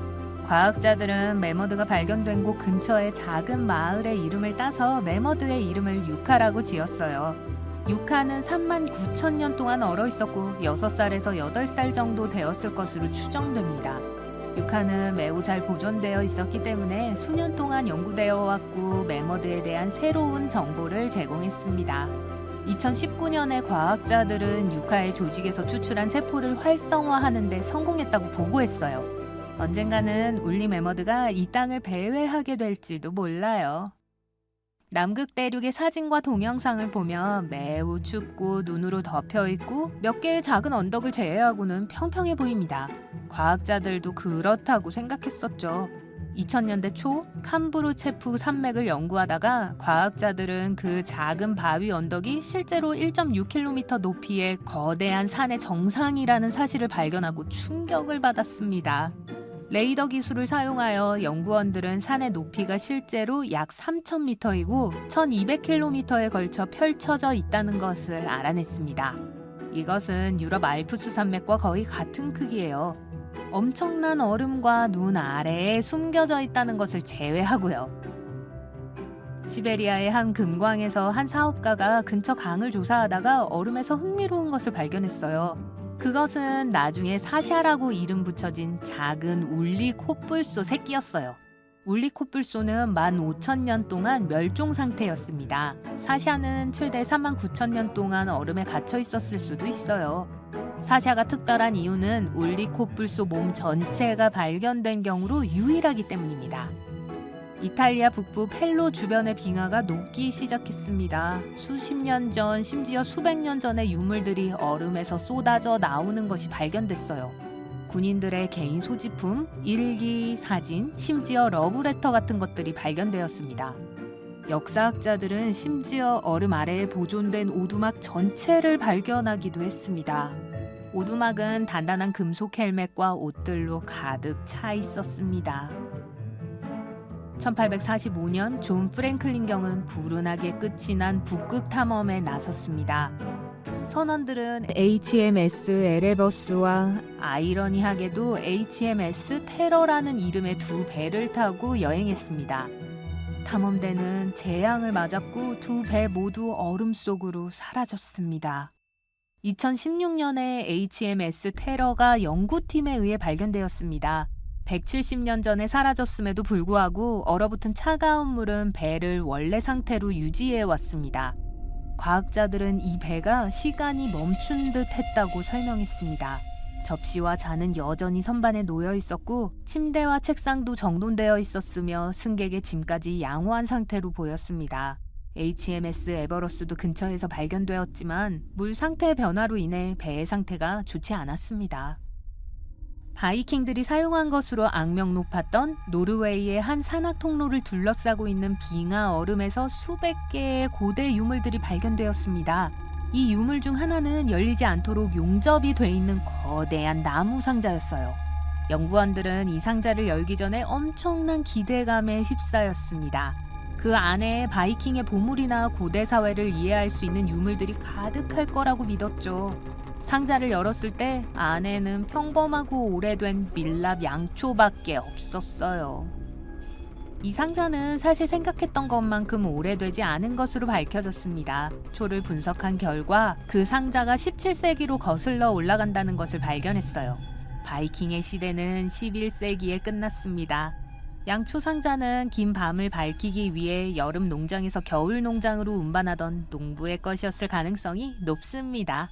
과학자들은 매머드가 발견된 곳 근처의 작은 마을의 이름을 따서 매머드의 이름을 유카라고 지었어요. 유카는 39,000년 동안 얼어 있었고 6살에서 8살 정도 되었을 것으로 추정됩니다. 유카는 매우 잘 보존되어 있었기 때문에 수년 동안 연구되어 왔고 매머드에 대한 새로운 정보를 제공했습니다. 2019년에 과학자들은 유카의 조직에서 추출한 세포를 활성화하는 데 성공했다고 보고했어요. 언젠가는 울리 매머드가 이 땅을 배회하게 될지도 몰라요. 남극 대륙의 사진과 동영상을 보면 매우 춥고 눈으로 덮여 있고 몇 개의 작은 언덕을 제외하고는 평평해 보입니다. 과학자들도 그렇다고 생각했었죠. 2000년대 초 캄브루체프 산맥을 연구하다가 과학자들은 그 작은 바위 언덕이 실제로 1.6km 높이의 거대한 산의 정상이라는 사실을 발견하고 충격을 받았습니다. 레이더 기술을 사용하여 연구원들은 산의 높이가 실제로 약 3,000m이고 1,200km에 걸쳐 펼쳐져 있다는 것을 알아냈습니다. 이것은 유럽 알프스 산맥과 거의 같은 크기예요. 엄청난 얼음과 눈 아래에 숨겨져 있다는 것을 제외하고요. 시베리아의 한 금광에서 한 사업가가 근처 강을 조사하다가 얼음에서 흥미로운 것을 발견했어요. 그것은 나중에 사샤라고 이름 붙여진 작은 울리 코뿔소 새끼였어요. 울리 코뿔소는 15,000년 동안 멸종 상태였습니다. 사샤는 최대 39,000년 동안 얼음에 갇혀 있었을 수도 있어요. 사샤가 특별한 이유는 울리 코뿔소 몸 전체가 발견된 경우로 유일하기 때문입니다. 이탈리아 북부 펠로 주변의 빙하가 녹기 시작했습니다. 수십 년 전, 심지어 수백 년 전의 유물들이 얼음에서 쏟아져 나오는 것이 발견됐어요. 군인들의 개인 소지품, 일기, 사진, 심지어 러브레터 같은 것들이 발견되었습니다. 역사학자들은 심지어 얼음 아래에 보존된 오두막 전체를 발견하기도 했습니다. 오두막은 단단한 금속 헬멧과 옷들로 가득 차 있었습니다. 1845년 존 프랭클린 경은 불운하게 끝이 난 북극 탐험에 나섰습니다. 선원들은 HMS 에레버스와 아이러니하게도 HMS 테러라는 이름의 두 배를 타고 여행했습니다. 탐험대는 재앙을 맞았고 두 배 모두 얼음 속으로 사라졌습니다. 2016년에 HMS 테러가 연구팀에 의해 발견되었습니다. 170년 전에 사라졌음에도 불구하고 얼어붙은 차가운 물은 배를 원래 상태로 유지해 왔습니다. 과학자들은 이 배가 시간이 멈춘 듯 했다고 설명했습니다. 접시와 잔은 여전히 선반에 놓여 있었고 침대와 책상도 정돈되어 있었으며 승객의 짐까지 양호한 상태로 보였습니다. HMS 에버러스도 근처에서 발견되었지만 물 상태 변화로 인해 배의 상태가 좋지 않았습니다. 바이킹들이 사용한 것으로 악명 높았던 노르웨이의 한 산악 통로를 둘러싸고 있는 빙하 얼음에서 수백 개의 고대 유물들이 발견되었습니다. 이 유물 중 하나는 열리지 않도록 용접이 돼 있는 거대한 나무 상자였어요. 연구원들은 이 상자를 열기 전에 엄청난 기대감에 휩싸였습니다. 그 안에 바이킹의 보물이나 고대 사회를 이해할 수 있는 유물들이 가득할 거라고 믿었죠. 상자를 열었을 때 안에는 평범하고 오래된 밀랍 양초밖에 없었어요. 이 상자는 사실 생각했던 것만큼 오래되지 않은 것으로 밝혀졌습니다. 초를 분석한 결과 그 상자가 17세기로 거슬러 올라간다는 것을 발견했어요. 바이킹의 시대는 11세기에 끝났습니다. 양초 상자는 긴 밤을 밝히기 위해 여름 농장에서 겨울 농장으로 운반하던 농부의 것이었을 가능성이 높습니다.